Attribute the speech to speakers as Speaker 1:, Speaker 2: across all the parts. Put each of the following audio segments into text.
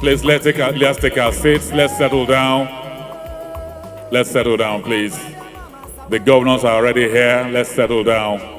Speaker 1: Please, let's take our seats. Let's settle down. Let's settle down, please. The governors are already here. Let's settle down.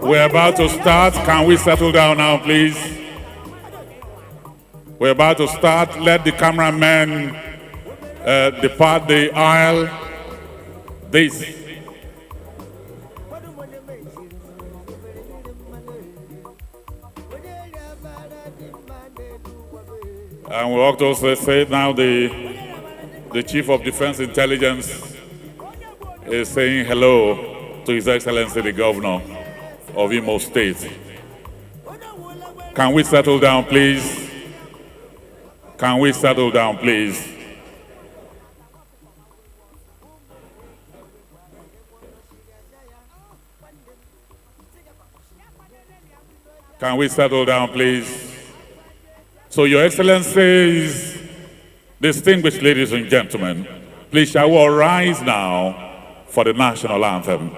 Speaker 1: We're about to start. Can we settle down now, please? We're about to start. Let the cameramen depart the aisle. This. And we also say now the Chief of Defense Intelligence is saying hello to His Excellency the Governor of Imo State. Can we settle down, please? Can we settle down, please? Can we settle down, please? So, Your Excellencies, distinguished ladies and gentlemen, please shall we all rise now for the national anthem.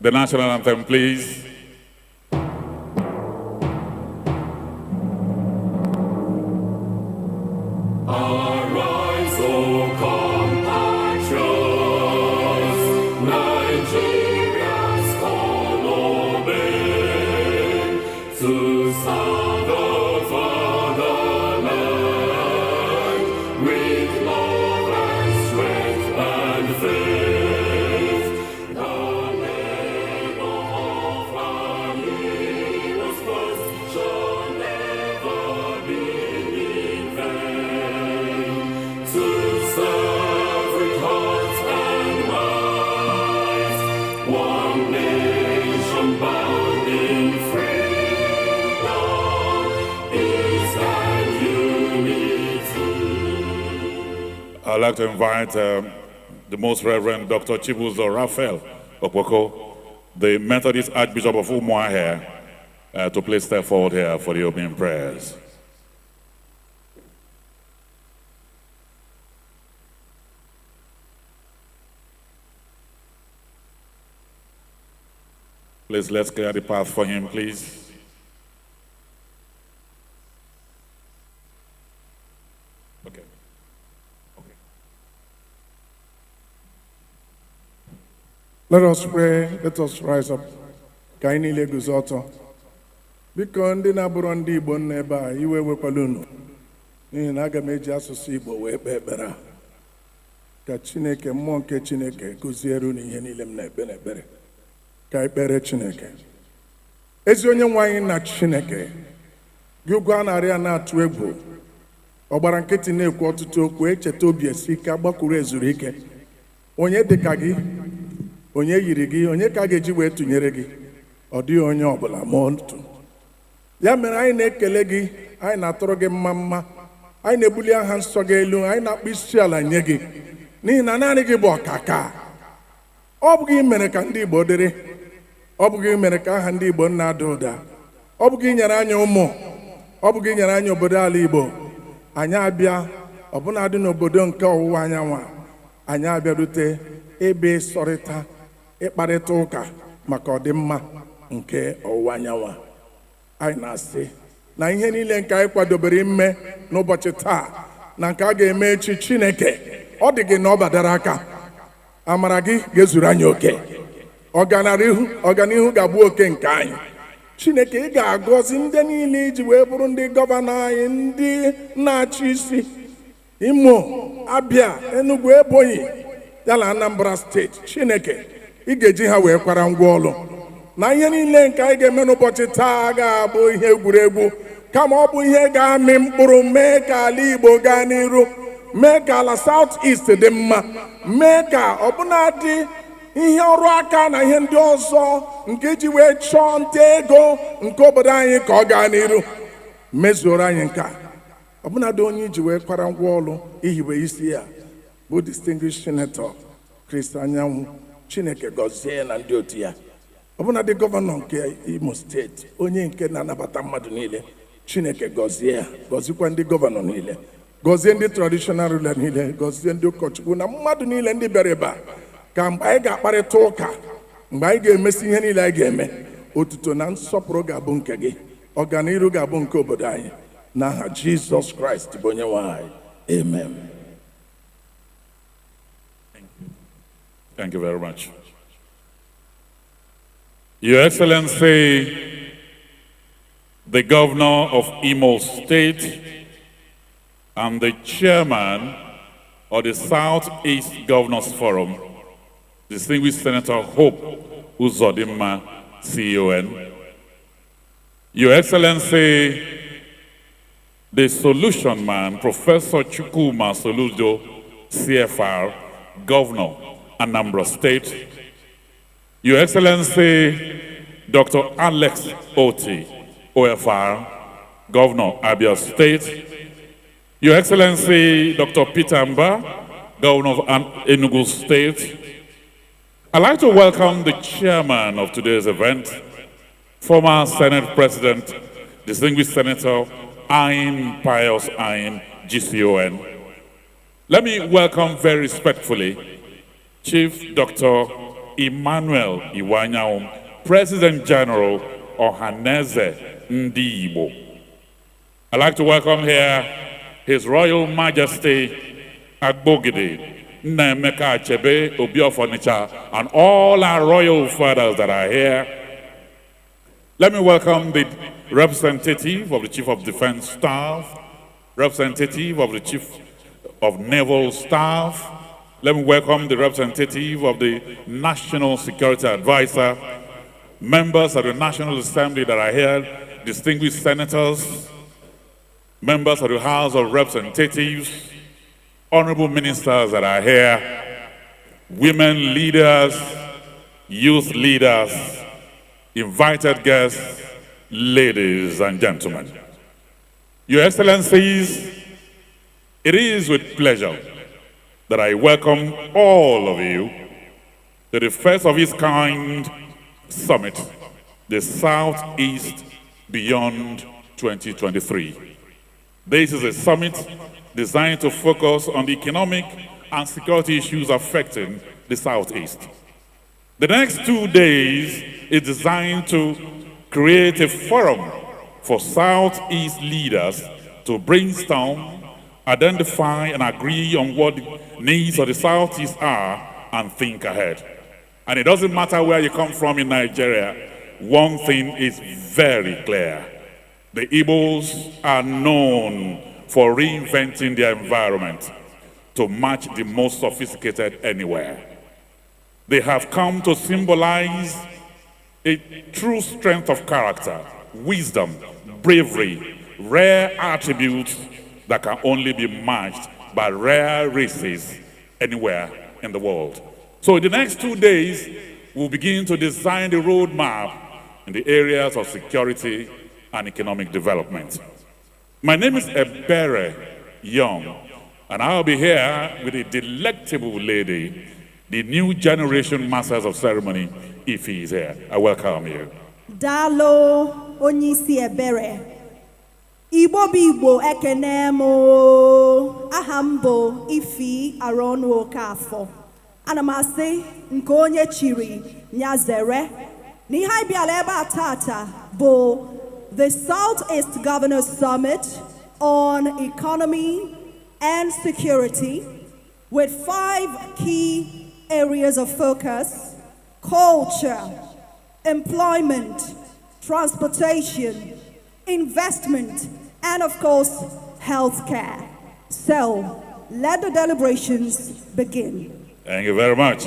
Speaker 1: The national anthem, please.
Speaker 2: Arise, O compatriots, Nigeria's call obey, to serve the fatherland with love and strength and faith. The labor of our heroes first shall never be in vain. To serve with heart and might, one nation bound in freedom, peace and unity.
Speaker 1: I'd like to invite the Most Reverend Dr. Chibuzo Raphael Okwoko, the Methodist Archbishop of Umuahia, to please step forward here for the opening prayers. Please, let's clear the path for him, please. Okay.
Speaker 3: Let us pray. Let us rise up. Ka anyị niile guzo ọtọ. Biko ndị na-abụrụ ndị Igbo nọ ebe a, iwe wekwala unu. N'ihi na aga m eji asụsụ Igbo wee kpee ekpere a. Ka Chineke, mmụọ nke Chineke kụziere unu ihe niile m na-ekpe n'ekpere. Ka ekpere Chineke. Ezi onye nwe anyị na Chineke, gị ugwu a na-arị a na-atụ egwu. Ọgbara nkịtị na-ekwu ọtụtụ okwu, echeta obi esi ike, agbakwuru ezuru ike. Onye dịka gị, onye yiri gị, onye ka ga-eji wee tụnyere gị? Ọ dịghị onye ọbụla ma otu. Ya mere anyị na-ekele gị, anyị na-atụrụ gị mma mma, anyị na-ebuli aha nsọ gị elu, anyị na-akpọ isi ala nye gị, n'ihi na naanị gị bụ ọkaka. Ọ bụ gị mere ka ndị Igbo dịrị, ọ bụ gị mere ka aha ndị Igbo na-ada ụda, ọ bụ gị nyere anyị ụmụ, ọ bụ gị nyere anyị obodo ala Igbo. Anyị abịa ọbụna dị n'obodo nke ọwụwa anyanwụ, anyị abịarute ebe ịsọrịta, ịkparịta ụka maka ọdịmma nke ọwụwa anyanwụ. Anyị na-asị na ihe niile nke anyị kwadobere ime n'ụbọchị taa na nke a ga-eme echi, Chineke, ọ dị gị na ọ badara aka. Amara gị ga-ezuru anyị oke, ọganihu ga-abụ oke nke anyị. Chineke, ị ga-agọzi ndị niile iji wee bụrụ ndị gọvanọ anyị, ndị na-achị isi Imo, Abia, Enugu, Ebonyi, yana Anambra steeti. Chineke, ị ga-eji ha wee kwara ngwa ọlụ. Na ihe niile nke anyị ga-eme n'ụbọchị taa ga-abụ ihe egwuregwu, kama ọ bụ ihe ga-amị mkpụrụ, mee ka ala Igbo gaa n'iru, mee ka ala South East dị mma, mee ka ọbụna dị ihe ọrụ aka na ihe ndị ọzọ nke ji wee chọọ nta ego nke obodo anyị ka ọ gaa n'iru. Mezuoro anyị nke a. Ọbụna dị onye iji wee kwara ngwa ọlụ ihiwe isi ya bụ distinguished senator Chris Anyanwụ. Chineke gọzie na ndị otu ya. Ọbụna dị gọvanọ nke Imo steeti, onye nke na-anabata mmadụ niile. Chineke gọzie ya, gọzikwa ndị gọvanọ niile, gọzie ndị traditional ruler niile, gọzie ndị ụkọchukwu na mmadụ niile ndị bịara ebe a. Ka mgbe anyị ga-akparịta ụka, mgbe anyị ga-emesi ihe niile anyị ga-eme, otuto na nsọpụrụ ga-abụ nke gị, ọganiru ga-abụ nke obodo anyị. N'aha Jizọs Kraịst bụ onye nwe anyị. Amen.
Speaker 1: Thank you very much. Your Excellency, the Governor of Imo State and the Chairman of the Southeast Governors Forum, distinguished Senator Hope Uzodimma, CON. Your Excellency, the Solution Man, Professor Chukwuma Soludo, CFR, Governor, Anambra State. Your Excellency, Dr. Alex Otti, OFR, Governor, Abia State. Your Excellency, Dr. Peter Mbah, Governor of Enugu State. I'd like to welcome the chairman of today's event, former Senate President, distinguished Senator Ayn Pius Ayn, GCON. Let me welcome very respectfully Chief Dr. Emmanuel Iwanyaum, President General Ohaneze Ndigbo. I'd like to welcome here His Royal Majesty Agbogide, Nnaemeka Achebe Obiofonicha, and all our royal fathers that are here. Let me welcome the representative of the Chief of Defense Staff, representative of the Chief of Naval Staff. Let me welcome the representative of the National Security Advisor, members of the National Assembly that are here, distinguished senators, members of the House of Representatives, honorable ministers that are here, women leaders, youth leaders, invited guests, ladies and gentlemen. Your Excellencies, it is with pleasure that I welcome all of you to the first of its kind summit, the Southeast Beyond 2023. This is a summit designed to focus on the economic and security issues affecting the Southeast. The next 2 days is designed to create a forum for Southeast leaders to brainstorm, identify and agree on what the needs of the Southeast are and think ahead. And it doesn't matter where you come from in Nigeria, one thing is very clear. The Igbos are known for reinventing their environment to match the most sophisticated anywhere. They have come to symbolize a true strength of character, wisdom, bravery, rare attributes that can only be matched by rare races anywhere in the world. So in the next 2 days, we'll begin to design the roadmap in the areas of security and economic development. My name is Ebere Young, and I'll be here with a delectable lady, the new generation masters of ceremony, if he is here. I welcome you.
Speaker 4: Dalo Onyisi Ebere. Igbo Bigbo Ekenemo Ahambo Ifi Aronu Okafo. Anamase Nkonye Chiri Nyazere. Nihai Bialeba Tata Bo the Southeast Governors Summit on Economy and Security with 5 key areas of focus: culture, employment, transportation, investment, and of course, healthcare. So, let the deliberations begin.
Speaker 1: Thank you very much.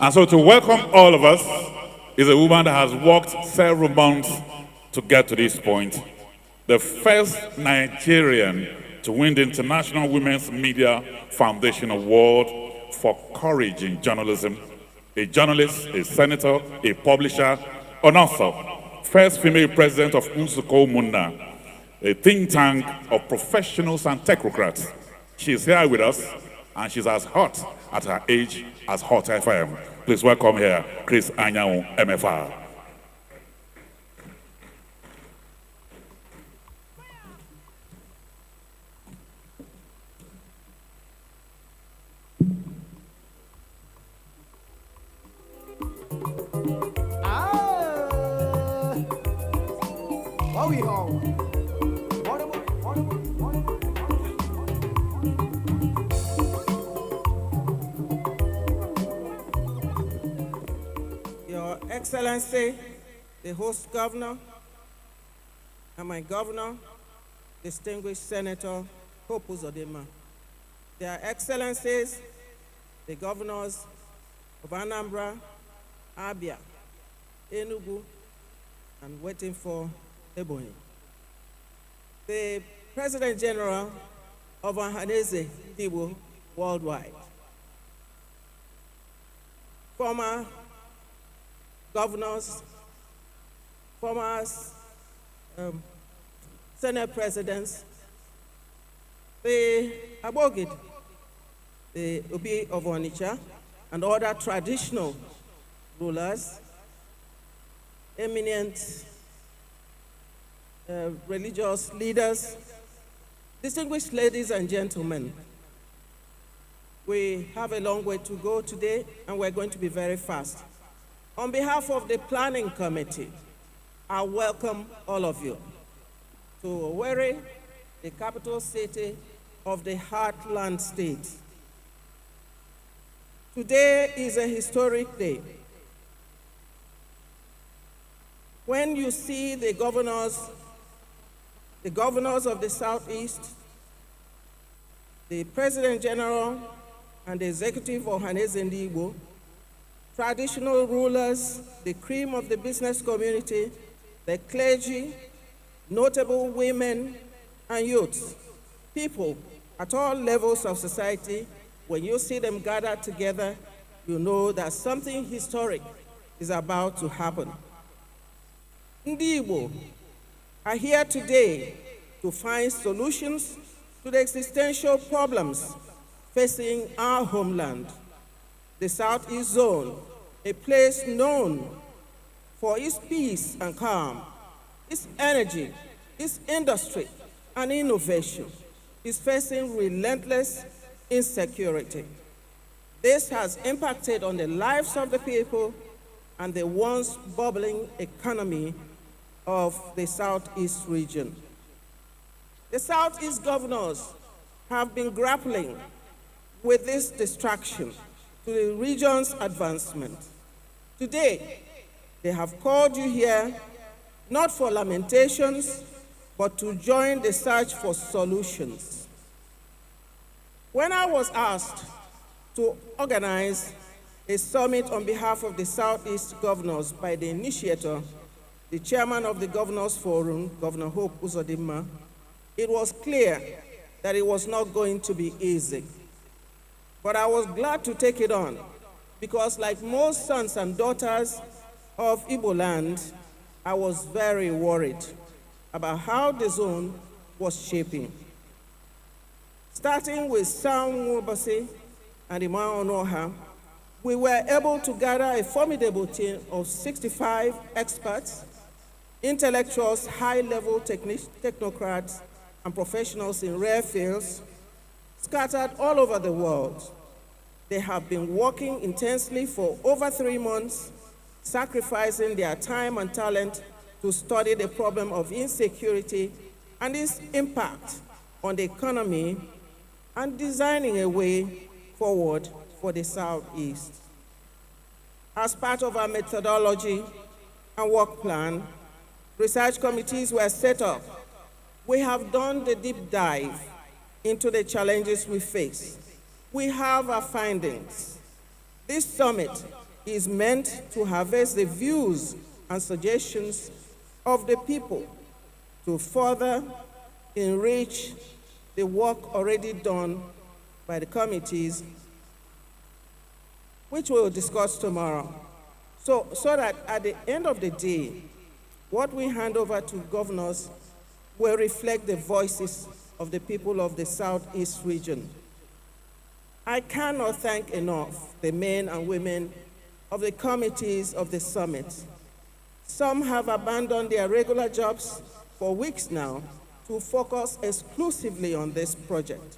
Speaker 1: And so to welcome all of us is a woman that has worked several months to get to this point. The first Nigerian to win the International Women's Media Foundation Award for courage in journalism. A journalist, a senator, a publisher, an author. First female president of Unsuko Munda, a think tank of professionals and technocrats. She's here with us, and she's as hot at her age as hot FM. Please welcome here, Chris Anyao, MFR.
Speaker 5: Your Excellency, the host governor, and my governor, distinguished Senator Hope Uzodimma. Their Excellencies, the governors of Anambra, Abia, Enugu, and waiting for Ebonyi. The President General of Ohaneze Ndigbo worldwide. Former governors, former Senate presidents, the Abogid, the Obi of Onitsha, and other traditional rulers, eminent religious leaders, distinguished ladies and gentlemen. We have a long way to go today, and we're going to be very fast. On behalf of the Planning Committee, I welcome all of you to Owerri, the capital city of the heartland state. Today is a historic day. When you see the governors of the Southeast, the President General and the Executive Ohaneze Ndigbo, traditional rulers, the cream of the business community, the clergy, notable women and youths, people at all levels of society, when you see them gathered together, you know that something historic is about to happen. Ndigbo are here today to find solutions to the existential problems facing our homeland, the Southeast Zone, a place known for its peace and calm, its energy, its industry, and innovation, is facing relentless insecurity. This has impacted on the lives of the people and the once bubbling economy of the Southeast region. The Southeast governors have been grappling with this distraction to the region's advancement. Today, they have called you here not for lamentations, but to join the search for solutions. When I was asked to organize a summit on behalf of the Southeast governors by the initiator, the chairman of the Governors Forum, Governor Hope Uzodimma, it was clear that it was not going to be easy. But I was glad to take it on because, like most sons and daughters of Igbo land, I was very worried about how the zone was shaping. Starting with Sam Nwobasi and Ima Onoha, we were able to gather a formidable team of 65 experts, intellectuals, high-level technocrats, and professionals in rare fields scattered all over the world. They have been working intensely for over 3 months, sacrificing their time and talent to study the problem of insecurity and its impact on the economy and designing a way forward for the Southeast. As part of our methodology and work plan, research committees were set up. We have done the deep dive into the challenges we face. We have our findings. This summit is meant to harvest the views and suggestions of the people to further enrich the work already done by the committees, which we'll discuss tomorrow. So that at the end of the day, what we hand over to governors will reflect the voices of the people of the Southeast region. I cannot thank enough the men and women of the committees of the summit. Some have abandoned their regular jobs for weeks now to focus exclusively on this project.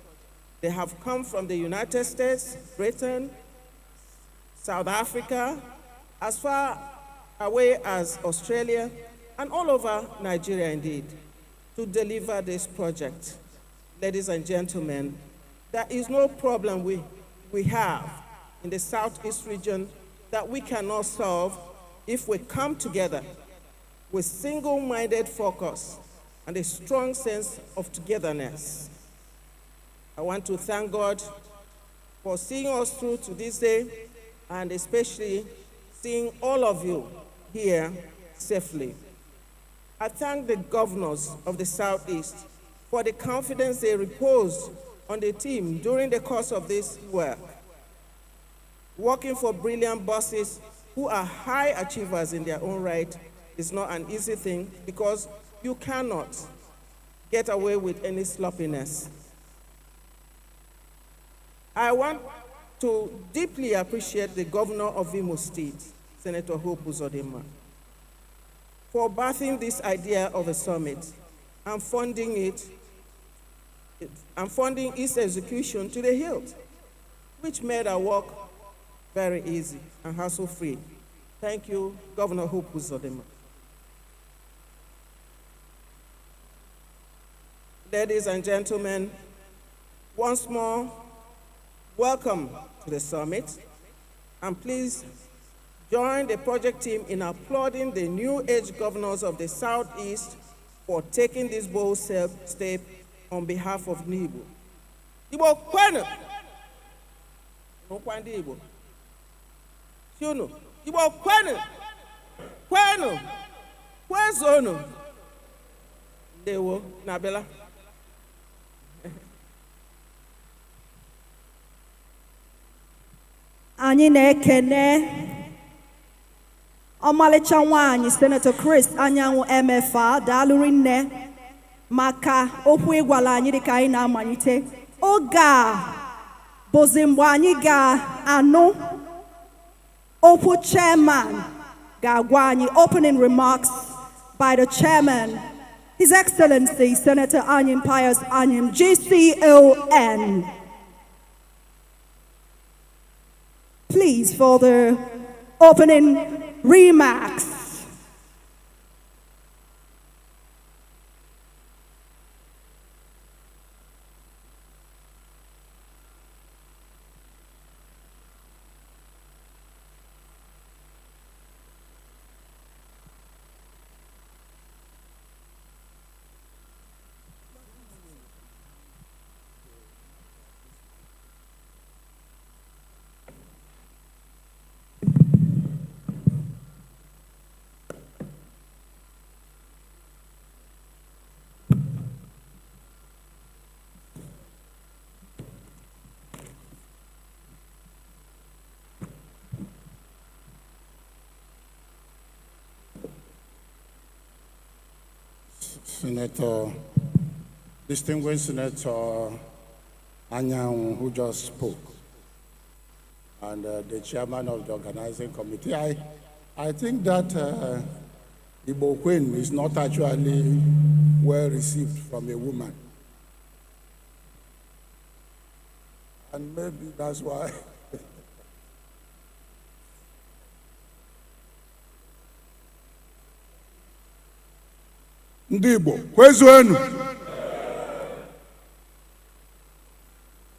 Speaker 5: They have come from the United States, Britain, South Africa, as far away as Australia, and all over Nigeria indeed, to deliver this project. Ladies and gentlemen, there is no problem we have in the Southeast region that we cannot solve if we come together with single-minded focus and a strong sense of togetherness. I want to thank God for seeing us through to this day, and especially seeing all of you here safely. I thank the governors of the Southeast for the confidence they reposed on the team during the course of this work. Working for brilliant bosses who are high achievers in their own right is not an easy thing because you cannot get away with any sloppiness. I want to deeply appreciate the governor of Imo State, Senator Hope Uzodimma, for birthing this idea of a summit and funding its execution to the hilt, which made our work very easy and hassle-free. Thank you, Governor Hope Uzodimma. Ladies and gentlemen, Once more, welcome to the summit, and please join the project team in applauding the new age governors of the Southeast for taking this bold step on behalf of Ndigbo. Igbo kwenu! N'okwa ndị Igbo. Siunu, Igbo kwenu! Kwenu! Kwezonu! Ndewo, Nabela.
Speaker 4: Anyị na-ekene ọmalịcha nwaanyị Senator Chris Anyanwụ MFA daalụ nne maka okwu ịgwala anyị dịka anyị na-amalite. Oge a bụzi mgbe anyị ga-anụ okwu chairman ga-agwa anyị, opening remarks by the chairman, His Excellency Senator Anyim Pius Anyim, GCON. Please, for the opening remarks.
Speaker 6: Senator, distinguished Senator Anyanwụ, who just spoke, and the chairman of the organizing committee, I think that Igbo Queen is not actually well received from a woman. And maybe that's why. Ndigbo, kwezuenu.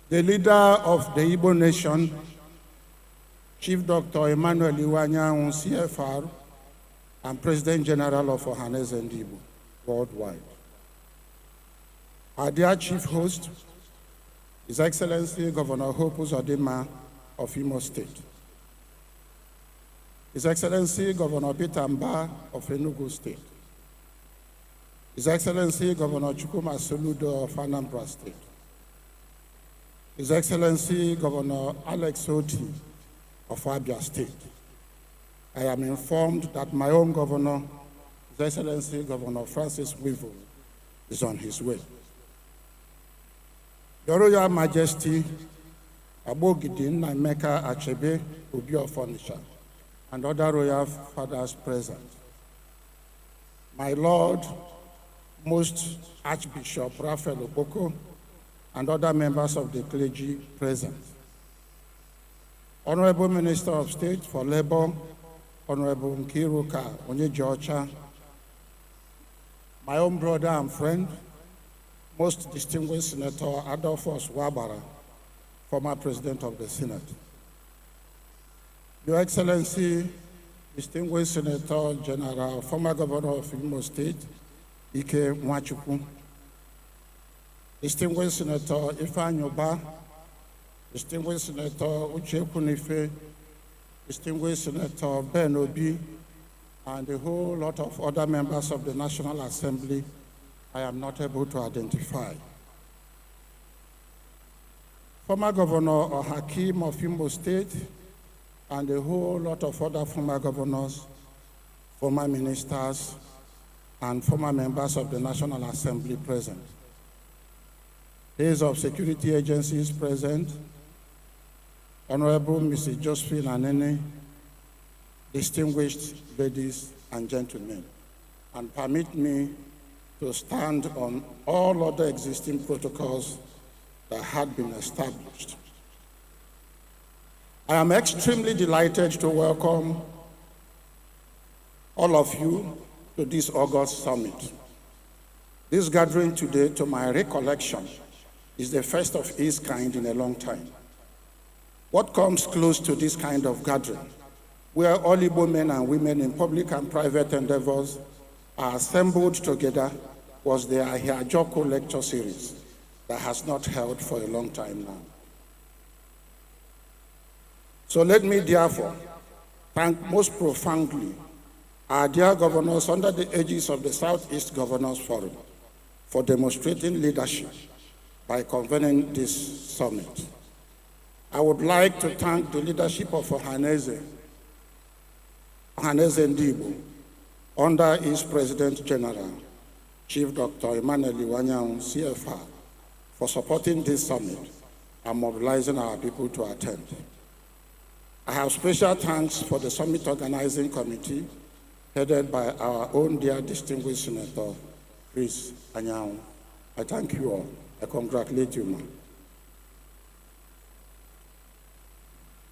Speaker 6: The leader of the Igbo nation, Chief Dr. Emmanuel Iwanyanwụ, CFR, and President General of Ohaneze Ndigbo worldwide. Our dear Chief Host, His Excellency Governor Hope Uzodinma of Imo State. His Excellency Governor Peter Mbah of Enugu State. His Excellency Governor Chukwuma Soludo of Anambra State. His Excellency Governor Alex Otti of Abia State. I am informed that my own governor, His Excellency Governor Francis Weevil, is on his way. Your Royal Majesty, Abogidin Naimeka Achebe, Obi of Onitsha, and other royal fathers present. My Lord, most Archbishop Raphael Oboko, and other members of the clergy present. Honorable Minister of State for Labor, Honorable Nkiruka Onyeji-Ocha, my own brother and friend, most distinguished Senator Adolphus Wabara, former President of the Senate. Your Excellency, distinguished Senator General, former Governor of Imo State, Ike Nwachukwu, distinguished Senator Ifeanyi Ubah, distinguished Senator Uche Ekwunife, distinguished Senator Ben Obi, and a whole lot of other members of the National Assembly I am not able to identify. Former Governor Hakim of Imo State, and a whole lot of other former governors, former ministers, and former members of the National Assembly present. Heads of security agencies present, Honorable Mrs. Josephine Anene, distinguished ladies and gentlemen, and permit me to stand on all other existing protocols that had been established. I am extremely delighted to welcome all of you to this August summit. This gathering today, to my recollection, is the first of its kind in a long time. What comes close to this kind of gathering, where all Igbo men and women in public and private endeavors are assembled together, was the Ahiajoko lecture series that has not held for a long time now. So let me therefore thank most profoundly our dear governors under the aegis of the Southeast Governors Forum for demonstrating leadership by convening this summit. I would like to thank the leadership of Ohaneze Ndigbo under its President General, Chief Dr. Emmanuel Iwanyan, CFR, for supporting this summit and mobilizing our people to attend. I have special thanks for the Summit Organizing Committee, headed by our own dear distinguished Senator, Chris Anyanwu. I thank you all. I congratulate you, ma'am.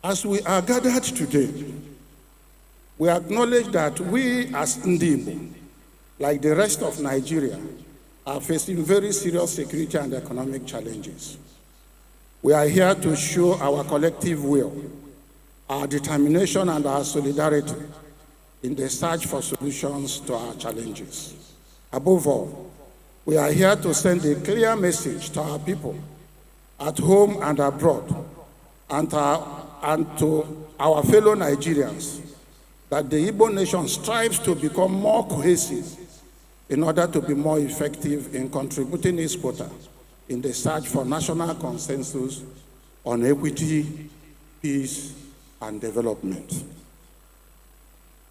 Speaker 6: As we are gathered today, we acknowledge that we as Ndigbo, like the rest of Nigeria, are facing very serious security and economic challenges. We are here to show our collective will, our determination and our solidarity in the search for solutions to our challenges. Above all, we are here to send a clear message to our people at home and abroad, and to our fellow Nigerians, that the Igbo nation strives to become more cohesive in order to be more effective in contributing its quota in the search for national consensus on equity, peace, and development.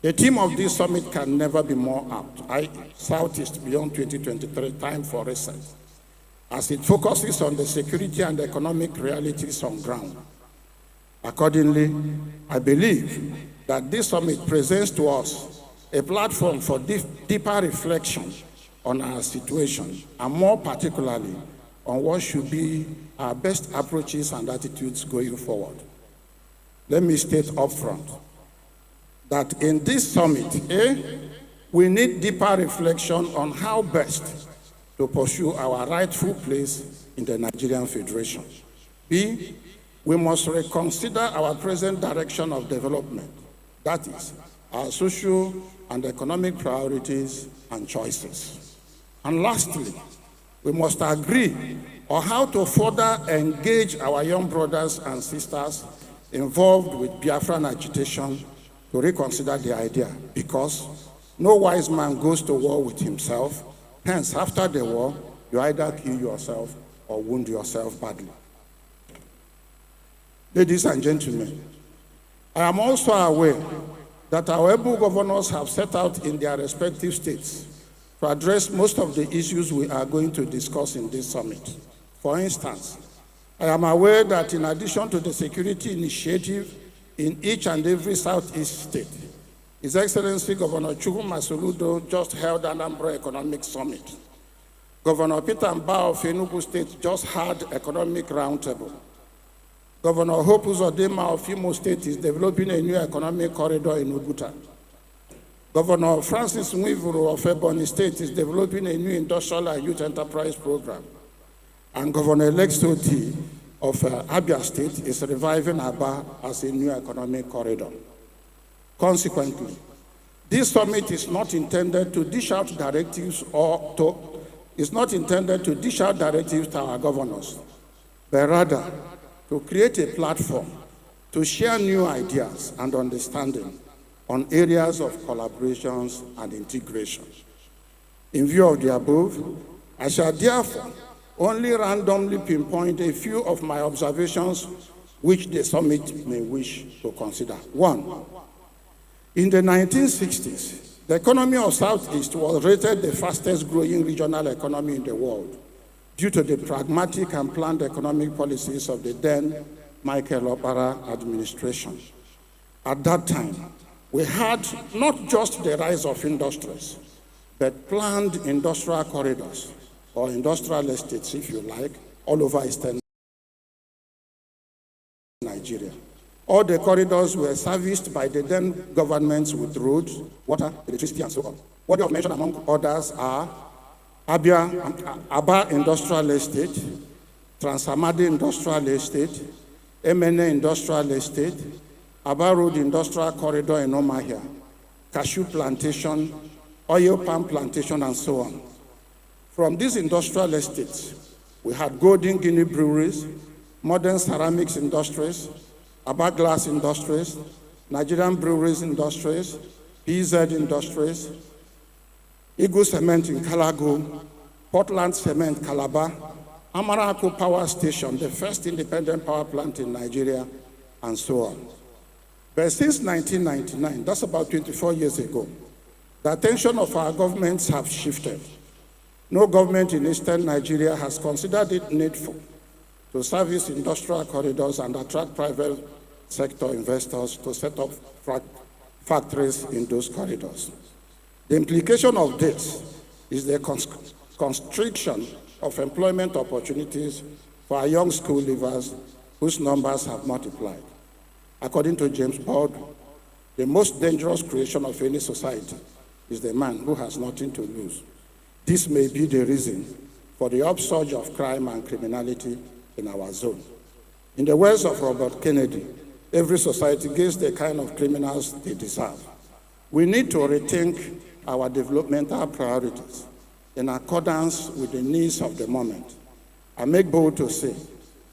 Speaker 6: The theme of this summit can never be more apt, Southeast Beyond 2023, Time for Reset, as it focuses on the security and economic realities on ground. Accordingly, I believe that this summit presents to us a platform for deeper reflection on our situation, and more particularly, on what should be our best approaches and attitudes going forward. Let me state upfront that in this summit, we need deeper reflection on how best to pursue our rightful place in the Nigerian Federation. B, we must reconsider our present direction of development, that is, our social and economic priorities and choices. And lastly, we must agree on how to further engage our young brothers and sisters involved with Biafran agitation to reconsider the idea, because no wise man goes to war with himself. Hence, after the war, you either kill yourself or wound yourself badly. Ladies and gentlemen, I am also aware that our able governors have set out in their respective states to address most of the issues we are going to discuss in this summit. For instance, I am aware that in addition to the security initiative in each and every Southeast state, His Excellency Governor Soludo just held an Anambra Economic Summit. Governor Peter Mbah of Enugu State just had Economic Roundtable. Governor Hope Uzodinma of Imo State is developing a new economic corridor in Uguta. Governor Francis Nwivuru of Ebonyi State is developing a new industrial and youth enterprise program. And Governor-elect Otti of Abia State is reviving Aba as a new economic corridor. Consequently, this summit is not intended to dish out directives to our governors, but rather to create a platform to share new ideas and understanding on areas of collaborations and integration. In view of the above, I shall therefore only randomly pinpoint a few of my observations which the summit may wish to consider. One, in the 1960s, the economy of Southeast was rated the fastest growing regional economy in the world due to the pragmatic and planned economic policies of the then Michael Opara administration. At that time, we had not just the rise of industries, but planned industrial corridors, or industrial estates, if you like, all over Eastern Nigeria. All the corridors were serviced by the then governments with roads, water, electricity, and so on. What you have mentioned among others are Aba Industrial Estate, Transamadi Industrial Estate, MNA Industrial Estate, Aba Road Industrial Corridor in Omahia, cashew plantation, oil palm plantation, and so on. From these industrial estates, we had Golden Guinea breweries, modern ceramics industries, Aba glass industries, Nigerian breweries industries, PZ industries, Eagle Cement in Calago, Portland Cement Calabar, Amarako Power Station, the first independent power plant in Nigeria, and so on. But since 1999, that's about 24 years ago, the attention of our governments have shifted. No government in Eastern Nigeria has considered it needful to service industrial corridors and attract private sector investors to set up factories in those corridors. The implication of this is the constriction of employment opportunities for our young school leavers whose numbers have multiplied. According to James Baldwin, the most dangerous creation of any society is the man who has nothing to lose. This may be the reason for the upsurge of crime and criminality in our zone. In the words of Robert Kennedy, every society gives the kind of criminals they deserve. We need to rethink our developmental priorities in accordance with the needs of the moment. I make bold to say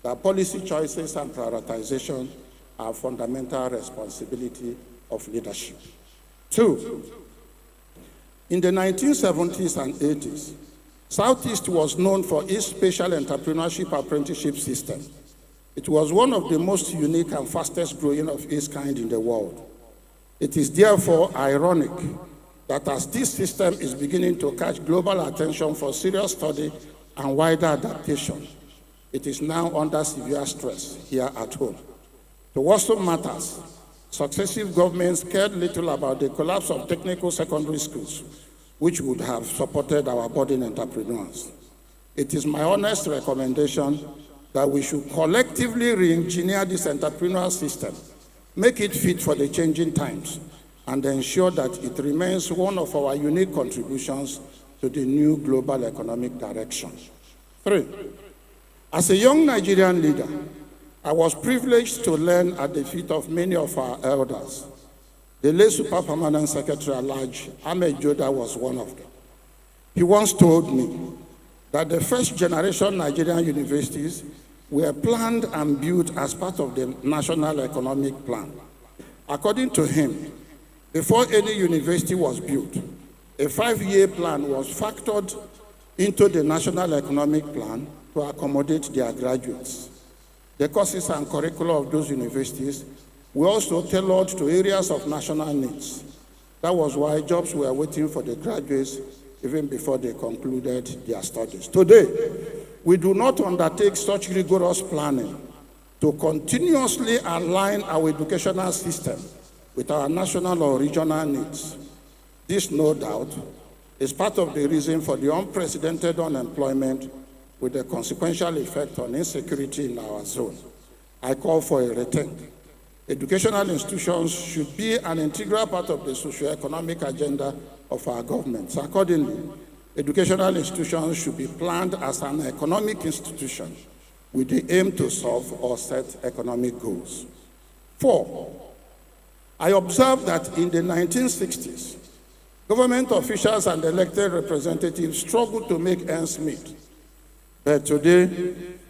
Speaker 6: that policy choices and prioritization are fundamental responsibility of leadership. 2, in the 1970s and 80s, Southeast was known for its special entrepreneurship apprenticeship system. It was one of the most unique and fastest growing of its kind in the world. It is therefore ironic that as this system is beginning to catch global attention for serious study and wider adaptation, it is now under severe stress here at home. To worsen matters, successive governments cared little about the collapse of technical secondary schools, which would have supported our budding entrepreneurs. It is my honest recommendation that we should collectively re-engineer this entrepreneurial system, make it fit for the changing times, and ensure that it remains one of our unique contributions to the new global economic direction. 3, as a young Nigerian leader, I was privileged to learn at the feet of many of our elders. The late Super Permanent Secretary at Large, Ahmed Joda, was one of them. He once told me that the first generation Nigerian universities were planned and built as part of the National Economic Plan. According to him, before any university was built, a 5-year plan was factored into the National Economic Plan to accommodate their graduates. The courses and curricula of those universities were also tailored to areas of national needs. That was why jobs were waiting for the graduates even before they concluded their studies. Today, we do not undertake such rigorous planning to continuously align our educational system with our national or regional needs. This, no doubt, is part of the reason for the unprecedented unemployment with the consequential effect on insecurity in our zone. I call for a rethink. Educational institutions should be an integral part of the socio-economic agenda of our governments. Accordingly, educational institutions should be planned as an economic institution with the aim to solve or set economic goals. 4, I observed that in the 1960s, government officials and elected representatives struggled to make ends meet. But today,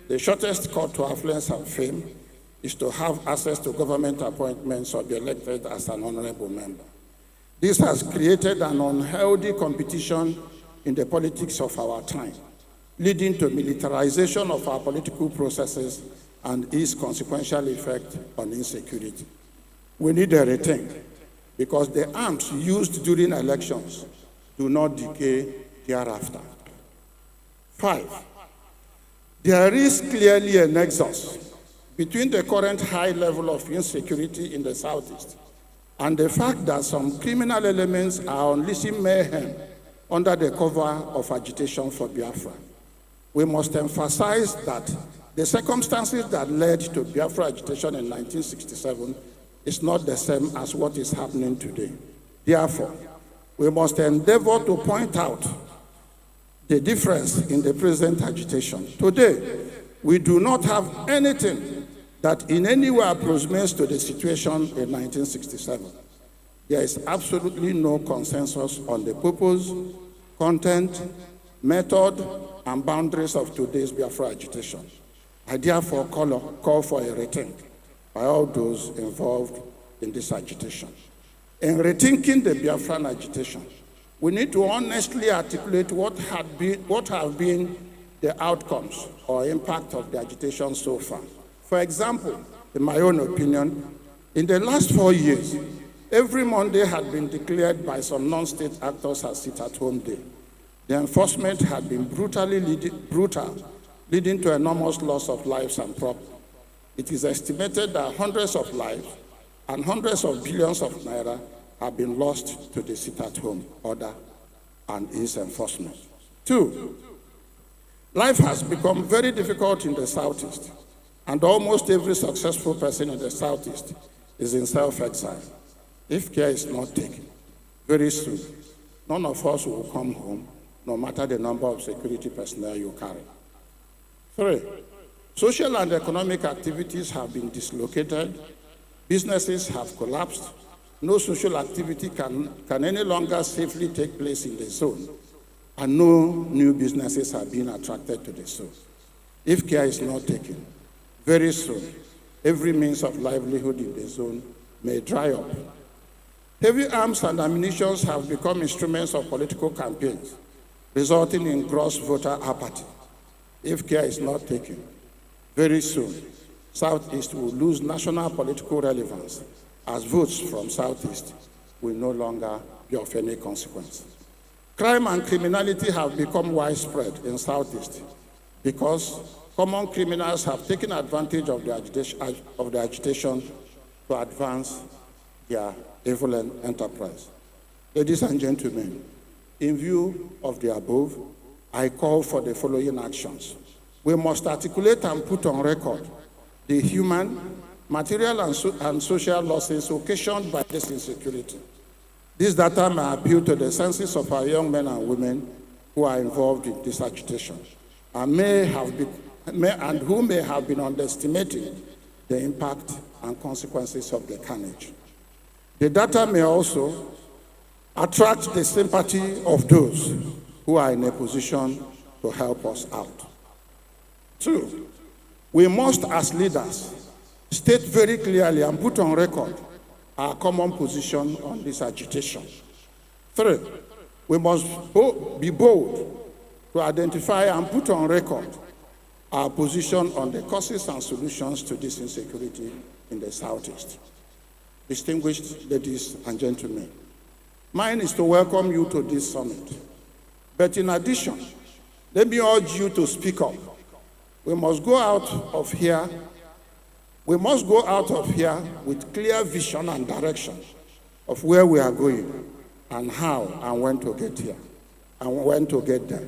Speaker 6: the shortest cut to affluence and fame is to have access to government appointments or be elected as an honorable member. This has created an unhealthy competition in the politics of our time, leading to militarization of our political processes and its consequential effect on insecurity. We need a rethink because the arms used during elections do not decay thereafter. 5, there is clearly a nexus between the current high level of insecurity in the Southeast and the fact that some criminal elements are unleashing mayhem under the cover of agitation for Biafra. We must emphasize that the circumstances that led to Biafra agitation in 1967 is not the same as what is happening today. Therefore, we must endeavor to point out the difference in the present agitation. Today, we do not have anything that in any way approximates to the situation in 1967. There is absolutely no consensus on the purpose, content, method, and boundaries of today's Biafra agitation. I therefore call for a rethink by all those involved in this agitation. In rethinking the Biafran agitation, we need to honestly articulate what have been the outcomes or impact of the agitation so far. For example, in my own opinion, in the last 4 years, every Monday had been declared by some non-state actors as sit-at-home day. The enforcement had been brutal, leading to enormous loss of lives and property. It is estimated that hundreds of lives and hundreds of billions of naira have been lost to the sit-at-home order and its enforcement. 2, life has become very difficult in the Southeast, and almost every successful person in the Southeast is in self-exile. If care is not taken, very soon, none of us will come home, no matter the number of security personnel you carry. 3, social and economic activities have been dislocated, businesses have collapsed, no social activity can any longer safely take place in the zone, and no new businesses are being attracted to the zone. If care is not taken, very soon, every means of livelihood in the zone may dry up. Heavy arms and ammunition have become instruments of political campaigns, resulting in gross voter apathy. If care is not taken, very soon, Southeast will lose national political relevance as votes from Southeast will no longer be of any consequence. Crime and criminality have become widespread in Southeast because common criminals have taken advantage of the agitation to advance their evil enterprise. Ladies and gentlemen, in view of the above, I call for the following actions. We must articulate and put on record the human, material, and social losses occasioned by this insecurity. This data may appeal to the senses of our young men and women who are involved in this agitation and who may have been underestimating the impact and consequences of the carnage. The data may also attract the sympathy of those who are in a position to help us out. 2, we must, as leaders, state very clearly and put on record our common position on this agitation. 3, we must be bold to identify and put on record our position on the causes and solutions to this insecurity in the Southeast. Distinguished ladies and gentlemen, mine is to welcome you to this summit. But in addition, let me urge you to speak up. We must go out of here with clear vision and direction of where we are going and how and when to get here and when to get there.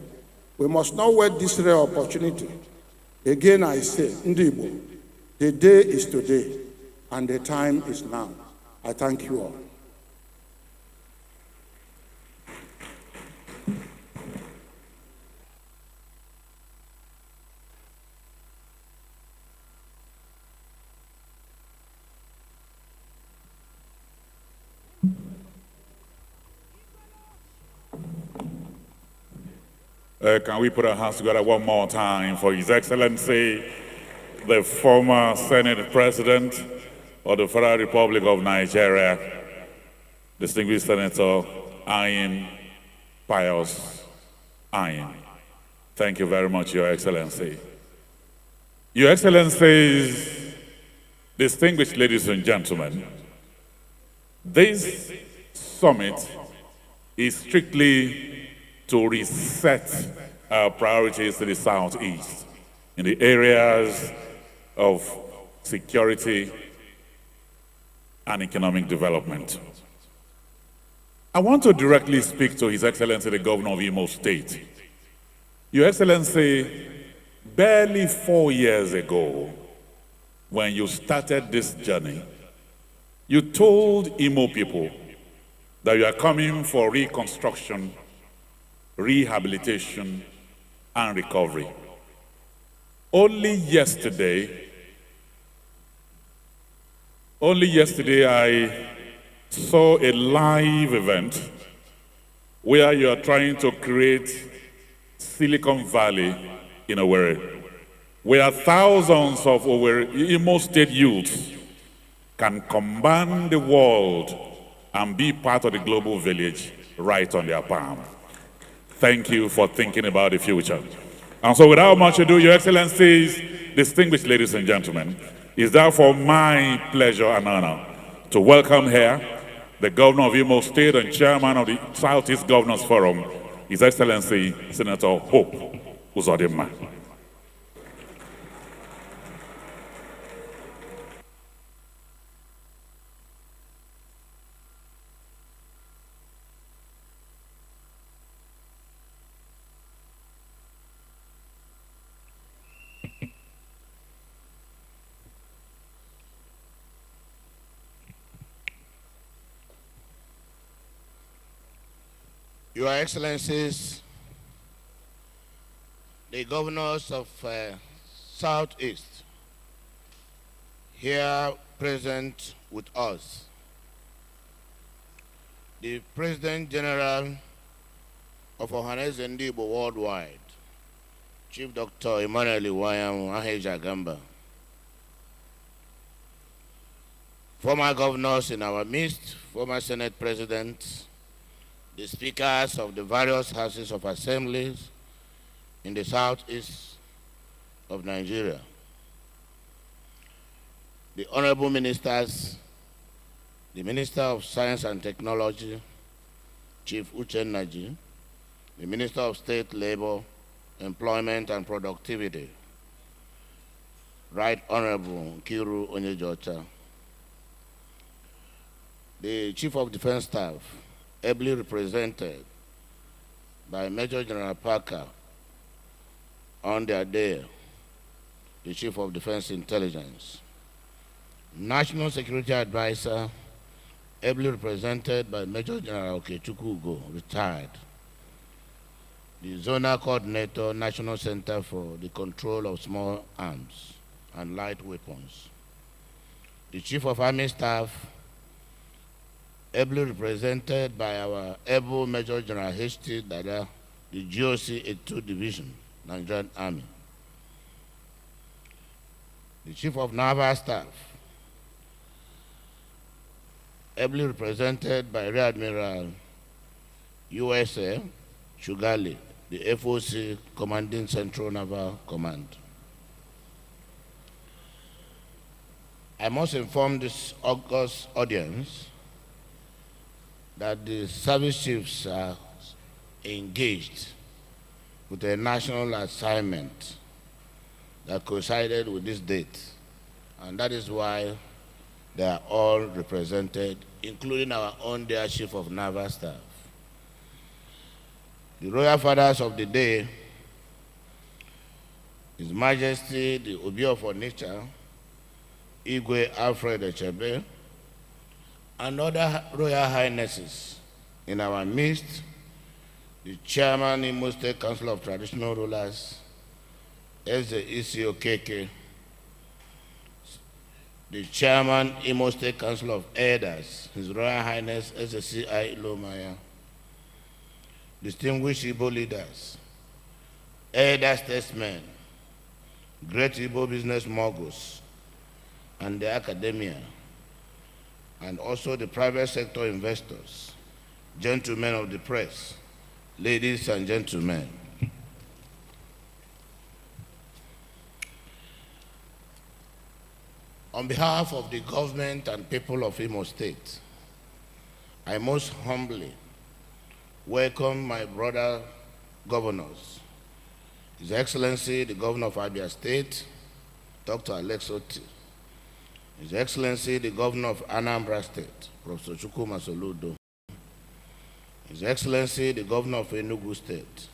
Speaker 6: We must not wait this rare opportunity. Again, I say, Ndigbo, the day is today and the time is now. I thank you all.
Speaker 1: Can we put our hands together one more time for His Excellency, the former Senate President of the Federal Republic of Nigeria, distinguished Senator Ayim Pius Ayim. Thank you very much, Your Excellency. Your Excellencies, distinguished ladies and gentlemen, this summit is strictly to reset our priorities to the Southeast in the areas of security and economic development. I want to directly speak to His Excellency, the Governor of Imo State. Your Excellency, barely 4 years ago, when you started this journey, you told Imo people that you are coming for reconstruction, rehabilitation, and recovery. Only yesterday, I saw a live event where you are trying to create Silicon Valley in Owerri, where thousands of Owerri, Imo State youths can command the world and be part of the global village right on their palm. Thank you for thinking about the future. And so without much ado, Your Excellencies, distinguished ladies and gentlemen, it's therefore my pleasure and honor to welcome here the Governor of Imo State and Chairman of the Southeast Governors Forum, His Excellency Senator Hope Uzodimma.
Speaker 7: Your Excellencies, the governors of Southeast here present with us, the President General of Ohaneze Ndigbo Worldwide, Chief Dr. Emmanuel Iwayam Gamba, former governors in our midst, former Senate presidents, the speakers of the various houses of assemblies in the southeast of Nigeria, the honorable ministers, the Minister of Science and Technology, Chief Naji, the Minister of State Labor, Employment and Productivity, Right Honorable Kiru Onyejocha, the Chief of Defense Staff, ably represented by Major General Parker on their day, the Chief of Defense Intelligence, National Security Advisor, ably represented by Major General Okechukwu Ugo, retired, the Zonal Coordinator, National Center for the Control of Small Arms and Light Weapons, the Chief of Army Staff, ably represented by our able Major General H.T. Dada, the GOC 82 Division, Nigerian Army, the Chief of Naval Staff, ably represented by Rear Admiral USA Shugali, the FOC Commanding Central Naval Command. I must inform this august audience that the service chiefs are engaged with a national assignment that coincided with this date, and that is why they are all represented, including our own dear Chief of Naval Staff. The Royal Fathers of the day, His Majesty the Obi of Onitsha, Igwe Alfred Echebe, and other Royal Highnesses in our midst, the Chairman, Imo State Council of Traditional Rulers, Eze Isi Okeke, the Chairman, Imo State Council of Elders, His Royal Highness Eze C.I. Ilomaya, distinguished Igbo leaders, elder statesmen, great Igbo business moguls, and the academia, and also the private sector investors, gentlemen of the press, ladies and gentlemen. On behalf of the government and people of Imo State, I most humbly welcome my brother governors, His Excellency the Governor of Abia State, Dr. Alex Otti, His Excellency the Governor of Anambra State, Professor Chukwuma Soludo, His Excellency the Governor of Enugu State,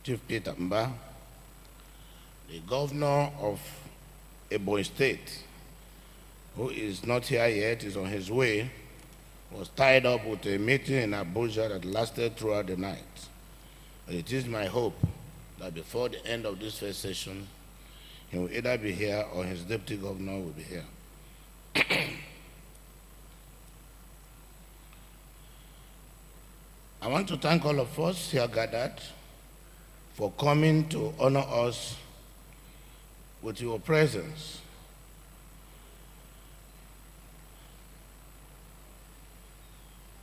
Speaker 7: Chief Peter Mbah, the Governor of Ebonyi State, who is not here yet, is on his way, was tied up with a meeting in Abuja that lasted throughout the night. But it is my hope that before the end of this first session, He will either be here or his deputy governor will be here. I want to thank all of us here gathered for coming to honor us with your presence.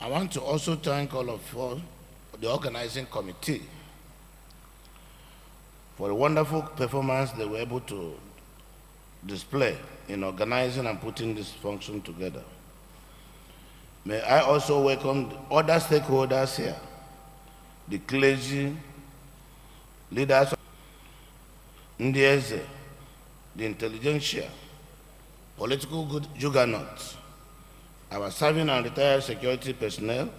Speaker 7: I want to also thank all of us, the organizing committee, for the wonderful performance they were able to display in organizing and putting this function together. May I also welcome other stakeholders here, the clergy, leaders, Ndieze, the intelligentsia, political juggernauts, our serving and retired security personnel,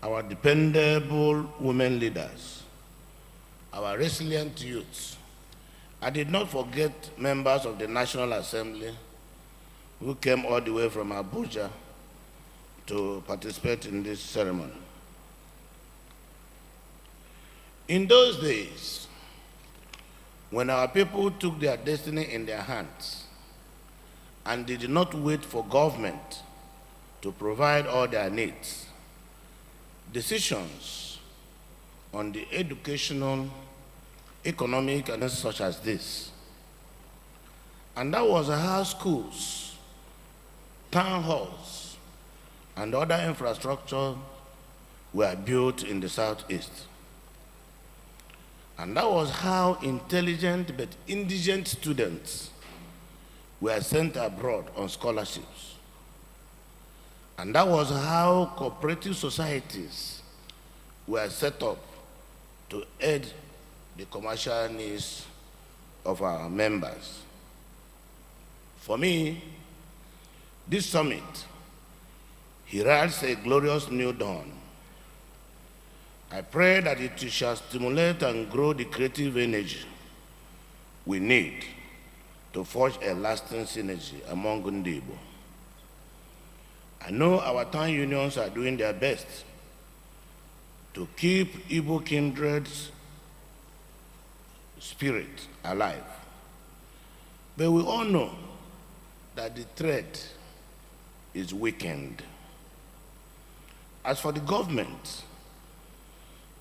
Speaker 7: our dependable women leaders, our resilient youths. I did not forget members of the National Assembly who came all the way from Abuja to participate in this ceremony. In those days, when our people took their destiny in their hands and did not wait for government to provide all their needs, decisions on the educational, economic, and such as this. And that was how schools, town halls, and other infrastructure were built in the Southeast. And that was how intelligent but indigent students were sent abroad on scholarships. And that was how cooperative societies were set up to aid the commercial needs of our members. For me, this summit heralds a glorious new dawn. I pray that it shall stimulate and grow the creative energy we need to forge a lasting synergy among Ndigbo. I know our town unions are doing their best to keep Igbo kindred's spirit alive. But we all know that the thread is weakened. As for the government,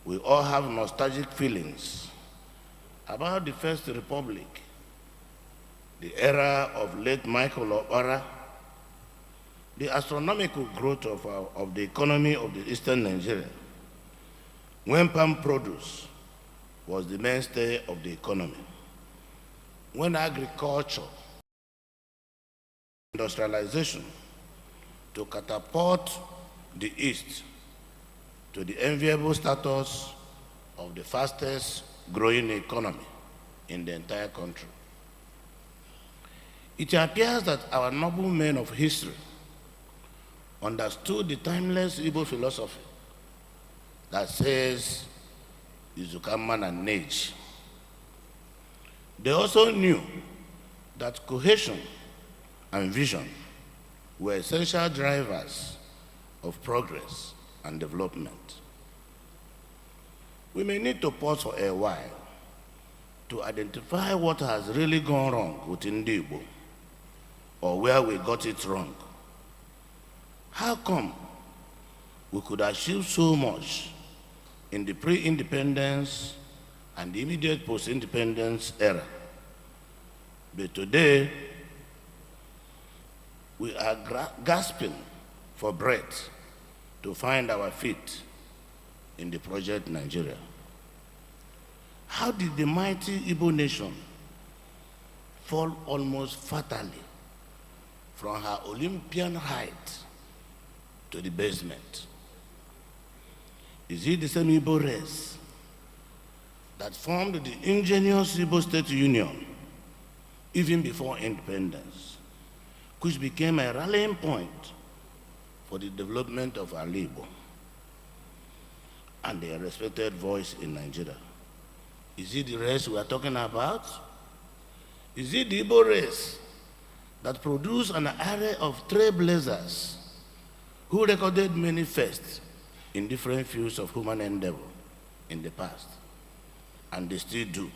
Speaker 7: we all have nostalgic feelings about the First Republic, the era of late Michael Owerri, the astronomical growth of the economy of the Eastern Nigeria, when palm produce was the mainstay of the economy, when agriculture, industrialization, to catapult the East to the enviable status of the fastest growing economy in the entire country. It appears that our noble men of history understood the timeless Igbo philosophy that says, Izukaman and Nage. They also knew that cohesion and vision were essential drivers of progress and development. We may need to pause for a while to identify what has really gone wrong with Ndigbo, or where we got it wrong. How come we could achieve so much in the pre-independence and the immediate post-independence era, but today we are gasping for breath to find our feet in the project Nigeria? How did the mighty Igbo nation fall almost fatally from her Olympian height to the basement? Is it the same Igbo race that formed the ingenious Igbo State Union even before independence, which became a rallying point for the development of our Igbo and their respected voice in Nigeria? Is it the race we are talking about? Is it the Igbo race that produced an array of trailblazers who recorded many firsts in different fields of human endeavor in the past, and they still do?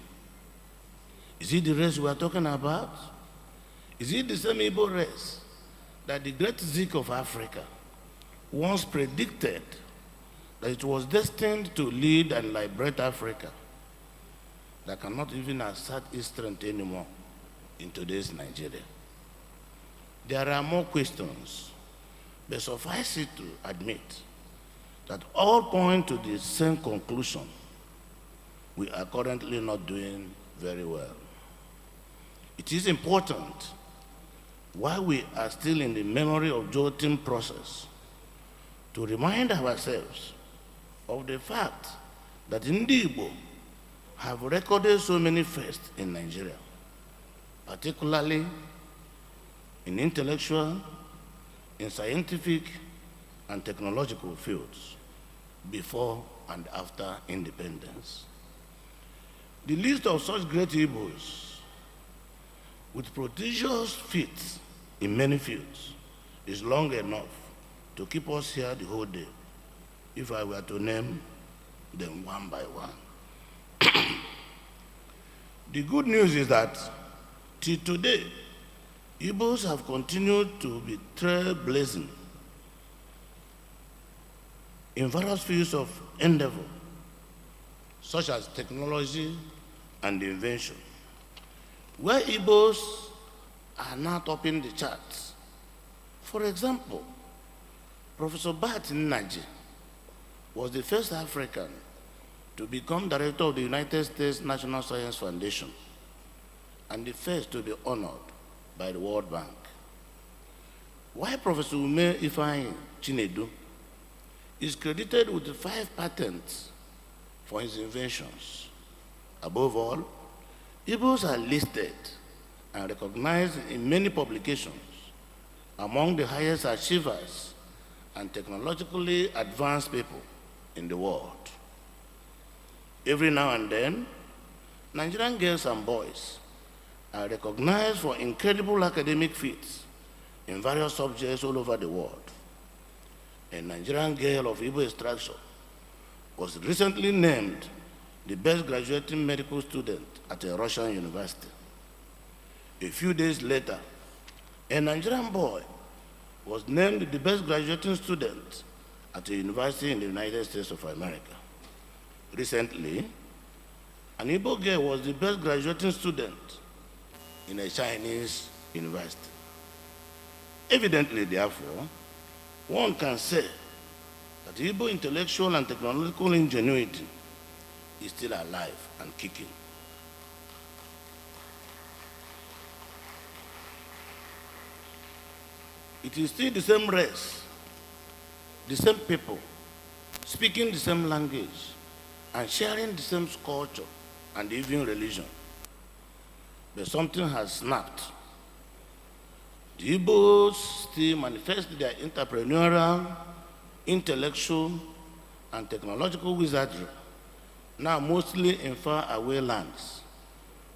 Speaker 7: Is it the race we are talking about? Is it the same Igbo race that the great Zik of Africa once predicted that it was destined to lead and liberate Africa, that cannot even assert its strength anymore in today's Nigeria? There are more questions, but suffice it to admit that all point to the same conclusion: we are currently not doing very well. It is important, while we are still in the memory of jotting process, to remind ourselves of the fact that Ndigbo have recorded so many firsts in Nigeria, particularly in intellectual, in scientific, and technological fields, before and after independence. The list of such great Igbos with prodigious feats in many fields is long enough to keep us here the whole day, if I were to name them one by one. The good news is that till today, Igbos have continued to be trailblazing in various fields of endeavor, such as technology and invention, where Igbos are now topping the charts. For example, Professor Mbah Nnaji was the first African to become director of the United States National Science Foundation and the first to be honored by the World Bank. While Professor Ume Ifeanyi Chinedu is credited with 5 patents for his inventions. Above all, Igbos are listed and recognized in many publications among the highest achievers and technologically advanced people in the world. Every now and then, Nigerian girls and boys are recognized for incredible academic feats in various subjects all over the world. A Nigerian girl of Igbo extraction was recently named the best graduating medical student at a Russian university. A few days later, a Nigerian boy was named the best graduating student at a university in the United States of America. Recently, an Igbo girl was the best graduating student in a Chinese university. Evidently, therefore, one can say that Igbo intellectual and technological ingenuity is still alive and kicking. It is still the same race, the same people, speaking the same language, and sharing the same culture and even religion. But something has snapped. The Igbos still manifest their entrepreneurial, intellectual, and technological wizardry, now mostly in far-away lands,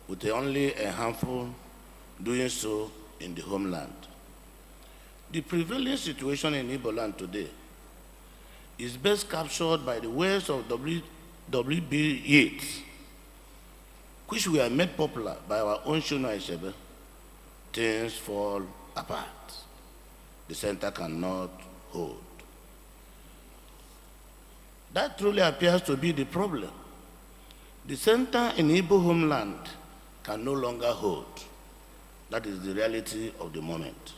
Speaker 7: with only a handful doing so in the homeland. The prevailing situation in Igbo land today is best captured by the words of W.B. Yeats, which were made popular by our own Shino Eshebe: things fall apart, the center cannot hold. That truly appears to be the problem. The center in Igbo homeland can no longer hold. That is the reality of the moment.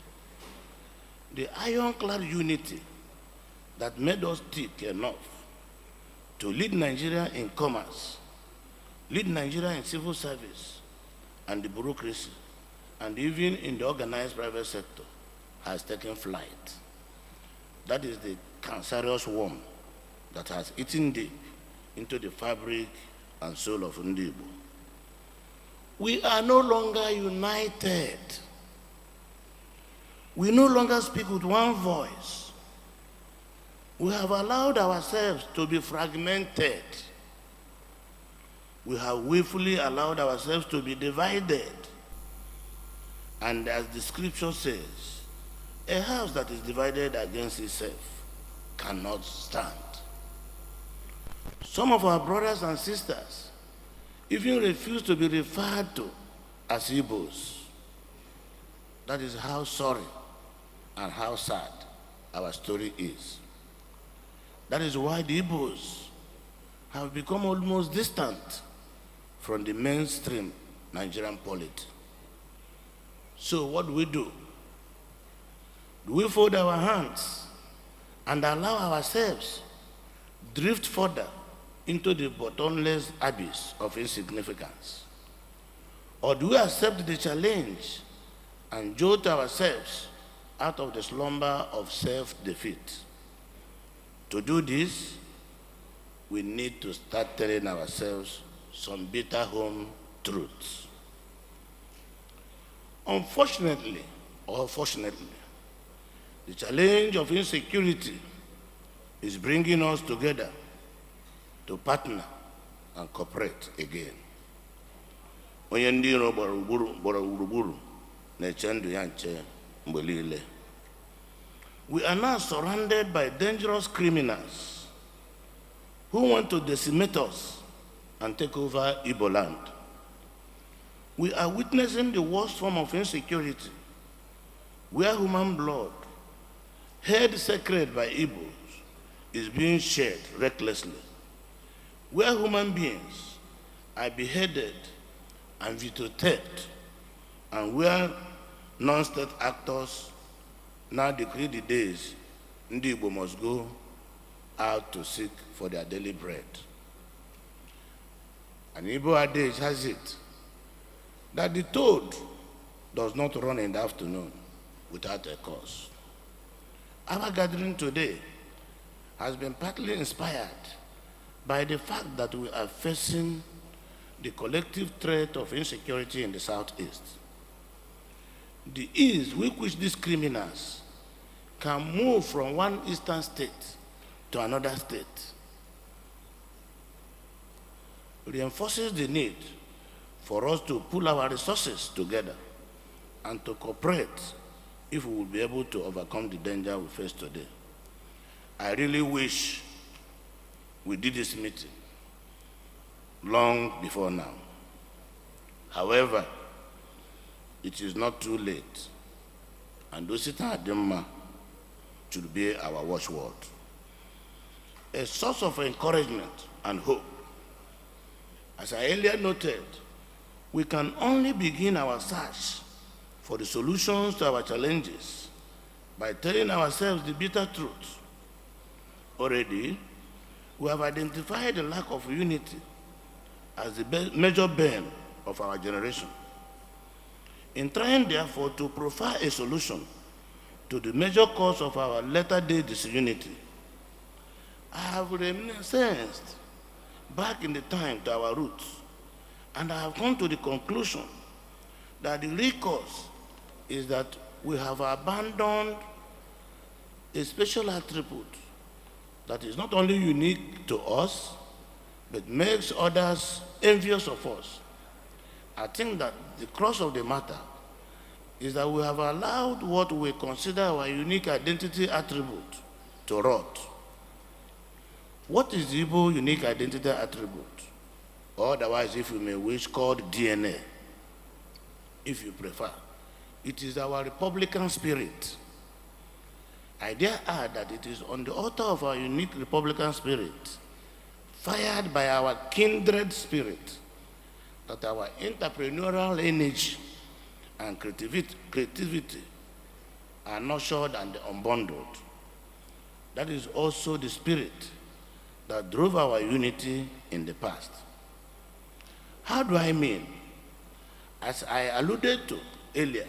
Speaker 7: The ironclad unity that made us thick enough to lead Nigeria in commerce, lead Nigeria in civil service and the bureaucracy, and even in the organized private sector, has taken flight. That is the cancerous worm that has eaten deep into the fabric and soul of Ndigbo. We are no longer united. We no longer speak with one voice. We have allowed ourselves to be fragmented. We have willfully allowed ourselves to be divided. And as the scripture says, a house that is divided against itself cannot stand. Some of our brothers and sisters even refuse to be referred to as Igbos, that is how sorry and how sad our story is. That is why the Igbos have become almost distant from the mainstream Nigerian polity. So what do? Do we fold our hands and allow ourselves drift further into the bottomless abyss of insignificance? Or do we accept the challenge and jolt ourselves out of the slumber of self-defeat? To do this, we need to start telling ourselves some bitter home truths. Unfortunately, or fortunately, the challenge of insecurity is bringing us together to partner and cooperate again. Onye ndị iro gbara gburugburu na-eche ndụ ya nche mgbe niile. We are now surrounded by dangerous criminals who want to decimate us and take over Igbo land. We are witnessing the worst form of insecurity, where human blood, held sacred by Igbos, is being shed recklessly, where human beings are beheaded and videotaped, and where non-state actors now decree the days Ndigbo must go out to seek for their daily bread. And Igbo adage has it that the toad does not run in the afternoon without a cause. Our gathering today has been partly inspired by the fact that we are facing the collective threat of insecurity in the Southeast. The ease with which these criminals can move from one eastern state to another state reinforces the need for us to pull our resources together and to cooperate if we will be able to overcome the danger we face today. I really wish we did this meeting long before now. However, it is not too late, and Osita Ademma should be our watchword, a source of encouragement and hope. As I earlier noted, we can only begin our search for the solutions to our challenges by telling ourselves the bitter truth. Already, we have identified the lack of unity as the major burn of our generation. In trying, therefore, to profile a solution to the major cause of our latter-day disunity, I have reminisced back in the time to our roots, and I have come to the conclusion that the real cause is that we have abandoned a special attribute that is not only unique to us, but makes others envious of us. I think that the crux of the matter is that we have allowed what we consider our unique identity attribute to rot. What is the Igbo unique identity attribute? Or otherwise, if you may wish, called DNA, if you prefer. It is our Republican spirit. I dare add that it is on the altar of our unique Republican spirit, fired by our kindred spirit, that our entrepreneurial energy and creativity are nurtured and unbundled. That is also the spirit that drove our unity in the past. How do I mean? As I alluded to earlier,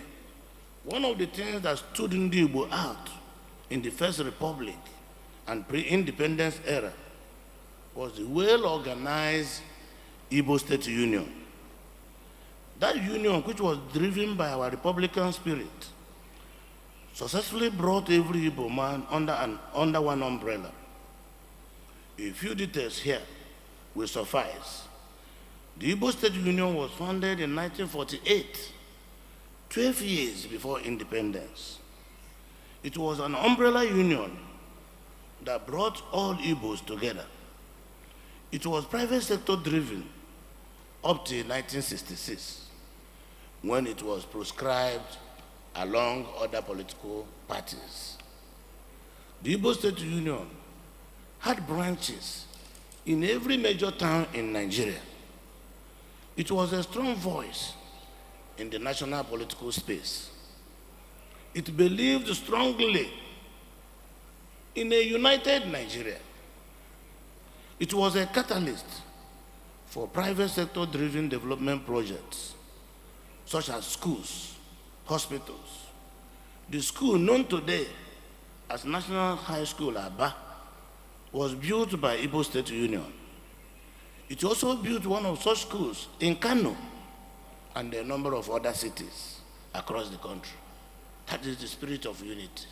Speaker 7: one of the things that stood Ndigbo out in the First Republic and pre-independence era was the well-organized Igbo State Union. That union, which was driven by our Republican spirit, successfully brought every Igbo man under one umbrella. A few details here will suffice. The Igbo State Union was founded in 1948, 12 years before independence. It was an umbrella union that brought all Igbos together. It was private sector driven up to 1966. when it was proscribed along other political parties. The Igbo State Union had branches in every major town in Nigeria. It was a strong voice in the national political space. It believed strongly in a united Nigeria. It was a catalyst for private sector-driven development projects, such as schools, hospitals. The school known today as National High School Mbah was built by Igbo State Union. It also built one of such schools in Kano and a number of other cities across the country. That is the spirit of unity.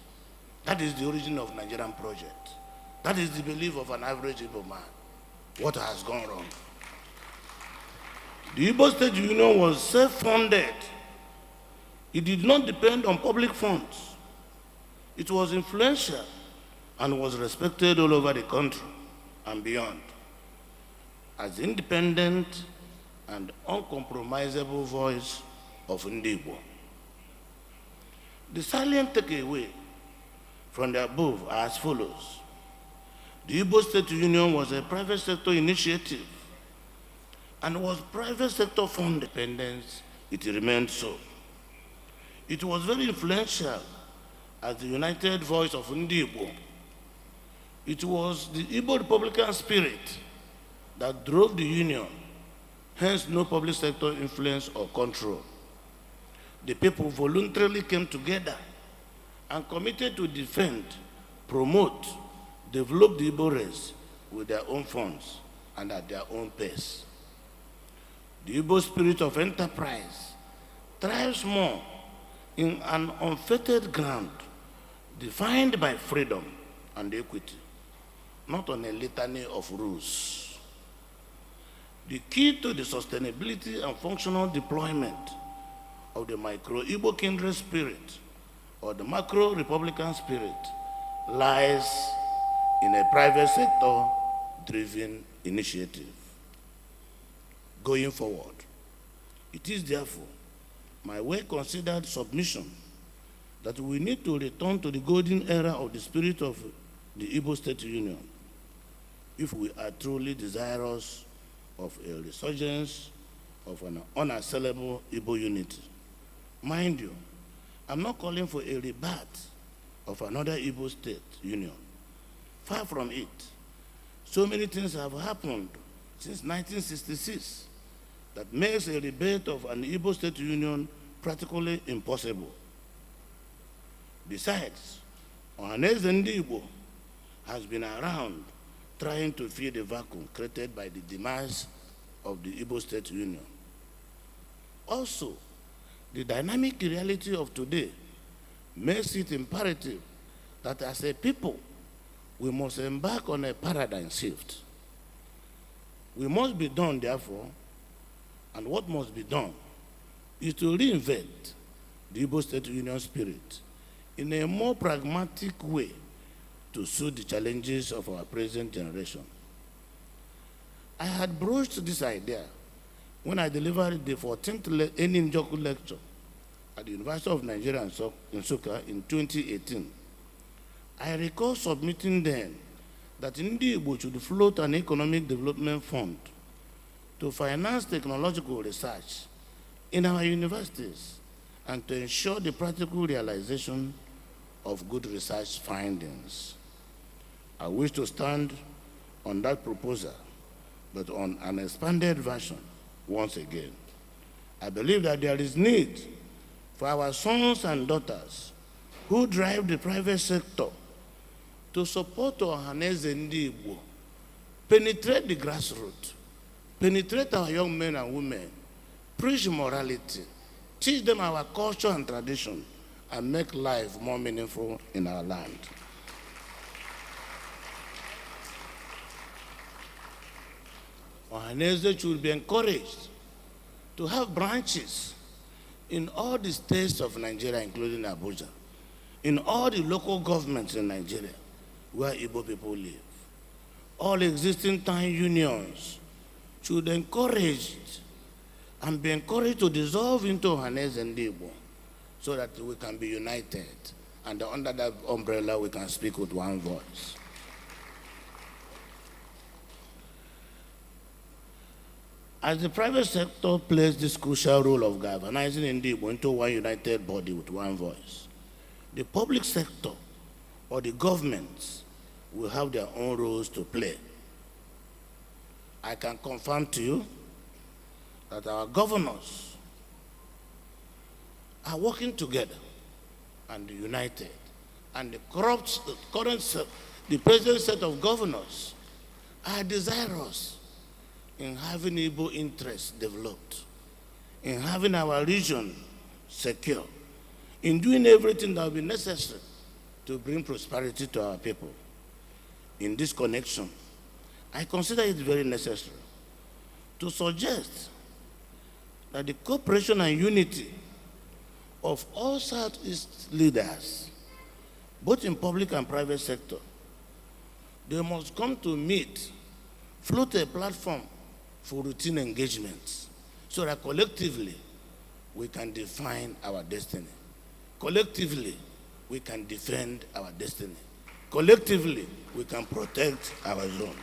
Speaker 7: That is the origin of Nigerian project. That is the belief of an average Igbo man. What has gone wrong? The Igbo State Union was self-funded. It did not depend on public funds. It was influential and was respected all over the country and beyond as the independent and uncompromisable voice of Ndigbo. The salient takeaway from the above are as follows. The Igbo State Union was a private sector initiative and was private sector funded. Independence, it remained so. It was very influential as the united voice of Ndigbo. It was the Igbo Republican spirit that drove the union, hence no public sector influence or control. The people voluntarily came together and committed to defend, promote, develop the Igbo race with their own funds and at their own pace. The Igbo spirit of enterprise thrives more in an unfettered ground defined by freedom and equity, not on a litany of rules. The key to the sustainability and functional deployment of the micro-Igbo kindred spirit or the macro-Republican spirit lies in a private sector-driven initiative. Going forward, it is therefore my well-considered submission that we need to return to the golden era of the spirit of the Igbo State Union if we are truly desirous of a resurgence of an unassailable Igbo unity. Mind you, I'm not calling for a rebirth of another Igbo State Union. Far from it. So many things have happened since 1966 that makes a rebirth of an Igbo State Union practically impossible. Besides, Ohaneze Ndigbo has been around trying to fill the vacuum created by the demise of the Igbo State Union. Also, the dynamic reality of today makes it imperative that as a people, we must embark on a paradigm shift. We must be done, therefore, and what must be done is to reinvent the Igbo State Union spirit in a more pragmatic way to suit the challenges of our present generation. I had broached this idea when I delivered the 14th Eninjoku lecture at the University of Nigeria in Nsukka in 2018. I recall submitting then that Ndigbo should float an economic development fund to finance technological research in our universities and to ensure the practical realization of good research findings. I wish to stand on that proposal, but on an expanded version once again. I believe that there is need for our sons and daughters who drive the private sector to support Ohaneze Ndigbo, penetrate the grassroots, penetrate our young men and women, preach morality, teach them our culture and tradition, and make life more meaningful in our land. Ohaneze should be encouraged to have branches in all the states of Nigeria, including Abuja, in all the local governments in Nigeria where Igbo people live. All existing town unions should encourage and be encouraged to dissolve into Ohaneze Ndigbo so that we can be united, and under that umbrella we can speak with one voice. As the private sector plays this crucial role of galvanizing Ndigbo into one united body with one voice, the public sector or the governments will have their own roles to play. I can confirm to you that our governors are working together and united, and the present set of governors are desirous in having Igbo interests developed, in having our region secure, in doing everything that will be necessary to bring prosperity to our people. In this connection, I consider it very necessary to suggest that the cooperation and unity of all Southeast leaders, both in public and private sector, they must come to meet, float a platform for routine engagements so that collectively we can define our destiny. Collectively, we can defend our destiny. Collectively, we can protect our zone.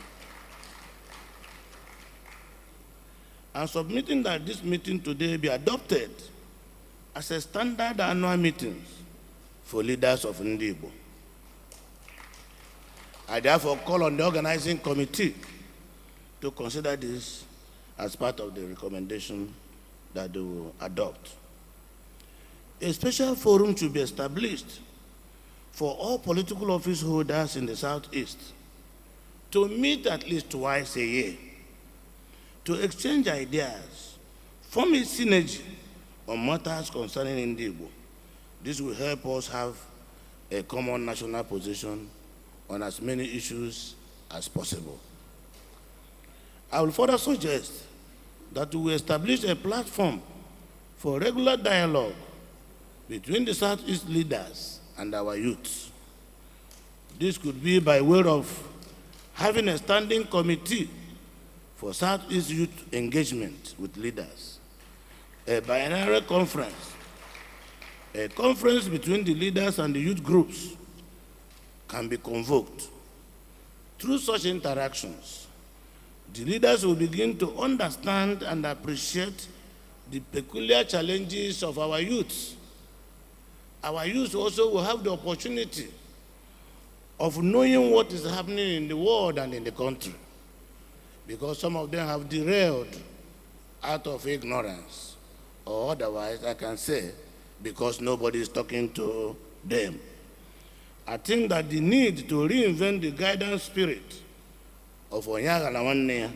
Speaker 7: I'm submitting that this meeting today be adopted as a standard annual meeting for leaders of Ndigbo. I therefore call on the organizing committee to consider this as part of the recommendation that they will adopt. A special forum should be established for all political office holders in the Southeast to meet at least twice a year, to exchange ideas, form a synergy on matters concerning Ndigbo. This will help us have a common national position on as many issues as possible. I will further suggest that we establish a platform for regular dialogue between the Southeast leaders and our youths. This could be by way of having a standing committee for Southeast youth engagement with leaders, a biennial conference, a conference between the leaders and the youth groups can be convoked. Through such interactions, the leaders will begin to understand and appreciate the peculiar challenges of our youths. Our youth also will have the opportunity of knowing what is happening in the world and in the country, because some of them have derailed out of ignorance, or otherwise I can say because nobody is talking to them. I think that the need to reinvent the guidance spirit of Onyaga na Nwanne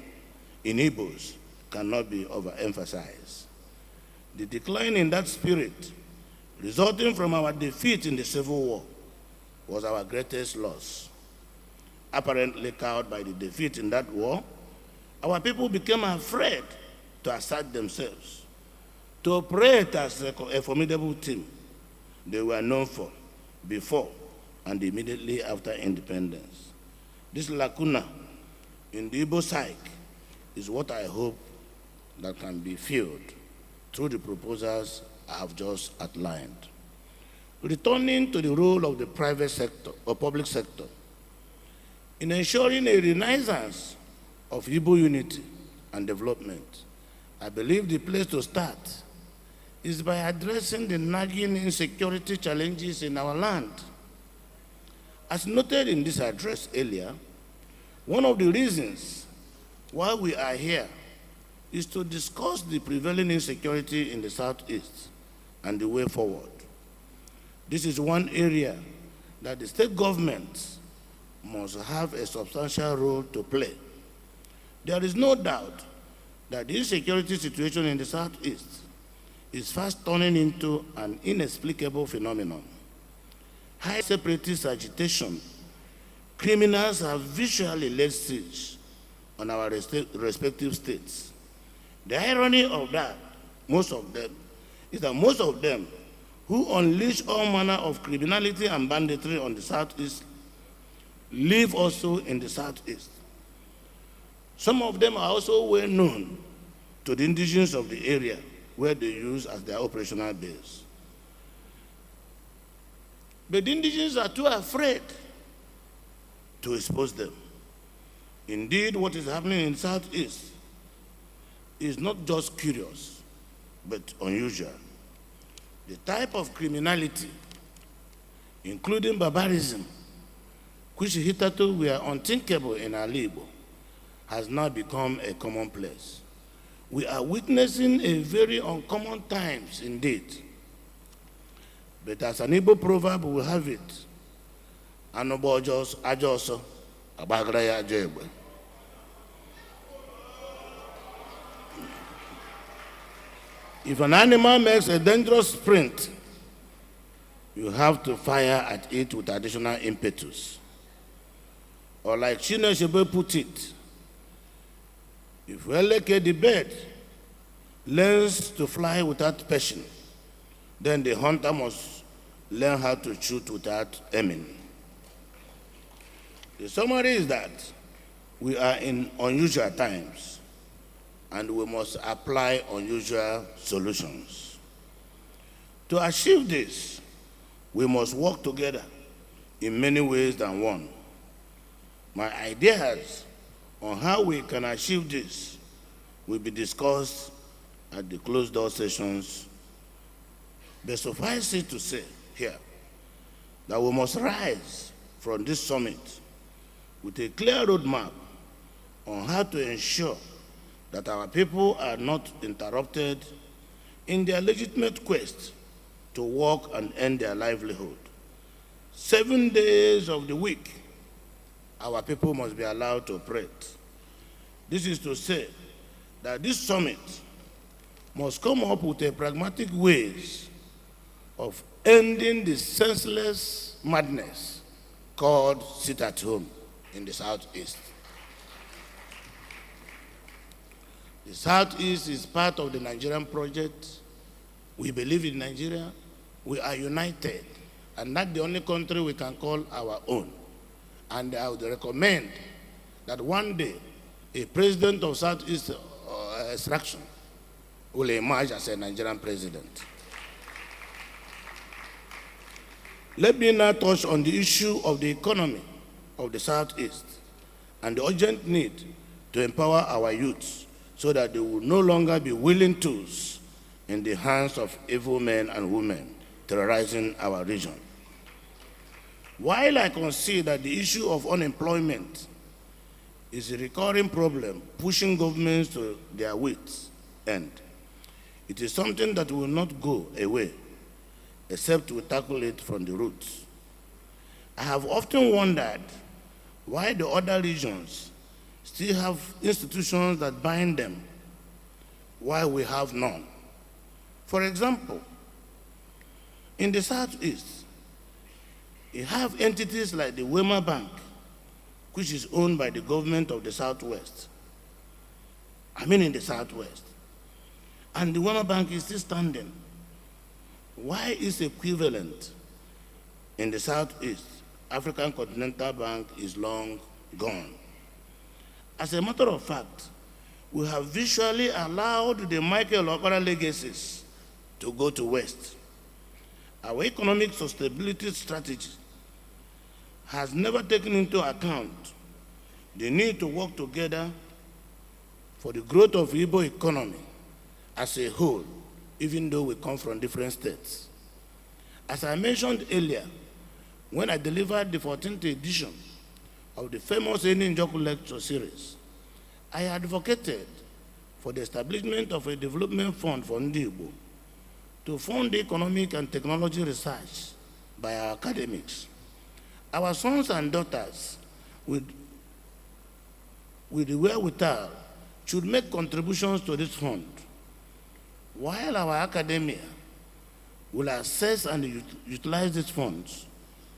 Speaker 7: in Igbos cannot be overemphasized. The decline in that spirit resulting from our defeat in the Civil War was our greatest loss. Apparently cowed by the defeat in that war, our people became afraid to assert themselves, to operate as a formidable team they were known for before and immediately after independence. This lacuna in the Igbo psyche is what I hope that can be filled through the proposals I have just outlined. Returning to the role of the private sector or public sector in ensuring a renaissance of Igbo unity and development, I believe the place to start is by addressing the nagging insecurity challenges in our land. As noted in this address earlier, one of the reasons why we are here is to discuss the prevailing insecurity in the Southeast and the way forward. This is one area that the state governments must have a substantial role to play. There is no doubt that the insecurity situation in the Southeast is fast turning into an inexplicable phenomenon. High separatist agitation, criminals have visually laid siege on our respective states. The irony of that, is that most of them who unleash all manner of criminality and banditry on the Southeast live also in the Southeast. Some of them are also well known to the indigenes of the area where they use as their operational base. But the indigenes are too afraid to expose them. Indeed, what is happening in the Southeast is not just curious, but unusual. The type of criminality, including barbarism, which hitherto were unthinkable in our Igbo, has now become a commonplace. We are witnessing a very uncommon times indeed. But as an Igbo proverb will have it, "Anobo ajoso, abagra ya ajo egbe." If an animal makes a dangerous sprint, you have to fire at it with additional impetus. Or like Chineshebe put it, if Weleke the bird learns to fly without passion, then the hunter must learn how to shoot without aiming. The summary is that we are in unusual times, and we must apply unusual solutions. To achieve this, we must work together in many ways than one. My ideas on how we can achieve this will be discussed at the closed-door sessions. But suffice it to say here that we must rise from this summit with a clear roadmap on how to ensure that our people are not interrupted in their legitimate quest to work and earn their livelihood. 7 days of the week, our people must be allowed to operate. This is to say that this summit must come up with a pragmatic ways of ending the senseless madness called sit at home in the Southeast. The Southeast is part of the Nigerian project. We believe in Nigeria. We are united, and not the only country we can call our own. And I would recommend that one day a president of Southeast extraction will emerge as a Nigerian president. Let me now touch on the issue of the economy of the Southeast and the urgent need to empower our youths so that they will no longer be willing tools in the hands of evil men and women terrorizing our region. While I concede that the issue of unemployment is a recurring problem pushing governments to their wits' end, it is something that will not go away except we tackle it from the roots. I have often wondered why the other regions still have institutions that bind them, while we have none. For example, in the Southeast, you have entities like the Wema Bank, which is owned by the government of the Southwest. In the Southwest. And the Wema Bank is still standing. Why is equivalent in the Southeast? African Continental Bank is long gone. As a matter of fact, we have visually allowed the Michael Okpara legacies to go to West. Our economic sustainability strategy has never taken into account the need to work together for the growth of the Igbo economy as a whole, even though we come from different states. As I mentioned earlier, when I delivered the 14th edition of the famous Eni Njoku lecture series, I advocated for the establishment of a development fund for Ndigbo to fund economic and technology research by our academics. Our sons and daughters with the wherewithal should make contributions to this fund, while our academia will assess and utilize these funds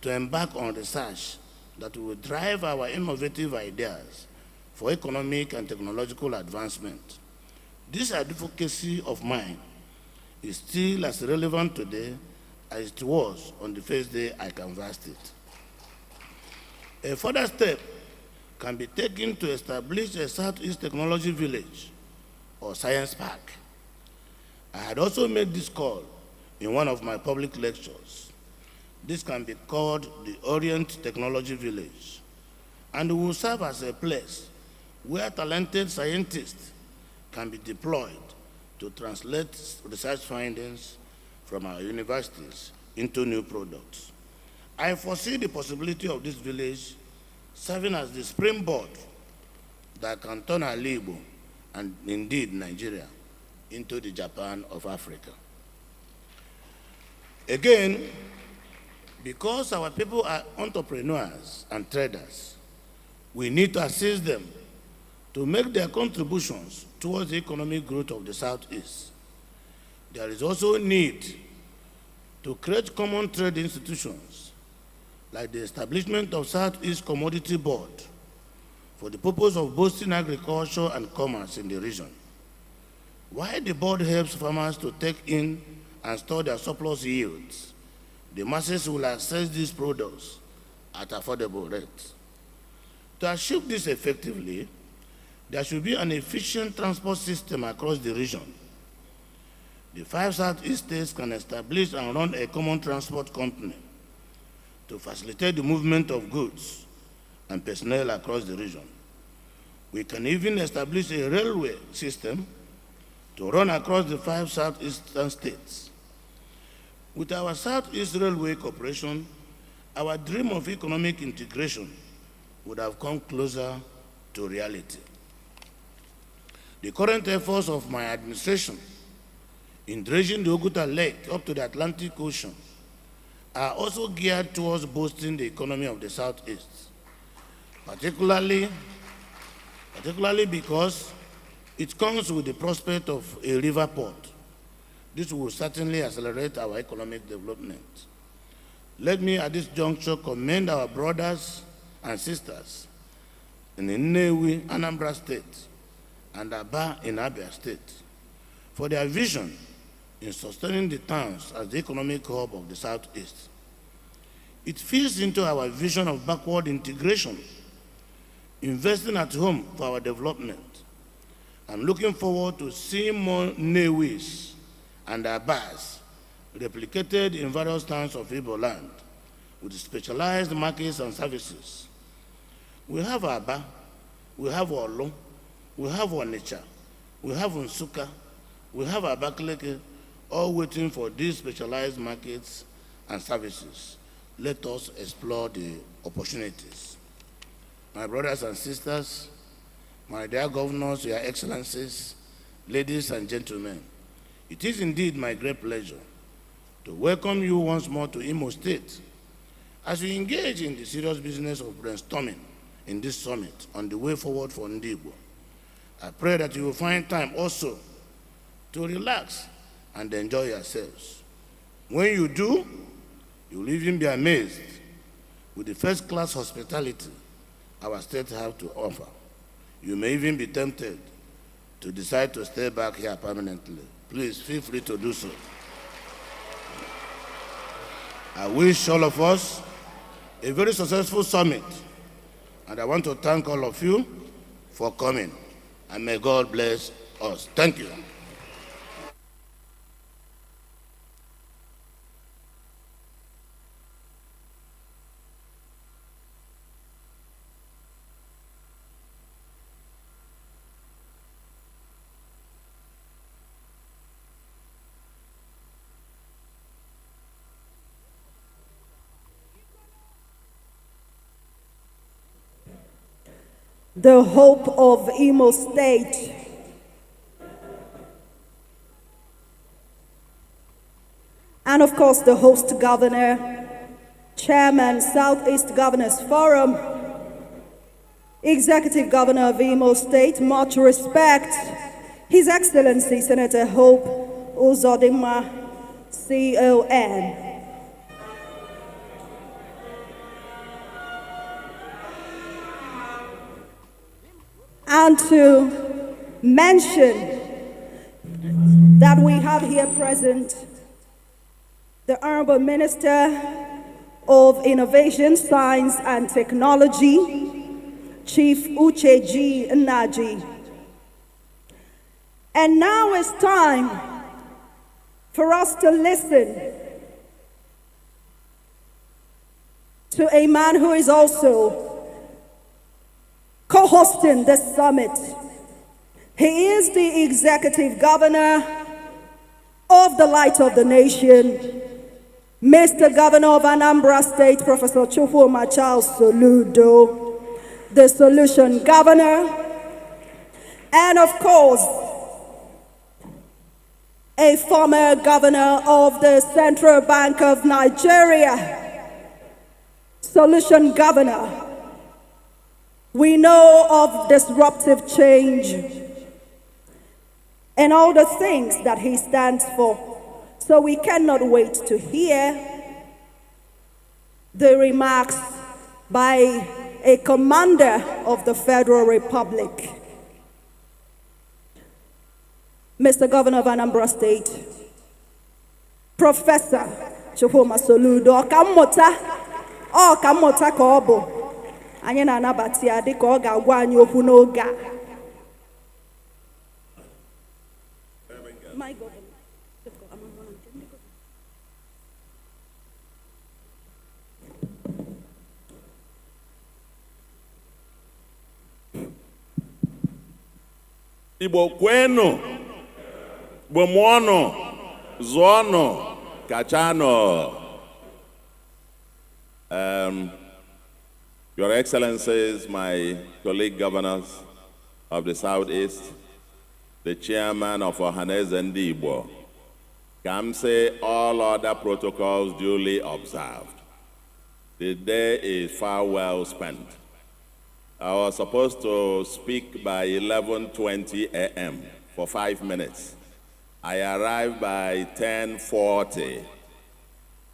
Speaker 7: to embark on research that will drive our innovative ideas for economic and technological advancement. This advocacy of mine is still as relevant today as it was on the first day I canvassed it. A further step can be taken to establish a Southeast Technology Village or science park. I had also made this call in one of my public lectures. This can be called the Orient Technology Village, and will serve as a place where talented scientists can be deployed to translate research findings from our universities into new products. I foresee the possibility of this village serving as the springboard that can turn our Igbo, and indeed Nigeria, into the Japan of Africa. Again, because our people are entrepreneurs and traders, we need to assist them to make their contributions towards the economic growth of the Southeast. There is also a need to create common trade institutions, like the establishment of Southeast Commodity Board, for the purpose of boosting agriculture and commerce in the region. While the board helps farmers to take in and store their surplus yields, the masses will access these products at affordable rates. To achieve this effectively, there should be an efficient transport system across the region. The 5 Southeast states can establish and run a common transport company to facilitate the movement of goods and personnel across the region. We can even establish a railway system to run across the 5 southeastern states. With our Southeast Railway Corporation, our dream of economic integration would have come closer to reality. The current efforts of my administration in dredging the Oguta Lake up to the Atlantic Ocean are also geared towards boosting the economy of the Southeast, particularly because it comes with the prospect of a river port. This will certainly accelerate our economic development. Let me at this juncture commend our brothers and sisters in Nnewi, Anambra State, and Mbah in Abia State for their vision in sustaining the towns as the economic hub of the Southeast. It fits into our vision of backward integration, investing at home for our development. I'm looking forward to seeing more Nnewis and Mbahs replicated in various towns of Igbo land with specialized markets and services. We have Aba, we have Olu, we have Onitsha, we have Nsukka, we have Abakaliki, all waiting for these specialized markets and services. Let us explore the opportunities. My brothers and sisters, my dear governors, your excellencies, ladies and gentlemen, it is indeed my great pleasure to welcome you once more to Imo State as we engage in the serious business of brainstorming in this summit on the way forward for Ndigbo. I pray that you will find time also to relax and enjoy yourselves. When you do, you will even be amazed with the first-class hospitality our state has to offer. You may even be tempted to decide to stay back here permanently. Please feel free to do so. I wish all of us a very successful summit, and I want to thank all of you for coming, and may God bless us. Thank you.
Speaker 4: The hope of Imo State. And of course, the host governor, chairman, Southeast Governors Forum, executive governor of Imo State, much respect, His Excellency Senator Hope Uzodimma, CON. And to mention that we have here present the Honorable Minister of Innovation, Science and Technology, Chief Uche G. Nnaji. And now it's time for us to listen to a man who is also co-hosting this summit. He is the executive governor of the Light of the Nation, Mr. Governor of Anambra State, Professor Chukwuma Charles Soludo, the Solution Governor, and of course, a former governor of the Central Bank of Nigeria, Solution Governor. We know of disruptive change and all the things that he stands for. So we cannot wait to hear the remarks by a commander of the Federal Republic. Mr. Governor of Anambra State, Professor Chukwuma Soludo, Ọkammụta ka ọ bụ, anyị na-anabata ya dịka ọ ga-agwa anyị okwu n'oge a.
Speaker 8: Igbo kwenu, Igbo mụọnụ, zụọnụ, kachanụ. Your Excellencies, my colleague governors of the Southeast, the chairman of Ohaneze Ndigbo, can say all other protocols duly observed. The day is far well spent. I was supposed to speak by 11:20 a.m. for 5 minutes. I arrived by 10:40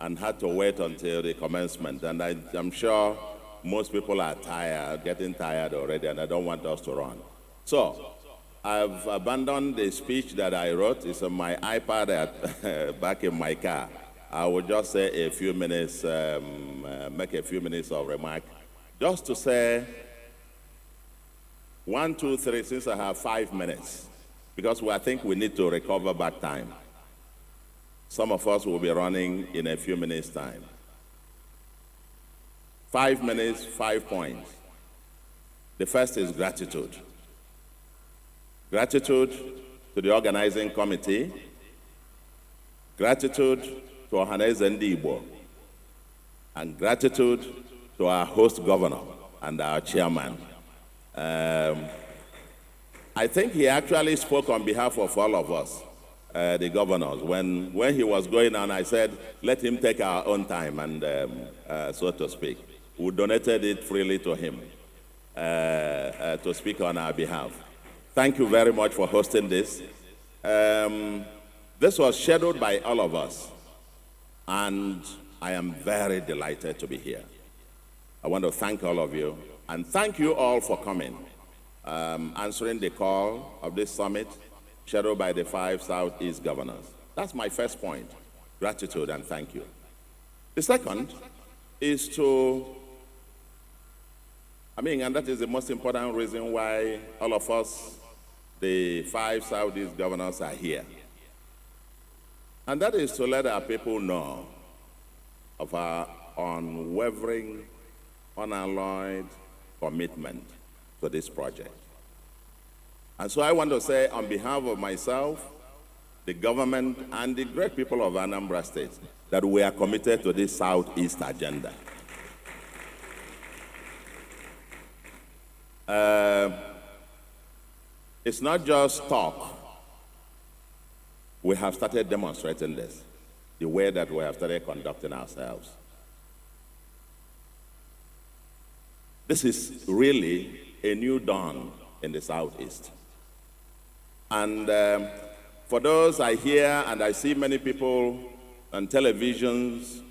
Speaker 8: and had to wait until the commencement. And I'm sure most people are tired, getting tired already, and I don't want us to run. So I've abandoned the speech that I wrote. It's on my iPad back in my car. I will just say a few minutes, make a few minutes of remark, just to say 1, 2, 3, since I have 5 minutes, because I think we need to recover back time. Some of us will be running in a few minutes' time. 5 minutes, 5 points. The first is gratitude. Gratitude to the organizing committee. Gratitude to Ohaneze Ndigbo. And gratitude to our host governor and our chairman. I think he actually spoke on behalf of all of us. The governors. When he was going on, I said, let him take our own time, and so to speak. We donated it freely to him to speak on our behalf. Thank you very much for hosting this. This was scheduled by all of us, and I am very delighted to be here. I want to thank all of you, and thank you all for coming, answering the call of this summit, scheduled by the 5 Southeast governors. That's my first point, gratitude and thank you. The second is and that is the most important reason why all of us, the 5 Southeast governors, are here. And that is to let our people know of our unwavering, unalloyed commitment to this project. And so I want to say, on behalf of myself, the government, and the great people of Anambra State, that we are committed to this Southeast agenda. It's not just talk. We have started demonstrating this, the way that we have started conducting ourselves. This is really a new dawn in the Southeast. And for those I hear and I see many people on televisions,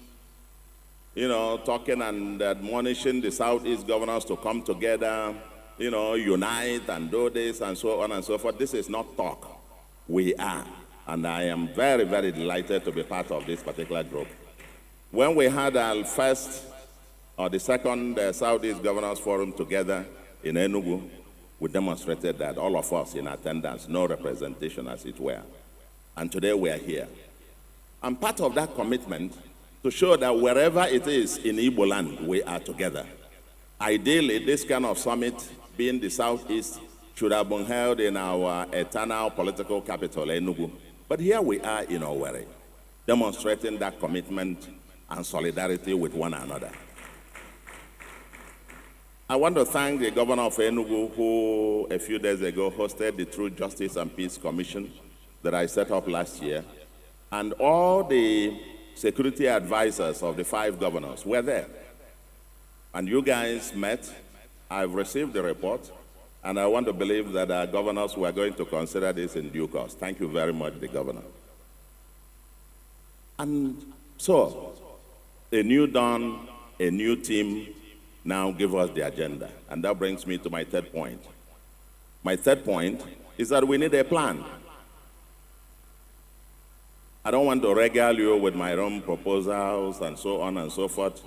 Speaker 8: talking and admonishing the Southeast governors to come together, unite and do this and so on and so forth. This is not talk. We are. And I am very, very delighted to be part of this particular group. When we had our first or the second Southeast Governors Forum together in Enugu, We demonstrated that, all of us in attendance, no representation as it were. And today we are here. And part of that commitment to show that wherever it is in Igbo land, we are together. Ideally, this kind of summit, being the Southeast, should have been held in our eternal political capital, Enugu. But here we are in Owerri, demonstrating that commitment and solidarity with one another. I want to thank the governor of Enugu, who a few days ago hosted the True Justice and Peace Commission that I set up last year, and all the security advisors of the 5 governors were there. And you guys met. I've received the report, and I want to believe that our governors were going to consider this in due course. Thank you very much, the governor. And so, a new dawn, a new team, now give us the agenda. And that brings me to my third point. My third point is that we need a plan. I don't want to regale you with my own proposals and so on and so forth.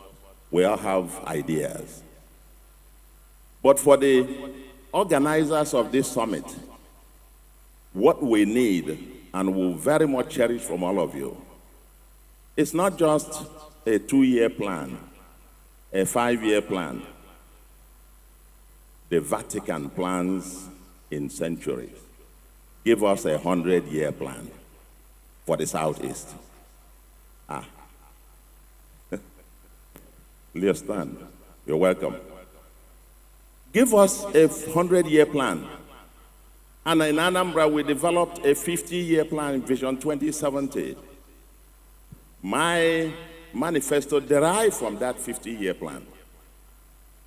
Speaker 8: We all have ideas. But for the organizers of this summit, what we need and will very much cherish from all of you, it's not just a 2-year plan, a 5-year plan. The Vatican plans in centuries. Give us a 100-year plan for the Southeast. Leostan, you're welcome. Give us a 100-year plan. And in Anambra, we developed a 50-year plan, Vision 2070. My manifesto derived from that 50-year plan.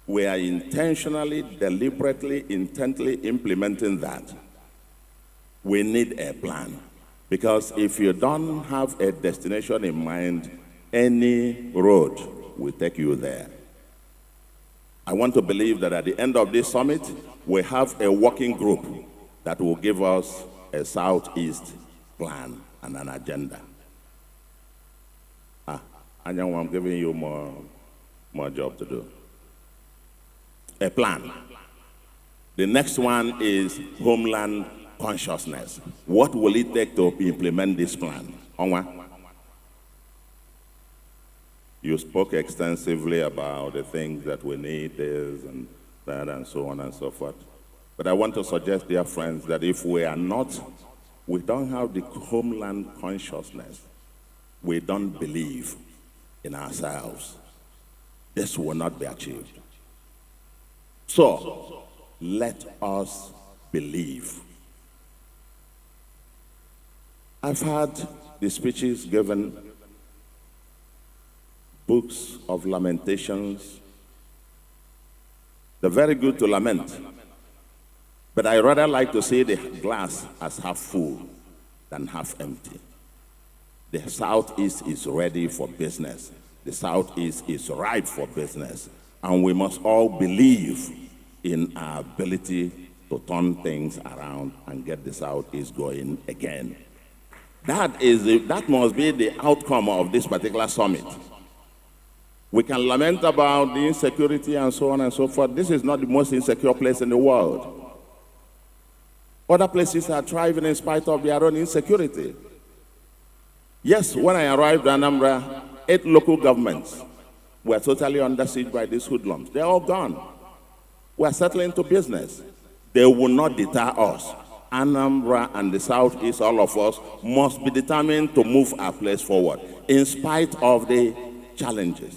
Speaker 8: We are intentionally, deliberately, intently implementing that. We need a plan. Because if you don't have a destination in mind, any road will take you there. I want to believe that at the end of this summit, we have a working group that will give us a Southeast plan and an agenda. I'm giving you more job to do. A plan. The next one is homeland consciousness. What will it take to implement this plan? Onwa? You spoke extensively about the things that we need, this and that, and so on and so forth. But I want to suggest, dear friends, that if we don't have the homeland consciousness, we don't believe in ourselves, this will not be achieved. So, let us believe. I've had the speeches given, books of lamentations. They're very good to lament, but I rather like to see the glass as half full than half empty. The Southeast is ready for business. The Southeast is ripe for business. And we must all believe in our ability to turn things around and get the Southeast going again. That must be the outcome of this particular summit. We can lament about the insecurity and so on and so forth. This is not the most insecure place in the world. Other places are thriving in spite of their own insecurity. Yes, when I arrived in Anambra, 8 local governments were totally under siege by these hoodlums. They're all gone. We're settling to business. They will not deter us. Anambra and the Southeast, all of us, must be determined to move our place forward, in spite of the challenges.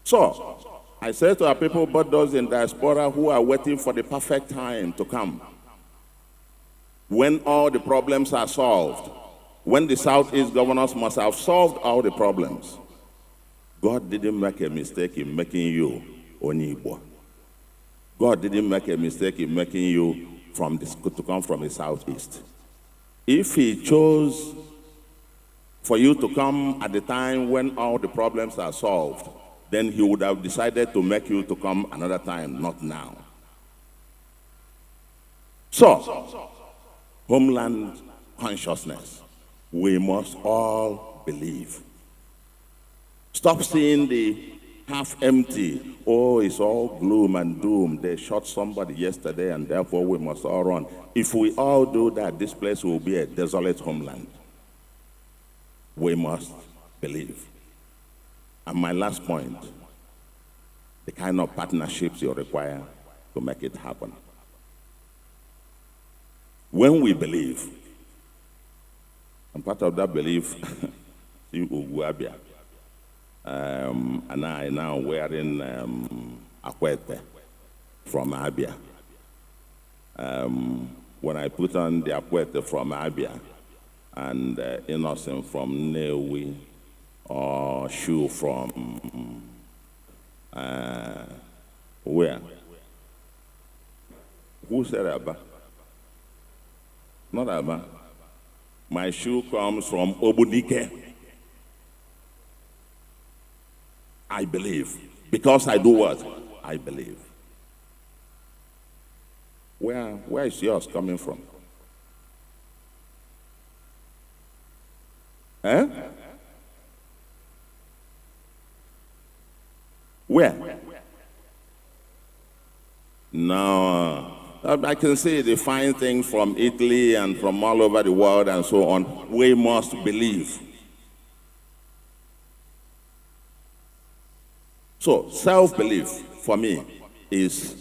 Speaker 8: So, I say to our people, but those in diaspora who are waiting for the perfect time to come, when all the problems are solved, when the Southeast governors must have solved all the problems, God didn't make a mistake in making you Onigbo. God didn't make a mistake in making you to come from the Southeast. If He chose for you to come at the time when all the problems are solved, then He would have decided to make you to come another time, not now. So, homeland consciousness. We must all believe. Stop seeing the half empty. Oh, it's all gloom and doom. They shot somebody yesterday and therefore we must all run. If we all do that, this place will be a desolate homeland. We must believe. And my last point, the kind of partnerships you require to make it happen. When we believe, and part of that belief, and I now wearing Akwete from Abia. When I put on the Akwete from Abia and Innocent from Newi or shoe from where? Who said Abba? Not Abba. My shoe comes from Obunike. I believe. Because I do what? I believe. Where is yours coming from? Eh? Where? No. I can say the fine things from Italy and from all over the world and so on. We must believe. So, self-belief, for me, is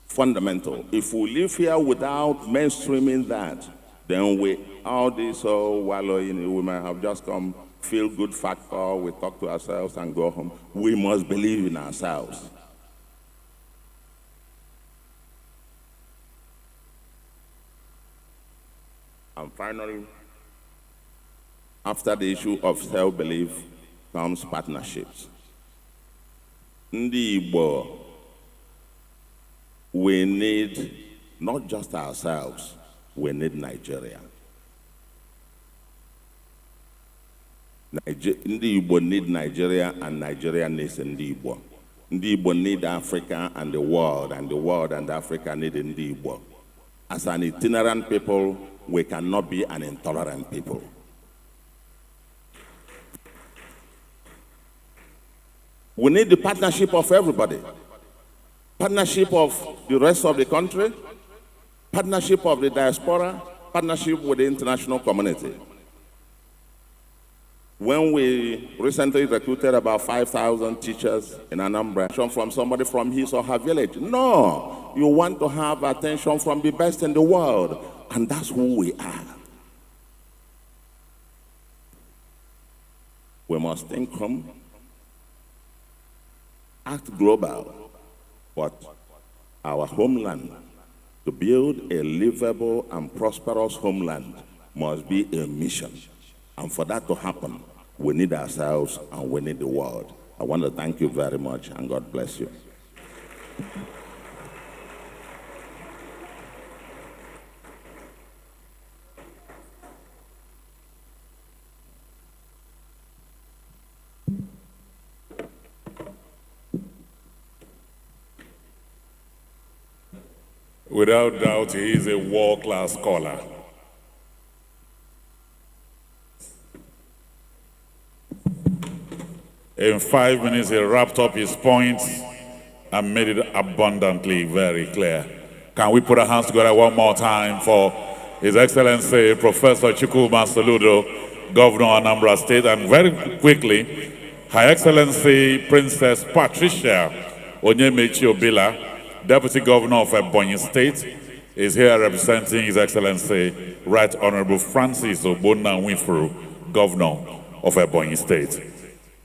Speaker 8: fundamental. If we live here without mainstreaming that, then all this wallowing, we might have just come, feel good factor, we talk to ourselves and go home. We must believe in ourselves. And finally, after the issue of self-belief comes partnerships. Ndigbo, we need not just ourselves, we need Nigeria. Ndigbo need Nigeria and Nigeria needs Ndigbo. Ndigbo need Africa and the world and Africa need Ndigbo. As an itinerant people, we cannot be an intolerant people. We need the partnership of everybody. Partnership of the rest of the country, partnership of the diaspora, partnership with the international community. When we recently recruited about 5,000 teachers in Anambra from somebody from his or her village. No, you want to have attention from the best in the world, and that's who we are. We must think home, act global, but our homeland, to build a livable and prosperous homeland, must be a mission. And for that to happen, we need ourselves and we need the world. I want to thank you very much, and God bless you.
Speaker 1: Without doubt, he is a world-class scholar. In 5 minutes, he wrapped up his points and made it abundantly very clear. Can we put our hands together one more time for His Excellency Professor Chukwuma Soludo, Governor of Anambra State, and very quickly, Her Excellency Princess Patricia Onyemechi Obila, Deputy Governor of Ebonyi State, is here representing His Excellency Right Honorable Francis Obonna Winfru, Governor of Ebonyi State.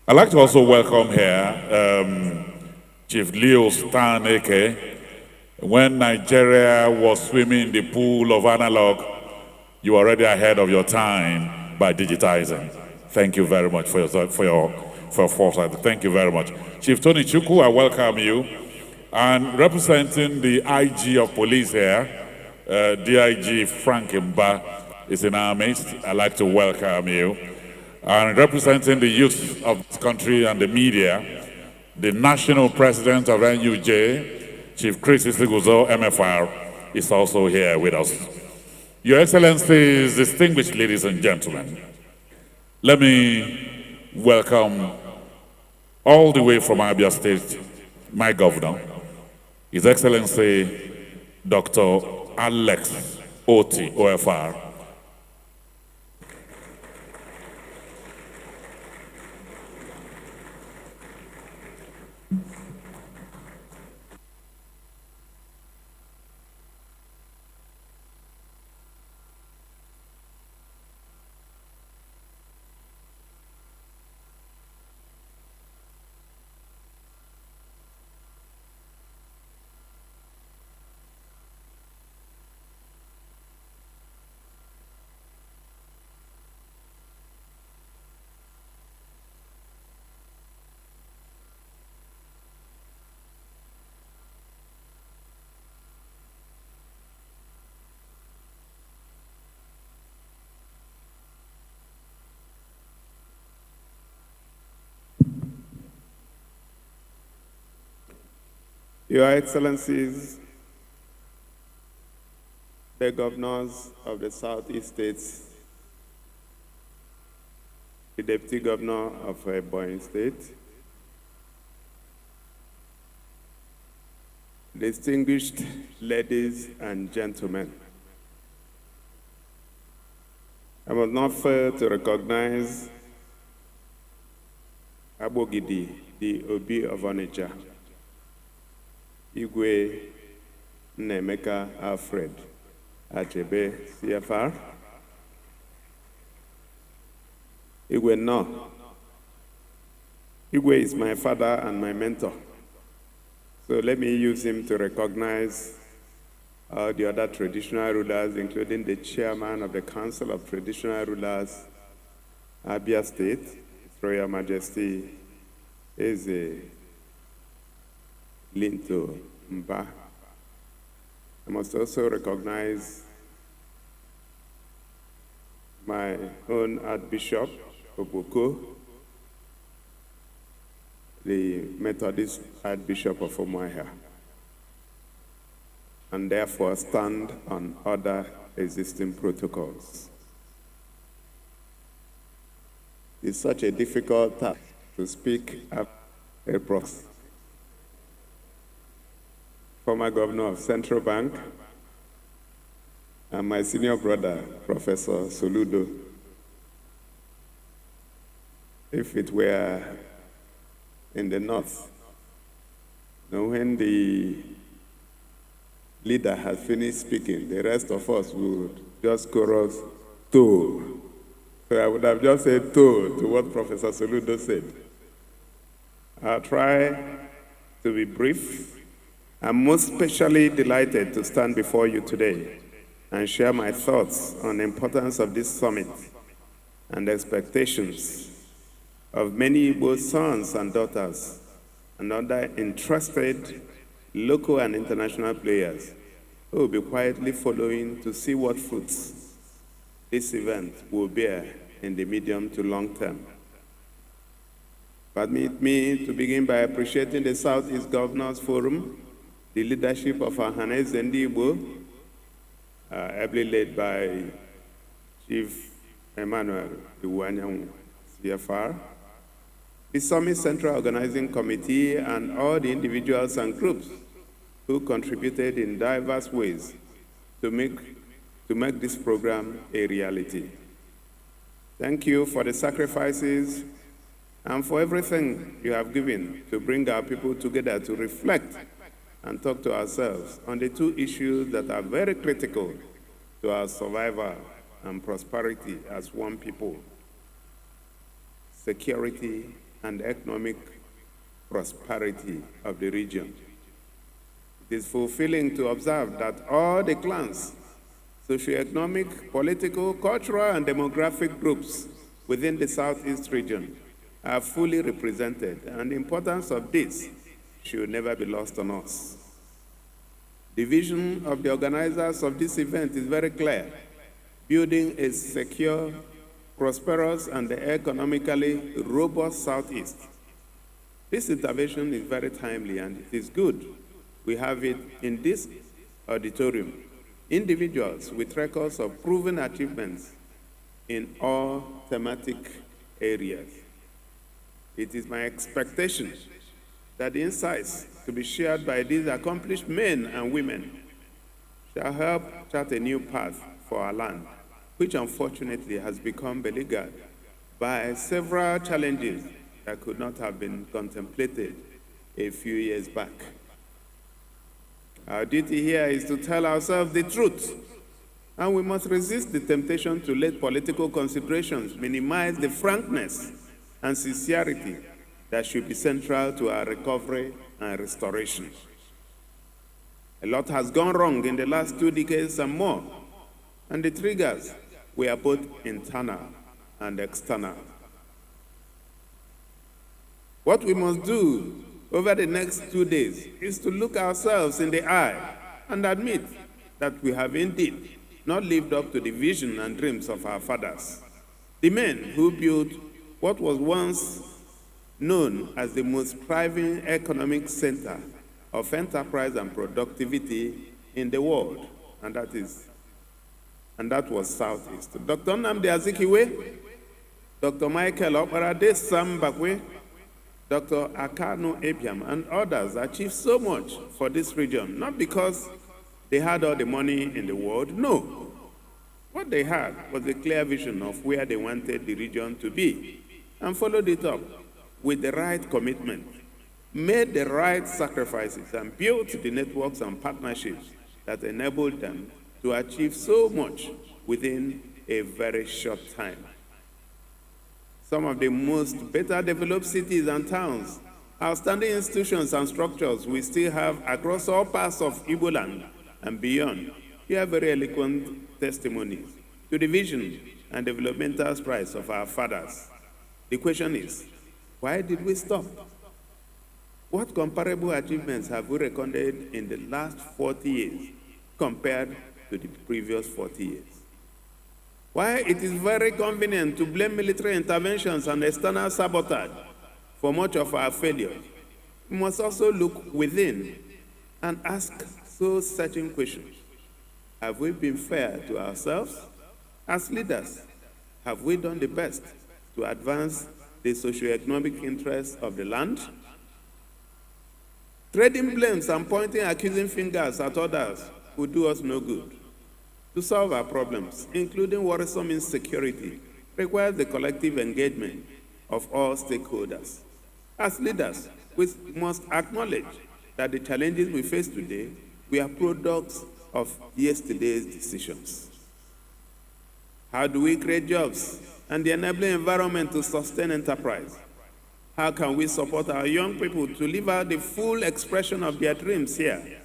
Speaker 1: I'd like to also welcome here Chief Leo Staneke. When Nigeria was swimming in the pool of analog, you were already ahead of your time by digitizing. Thank you very much for your foresight. Thank you very much. Chief Tony Chukwu, I welcome you. And representing the IG of police here, DIG Frank Mbah is in our midst. I'd like to welcome you. And representing the youth of this country and the media, the national president of NUJ, Chief Chris Isiguzo, MFR, is also here with us. Your Excellencies, distinguished ladies and gentlemen, let me welcome all the way from Abia State, my governor, His Excellency Dr. Alex Otti, OFR.
Speaker 9: Your Excellencies, the governors of the Southeast states, the Deputy Governor of Ebonyi State, distinguished ladies and gentlemen, I must not fail to recognize Abogidi, the Obi of Onitsha, Igwe Nemeka Alfred, Achebe CFR, Igwe No. Igwe is my father and my mentor. So let me use him to recognize the other traditional rulers, including the chairman of the Council of Traditional Rulers, Abia State, His Royal Majesty Eze Linto Mbah. I must also recognize my own Archbishop, Oboko, the Methodist Archbishop of Umuahia, and therefore stand on other existing protocols. It's such a difficult task to speak at a process. Former governor of Central Bank, and my senior brother, Professor Soludo. If it were in the north, when the leader has finished speaking, the rest of us would just chorus, "To." So I would have just said "To" to what Professor Soludo said. I'll try to be brief. I'm most especially delighted to stand before you today and share my thoughts on the importance of this summit and the expectations of many Igbo sons and daughters and other interested local and international players who will be quietly following to see what fruits this event will bear in the medium to long term. Permit me to begin by appreciating the Southeast Governors Forum, the leadership of Ohaneze Ndigbo, ably led by Chief Emmanuel Iwanyanwu, CFR, the Summit Central Organizing Committee, and all the individuals and groups who contributed in diverse ways to make this program a reality. Thank you for the sacrifices and for everything you have given to bring our people together to reflect and talk to ourselves on the two issues that are very critical to our survival and prosperity as one people: security and economic prosperity of the region. It is fulfilling to observe that all the clans, socioeconomic, political, cultural, and demographic groups within the Southeast region are fully represented, and the importance of this should never be lost on us. The vision of the organizers of this event is very clear: building a secure, prosperous, and economically robust Southeast. This intervention is very timely, and it is good we have it in this auditorium. Individuals with records of proven achievements in all thematic areas. It is my expectation that the insights to be shared by these accomplished men and women shall help chart a new path for our land, which unfortunately has become beleaguered by several challenges that could not have been contemplated a few years back. Our duty here is to tell ourselves the truth, and we must resist the temptation to let political considerations minimize the frankness and sincerity that should be central to our recovery and restoration. A lot has gone wrong in the last 2 decades and more, and the triggers were both internal and external. What we must do over the next 2 days is to look ourselves in the eye and admit that we have indeed not lived up to the vision and dreams of our fathers, the men who built what was once known as the most thriving economic center of enterprise and productivity in the world, and that was Southeast. Dr. Nnamdi Azikiwe, Dr. Michael Oparade Sambakwe, Dr. Akanu Ebiam, and others achieved so much for this region, not because they had all the money in the world, no. What they had was a clear vision of where they wanted the region to be, and followed it up with the right commitment, made the right sacrifices, and built the networks and partnerships that enabled them to achieve so much within a very short time. Some of the most better developed cities and towns, outstanding institutions and structures we still have across all parts of Igbo land and beyond. You have very eloquent testimonies to the vision and developmental strides of our fathers. The question is, why did we stop? What comparable achievements have we recorded in the last 40 years compared to the previous 40 years? Why it is very convenient to blame military interventions and external sabotage for much of our failures, we must also look within and ask so searching questions. Have we been fair to ourselves? As leaders, have we done the best to advance the socio-economic interests of the land? Trading blames and pointing accusing fingers at others will do us no good. To solve our problems, including worrisome insecurity, requires the collective engagement of all stakeholders. As leaders, we must acknowledge that the challenges we face today were products of yesterday's decisions. How do we create jobs and the enabling environment to sustain enterprise? How can we support our young people to live out the full expression of their dreams here?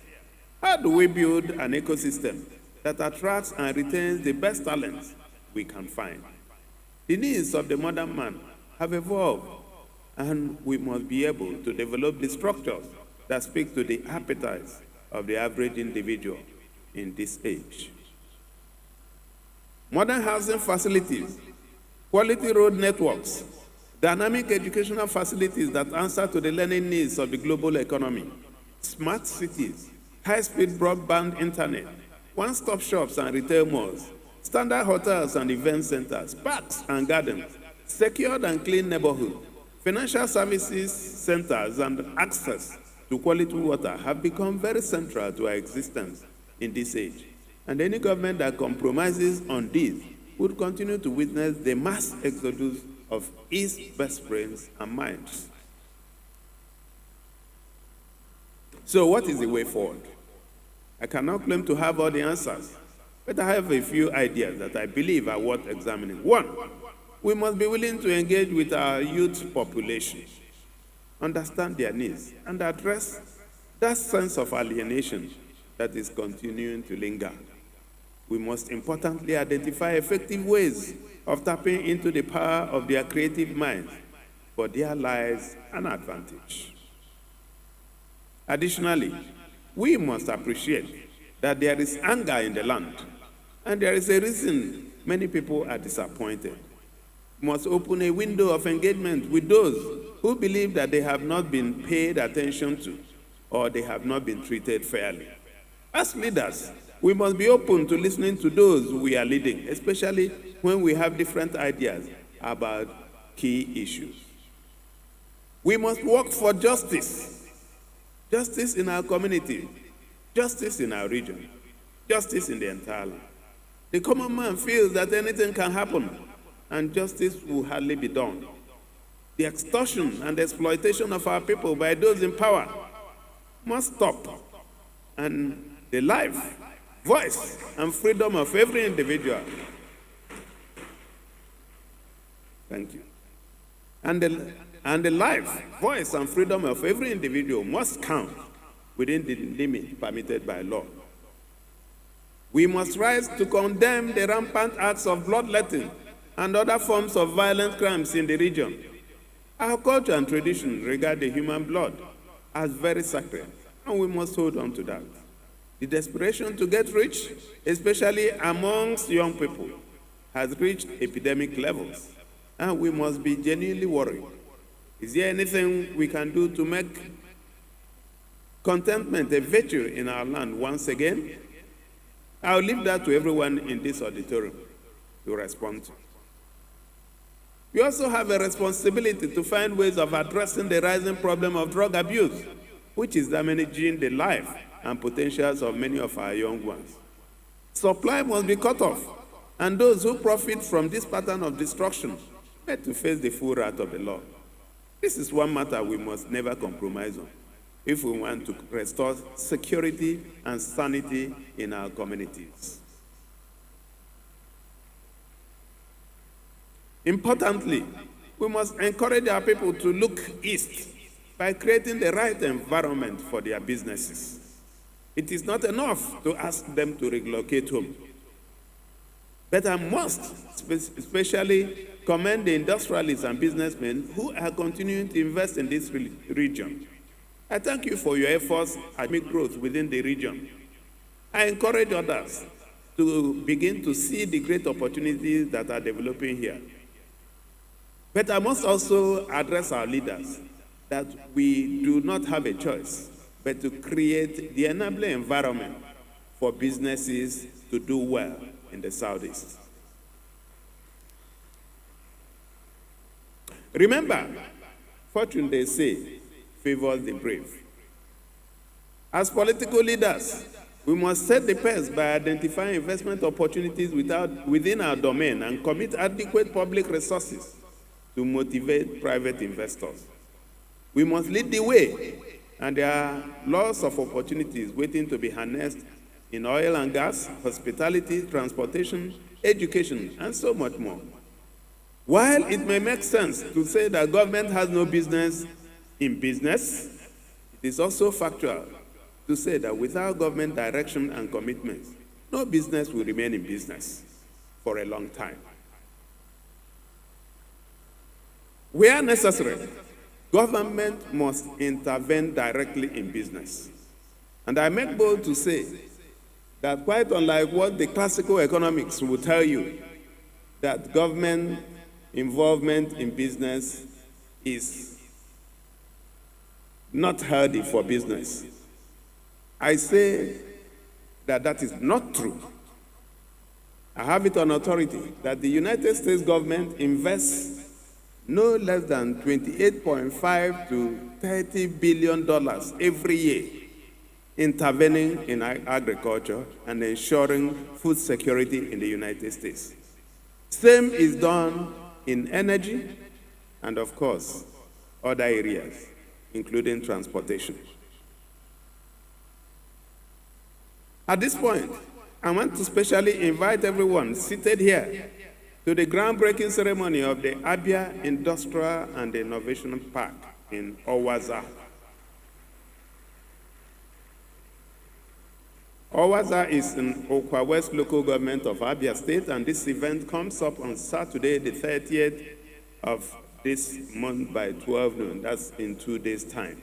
Speaker 9: How do we build an ecosystem that attracts and retains the best talents we can find? The needs of the modern man have evolved, and we must be able to develop the structures that speak to the appetites of the average individual in this age. Modern housing facilities, quality road networks, dynamic educational facilities that answer to the learning needs of the global economy, smart cities, high-speed broadband internet, one-stop shops and retail malls, standard hotels and event centers, parks and gardens, secured and clean neighborhoods, financial services centers, and access to quality water have become very central to our existence in this age. And any government that compromises on these would continue to witness the mass exodus of its best brains and minds. So what is the way forward? I cannot claim to have all the answers, but I have a few ideas that I believe are worth examining. One, we must be willing to engage with our youth population, understand their needs, and address that sense of alienation that is continuing to linger. We must importantly identify effective ways of tapping into the power of their creative minds for their lives and advantage. Additionally, we must appreciate that there is anger in the land, and there is a reason many people are disappointed. We must open a window of engagement with those who believe that they have not been paid attention to or they have not been treated fairly. As leaders, we must be open to listening to those we are leading, especially when we have different ideas about key issues. We must work for justice. Justice in our community, justice in our region, justice in the entire land. The common man feels that anything can happen and justice will hardly be done. The extortion and exploitation of our people by those in power must stop. And the life, voice, and freedom of every individual. Thank you. And the life, voice, and freedom of every individual must count within the limit permitted by law. We must rise to condemn the rampant acts of bloodletting and other forms of violent crimes in the region. Our culture and tradition regard the human blood as very sacred, and we must hold on to that. The desperation to get rich, especially amongst young people, has reached epidemic levels, and we must be genuinely worried. Is there anything we can do to make contentment a virtue in our land once again? I'll leave that to everyone in this auditorium to respond to. We also have a responsibility to find ways of addressing the rising problem of drug abuse, which is damaging the life and potentials of many of our young ones. Supply must be cut off, and those who profit from this pattern of destruction need to face the full wrath of the law. This is one matter we must never compromise on if we want to restore security and sanity in our communities. Importantly, we must encourage our people to look east by creating the right environment for their businesses. It is not enough to ask them to relocate home, but I must especially commend the industrialists and businessmen who are continuing to invest in this region. I thank you for your efforts at make growth within the region. I encourage others to begin to see the great opportunities that are developing here. But I must also address our leaders that we do not have a choice but to create the enabling environment for businesses to do well in the Southeast. Remember, fortune, they say, favors the brave. As political leaders, we must set the pace by identifying investment opportunities within our domain and commit adequate public resources to motivate private investors. We must lead the way, and there are lots of opportunities waiting to be harnessed in oil and gas, hospitality, transportation, education, and so much more. While it may make sense to say that government has no business in business, it is also factual to say that without government direction and commitments, no business will remain in business for a long time. Where necessary, government must intervene directly in business. And I make bold to say that quite unlike what the classical economics will tell you, that government involvement in business is not healthy for business. I say that that is not true. I have it on authority that the United States government invests no less than $28.5 to $30 billion every year intervening in agriculture and ensuring food security in the United States. Same is done in energy and, of course, other areas, including transportation. At this point, I want to specially invite everyone seated here to the groundbreaking ceremony of the Abia Industrial and Innovation Park in Owerri. Owerri is in Okwa West local government of Abia State, and this event comes up on Saturday, the 30th of this month by 12 noon. That's in 2 days' time.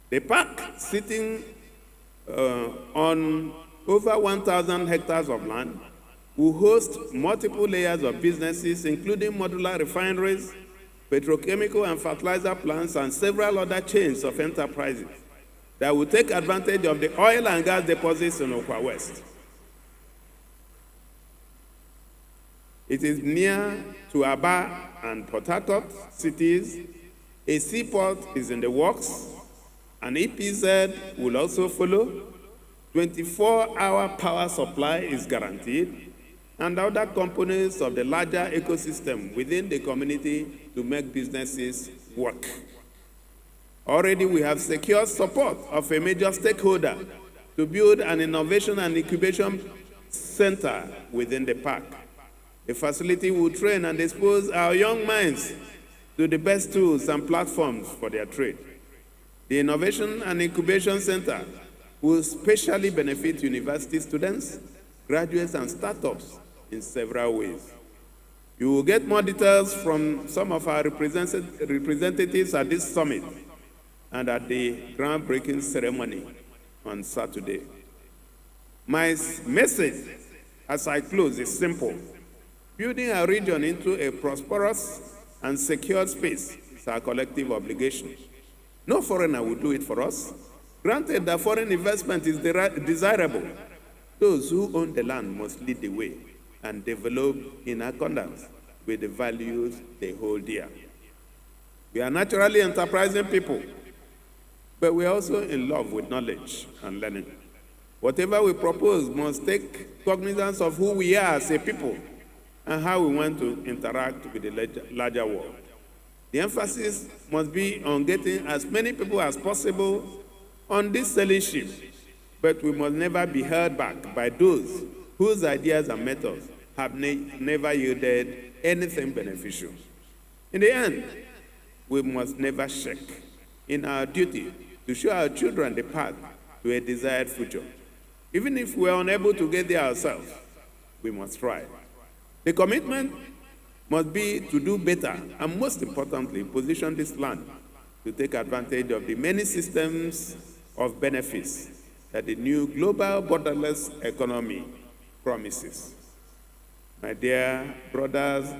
Speaker 9: The park, sitting on over 1,000 hectares of land, will host multiple layers of businesses, including modular refineries, petrochemical and fertilizer plants, and several other chains of enterprises that will take advantage of the oil and gas deposits in Okwa West. It is near to Aba and Port Harcourt cities A seaport is in the works. An EPZ will also follow. 24-hour power supply is guaranteed, and other components of the larger ecosystem within the community to make businesses work. Already we have secured support of a major stakeholder to build an innovation and incubation center within the park. The facility will train and expose our young minds to the best tools and platforms for their trade. The Innovation and Incubation Center will specially benefit university students, graduates, and startups in several ways. You will get more details from some of our representatives at this summit and at the groundbreaking ceremony on Saturday. My message as I close is simple. Building our region into a prosperous and secure space is our collective obligation. No foreigner will do it for us. Granted that foreign investment is desirable, those who own the land must lead the way and develop in accordance with the values they hold dear. We are naturally enterprising people, but we are also in love with knowledge and learning. Whatever we propose must take cognizance of who we are as a people and how we want to interact with the larger world. The emphasis must be on getting as many people as possible on this sailing ship, but we must never be held back by those whose ideas and methods have never yielded anything beneficial. In the end, we must never shirk in our duty to show our children the path to a desired future. Even if we are unable to get there ourselves, we must try. The commitment must be to do better and, most importantly, position this land to take advantage of the many systems of benefits that the new global borderless economy promises. My dear brothers,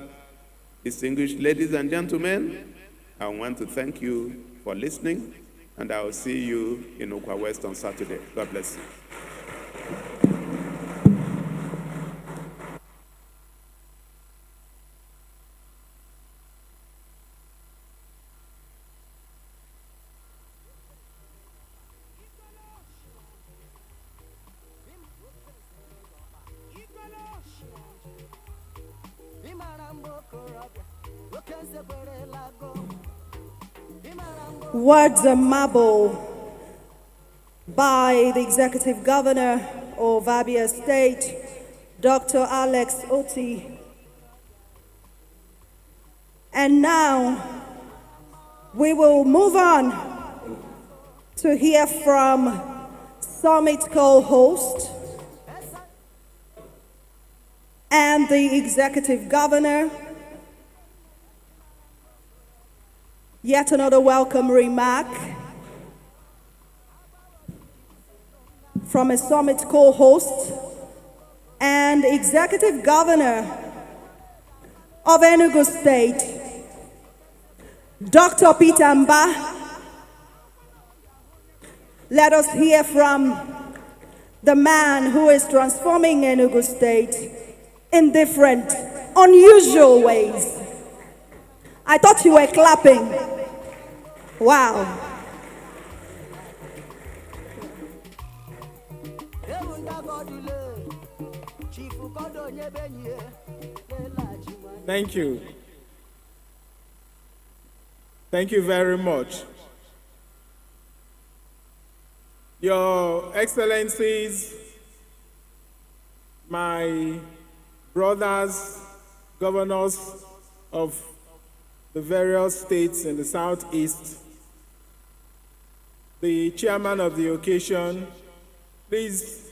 Speaker 9: distinguished ladies and gentlemen, I want to thank you for listening, and I will see you in Okwa West on Saturday. God bless you.
Speaker 4: Words of marble by the Executive Governor of Abia State, Dr. Alex Otti. And now we will move on to hear from Summit co-host and the Executive Governor. Yet another welcome remark from a Summit co-host and Executive Governor of Enugu State, Dr. Peter Mbah. Let us hear from the man who is transforming Enugu State in different, unusual ways. I thought you were clapping. Wow.
Speaker 10: Thank you. Thank you very much. Your Excellencies, my brothers, governors of the various states in the Southeast, the chairman of the occasion, please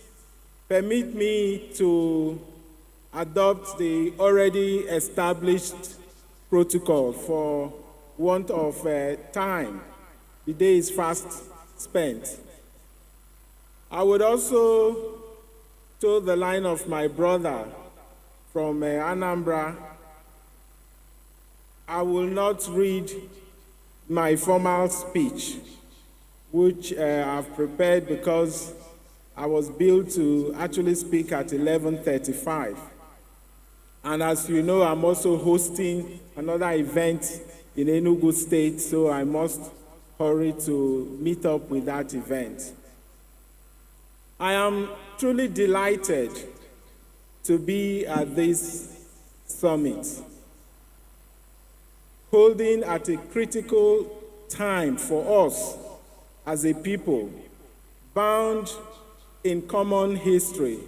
Speaker 10: permit me to adopt the already established protocol for want of time. The day is fast spent. I would also toe the line of my brother from Anambra. I will not read my formal speech, which I've prepared because I was billed to actually speak at 11:35. And as you know, I'm also hosting another event in Enugu State, so I must hurry to meet up with that event. I am truly delighted to be at this summit, holding at a critical time for us as a people bound in common history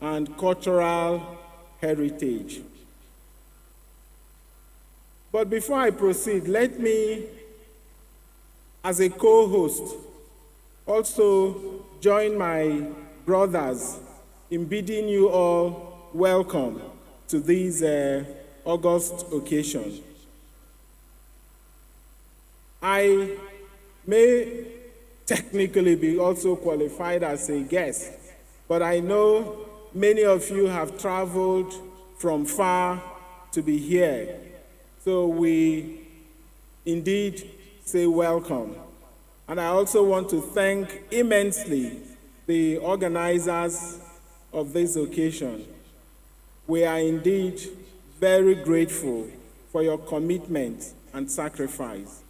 Speaker 10: and cultural heritage. But before I proceed, let me, as a co-host, also join my brothers in bidding you all welcome to this August occasion. I may technically be also qualified as a guest, but I know many of you have traveled from far to be here. So we indeed say welcome. And I also want to thank immensely the organizers of this occasion. We are indeed very grateful for your commitment and sacrifice.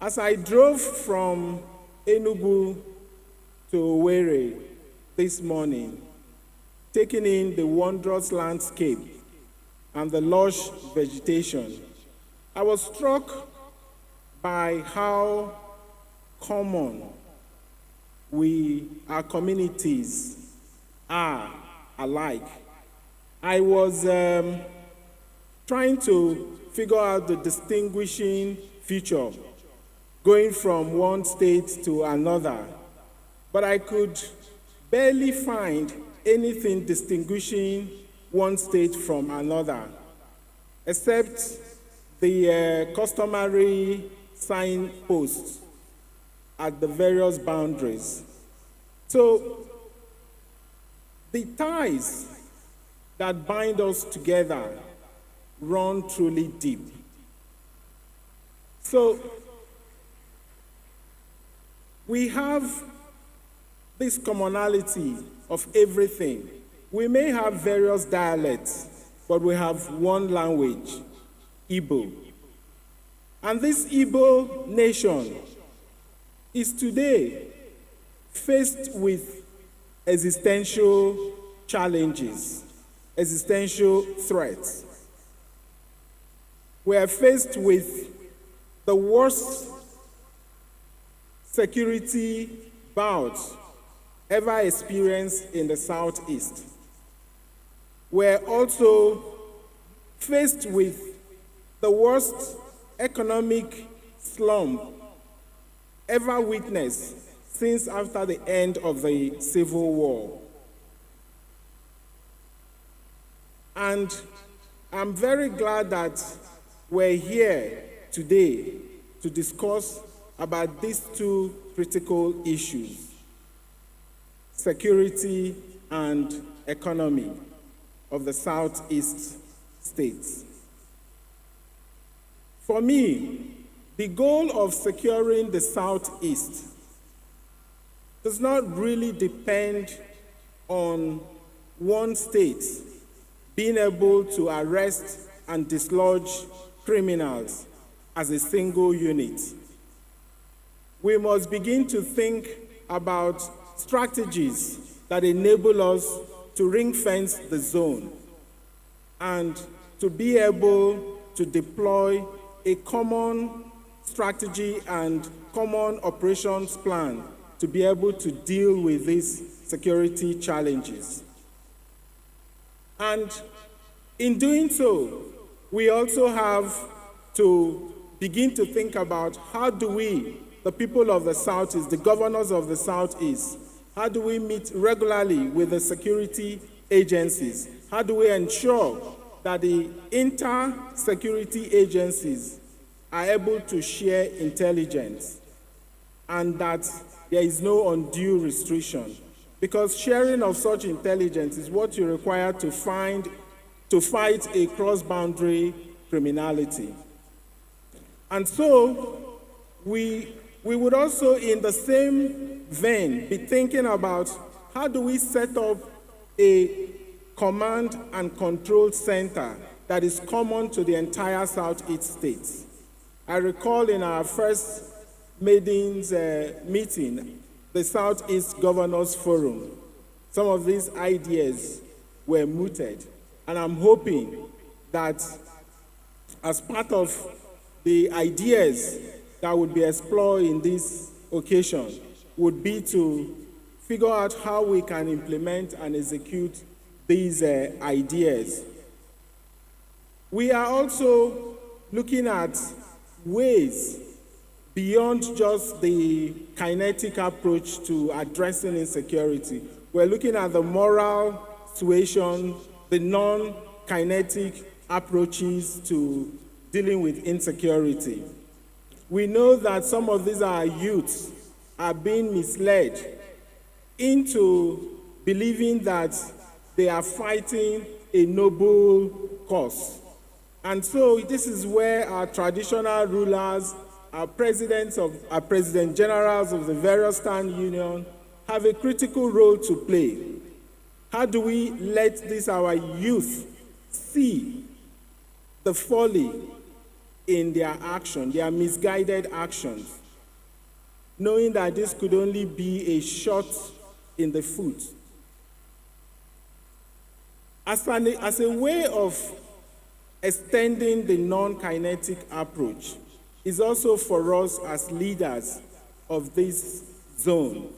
Speaker 10: As I drove from Enugu to Owerri this morning, taking in the wondrous landscape and the lush vegetation, I was struck by how common our communities are alike. I was trying to figure out the distinguishing feature going from one state to another, but I could barely find anything distinguishing one state from another, except the customary signposts at the various boundaries. So the ties that bind us together run truly deep. So we have this commonality of everything. We may have various dialects, but we have one language, Igbo. And this Igbo nation is today faced with existential challenges, existential threats. We are faced with the worst security bout ever experienced in the Southeast. We're also faced with the worst economic slump ever witnessed since after the end of the Civil War. And I'm very glad that we're here today to discuss about these two critical issues, security and economy of the Southeast states. For me, the goal of securing the Southeast does not really depend on one state being able to arrest and dislodge criminals as a single unit. We must begin to think about strategies that enable us to ring-fence the zone and to be able to deploy a common strategy and common operations plan to be able to deal with these security challenges. And in doing so, we also have to begin to think about how do we, the people of the Southeast, the governors of the Southeast, how do we meet regularly with the security agencies? How do we ensure that the inter-security agencies are able to share intelligence and that there is no undue restriction? Because sharing of such intelligence is what you require to fight a cross-boundary criminality. And so we would also, in the same vein, be thinking about how do we set up a command and control center that is common to the entire Southeast states. I recall in our first meeting, the Southeast Governors Forum, some of these ideas were mooted, and I'm hoping that as part of the ideas that would be explored in this occasion would be to figure out how we can implement and execute these ideas. We are also looking at ways beyond just the kinetic approach to addressing insecurity. We're looking at the moral suasion, the non-kinetic approaches to dealing with insecurity. We know that some of these our youths are being misled into believing that they are fighting a noble cause. And so this is where our traditional rulers, our president generals of the various town unions have a critical role to play. How do we let this our youth see the folly in their action, their misguided actions, knowing that this could only be a shot in the foot? As a way of extending the non-kinetic approach is also for us as leaders of this zone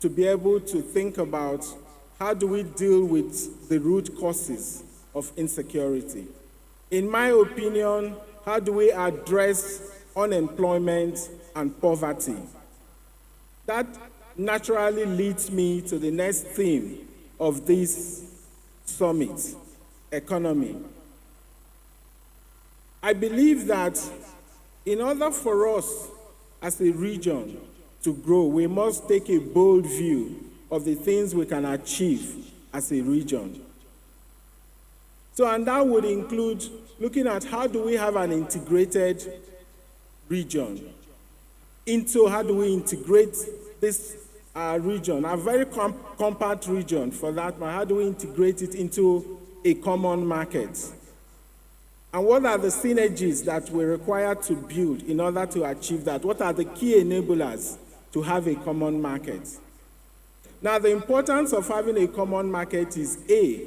Speaker 10: to be able to think about how do we deal with the root causes of insecurity. In my opinion, how do we address unemployment and poverty? That naturally leads me to the next theme of this summit, economy. I believe that in order for us as a region to grow, we must take a bold view of the things we can achieve as a region. So, and that would include looking at how do we have an integrated region, into how do we integrate this region, a very compact region for that, but how do we integrate it into a common market? And what are the synergies that we require to build in order to achieve that? What are the key enablers to have a common market? Now, the importance of having a common market is A,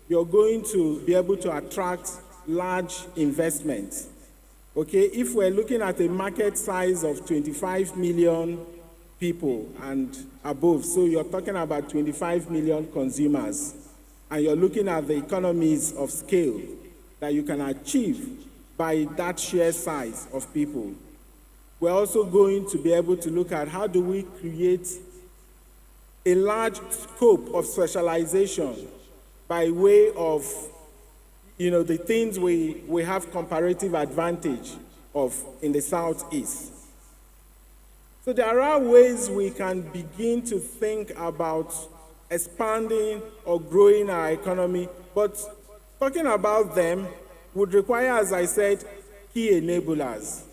Speaker 10: you're going to be able to attract large investments. Okay, if we're looking at a market size of 25 million people and above, so you're talking about 25 million consumers, and you're looking at the economies of scale that you can achieve by that sheer size of people. We're also going to be able to look at how do we create a large scope of specialization by way of, the things we have comparative advantage of in the Southeast. So there are ways we can begin to think about expanding or growing our economy, but talking about them would require, as I said, key enablers.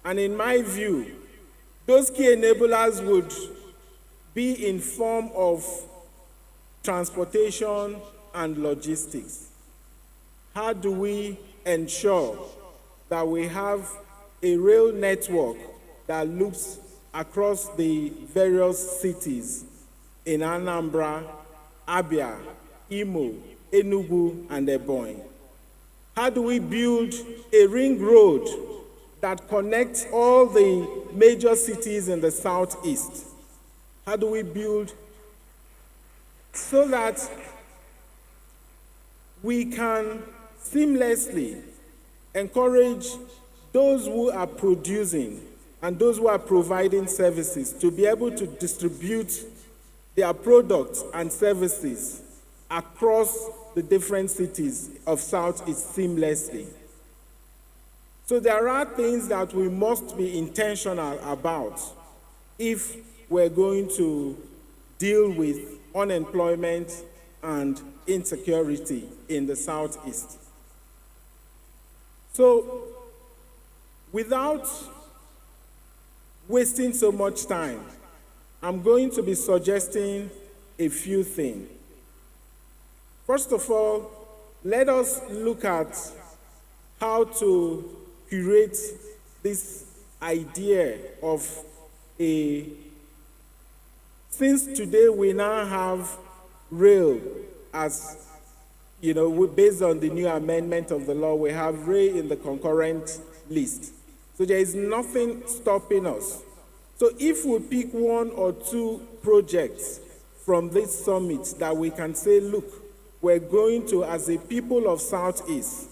Speaker 10: And in my view, those key enablers would be in form of transportation and logistics. How do we ensure that we have a rail network that loops across the various cities in Anambra, Abia, Imo, Enugu, and Ebonyi? How do we build a ring road that connects all the major cities in the Southeast? How do we build so that we can seamlessly encourage those who are producing and those who are providing services to be able to distribute their products and services across the different cities of Southeast seamlessly? So there are things that we must be intentional about if we're going to deal with unemployment and insecurity in the Southeast. So, without wasting so much time, I'm going to be suggesting a few things. First of all, let us look at how to curate this idea of since today we now have rail as, based on the new amendment of the law, we have rail in the concurrent list. So there is nothing stopping us. So if we pick one or two projects from this summit that we can say, look, we're going to, as a people of Southeast,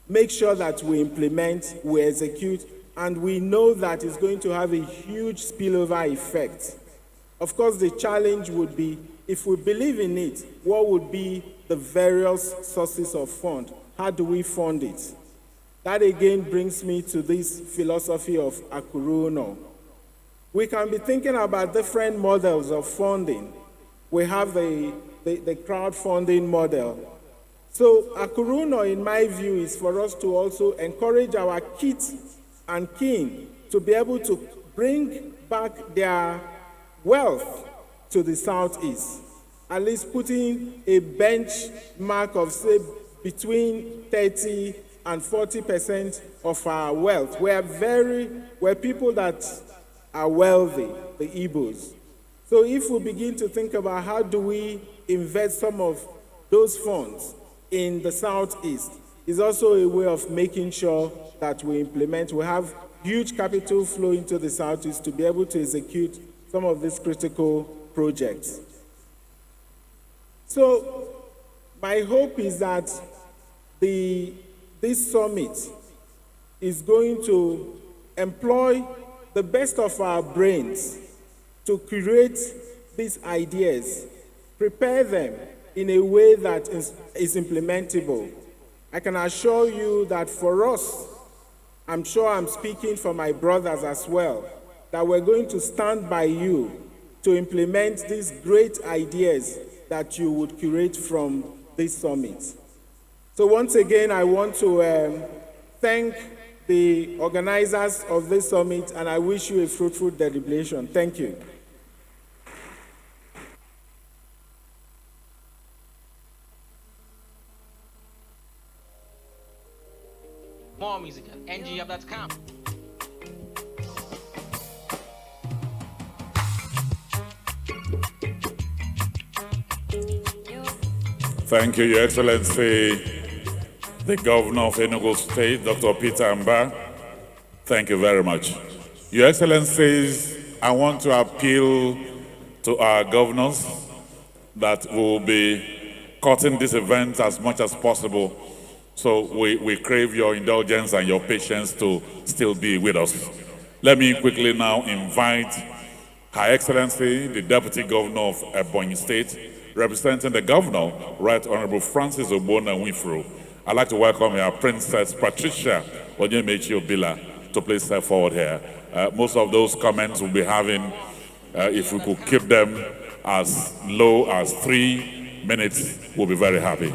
Speaker 10: make sure that we implement, we execute, and we know that it's going to have a huge spillover effect. Of course, the challenge would be, if we believe in it, what would be the various sources of fund? How do we fund it? That again brings me to this philosophy of Akuruno. We can be thinking about different models of funding. We have the crowdfunding model. So Akuruno, in my view, is for us to also encourage our kids and kin to be able to bring back their wealth to the Southeast, at least putting a benchmark of, say, between 30 and 40% of our wealth. We're people that are wealthy, the Igbos. So if we begin to think about how do we invest some of those funds in the Southeast, is also a way of making sure that we have huge capital flow into the Southeast to be able to execute some of these critical projects. So my hope is that this summit is going to employ the best of our brains to create these ideas, prepare them in a way that is implementable. I can assure you that for us, I'm sure I'm speaking for my brothers as well, that we're going to stand by you to implement these great ideas that you would curate from this summit. So once again, I want to thank the organizers of this summit, and I wish you a fruitful deliberation. Thank you.
Speaker 11: More music at ngf.com.
Speaker 1: Thank you, Your Excellency, the Governor of Enugu State, Dr. Peter Mbah. Thank you very much. Your Excellencies, I want to appeal to our governors that we will be cutting this event as much as possible. So we crave your indulgence and your patience to still be with us. Let me quickly now invite Her Excellency, the Deputy Governor of Ebonyi State, representing the Governor, Right Honorable Francis Ogbonna Nwifuru. I'd like to welcome her Princess Patricia Onyemechi Obila to please step forward here. Most of those comments we'll be having, if we could keep them as low as 3 minutes, we'll be very happy.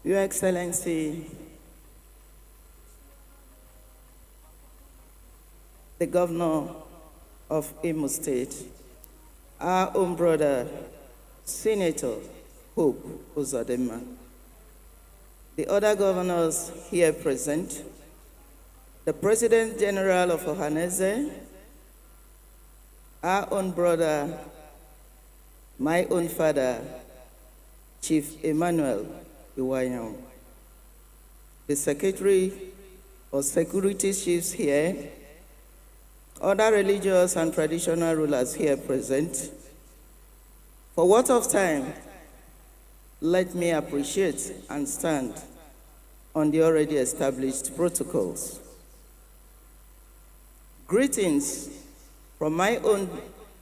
Speaker 5: Your Excellency, the Governor of Imo State, our own brother, Senator Hope Uzodinma, the other governors here present, the President General of Ohaneze, our own brother, my own father, Chief Emmanuel Iwayam, the Secretary of Security Chiefs here, other religious and traditional rulers here present. For what of time, let me appreciate and stand on the already established protocols. Greetings
Speaker 12: From my own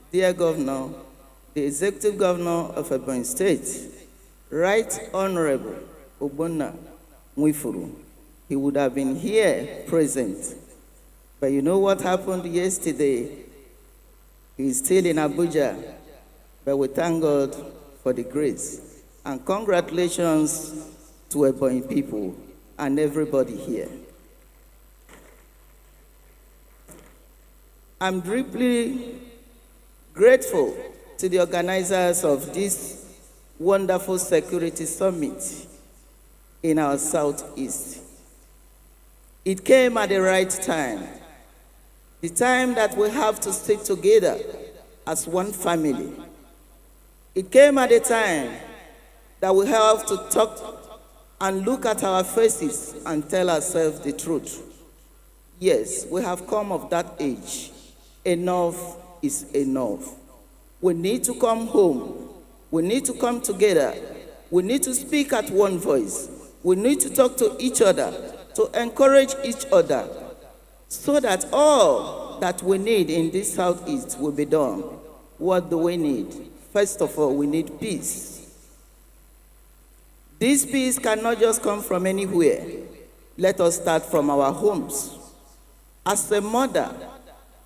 Speaker 12: dear governor, the executive governor of Ebonyi State, Right Honorable Ogbonna Nwifuru, he would have been here present. But you know what happened yesterday? He's still in Abuja, but we thank God for the grace. And congratulations to Ebonyi people and everybody here. I'm deeply grateful to the organizers of this wonderful security summit in our Southeast. It came at the right time, the time that we have to stick together as one family. It came at a time that we have to talk and look at our faces and tell ourselves the truth. Yes, we have come of that age. Enough is enough. We need to come home. We need to come together. We need to speak at one voice. We need to talk to each other, to encourage each other, so that all that we need in this Southeast will be done. What do we need? First of all, we need peace. This peace cannot just come from anywhere. Let us start from our homes. As a mother,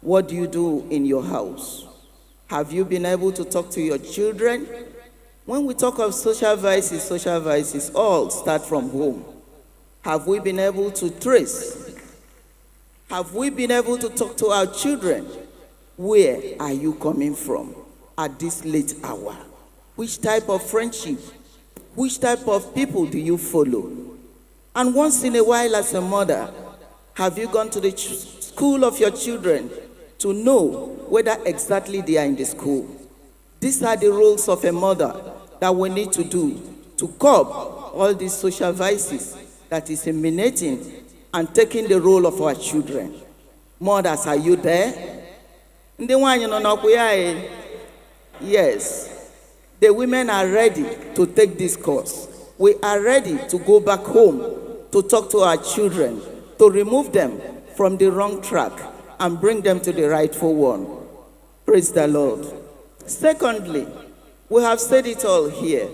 Speaker 12: what do you do in your house? Have you been able to talk to your children? When we talk of social vices all start from home. Have we been able to trace? Have we been able to talk to our children? Where are you coming from at this late hour? Which type of friendship? Which type of people do you follow? And once in a while as a mother, have you gone to the school of your children to know whether exactly they are in the school? These are the roles of a mother that we need to do to curb all these social vices that is emanating and taking the role of our children. Mothers, are you there? Yes. The women are ready to take this course. We are ready to go back home to talk to our children, to remove them from the wrong track and bring them to the rightful one. Praise the Lord. Secondly, we have said it all here.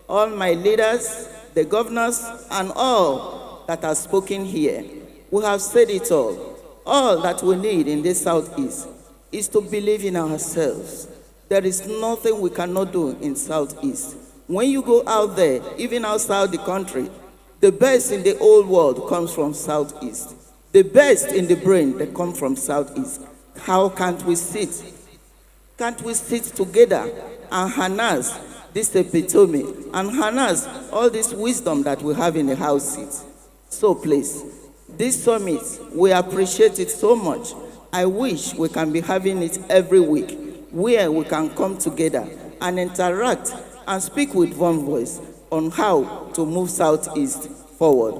Speaker 12: All my leaders, the governors, and all that are spoken here, we have said it all. All that we need in this Southeast is to believe in ourselves. There is nothing we cannot do in Southeast. When you go out there, even outside the country, the best in the whole world comes from Southeast. The best in the brain, they come from Southeast. How can't we sit? Can't we sit together and harness this epitome and harness all this wisdom that we have in the house seat? So please, this summit, we appreciate it so much. I wish we can be having it every week, where we can come together and interact and speak with one voice on how to move Southeast forward.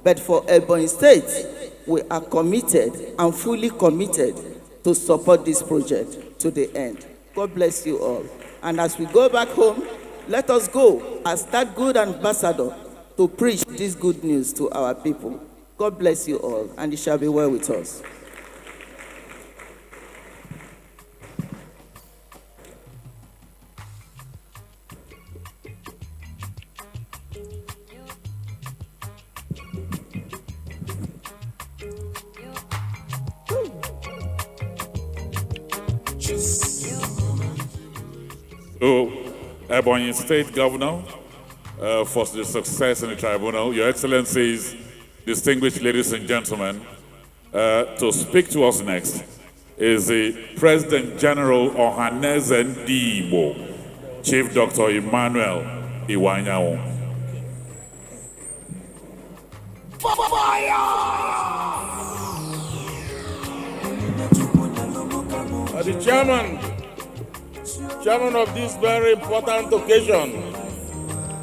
Speaker 12: But for Ebonyi State, we are committed and fully committed to support this project to the end. God bless you all. And as we go back home, let us go as that good ambassador to preach this good news to our people. God bless you all, and it shall be well with us.
Speaker 1: So, Ebonyi State Governor, for the success in the tribunal, Your Excellencies, distinguished ladies and gentlemen, to speak to us next is the President General Ohaneze Ndigbo, Chief Dr. Emmanuel Iwanyawo.
Speaker 10: The chairman of this very important occasion,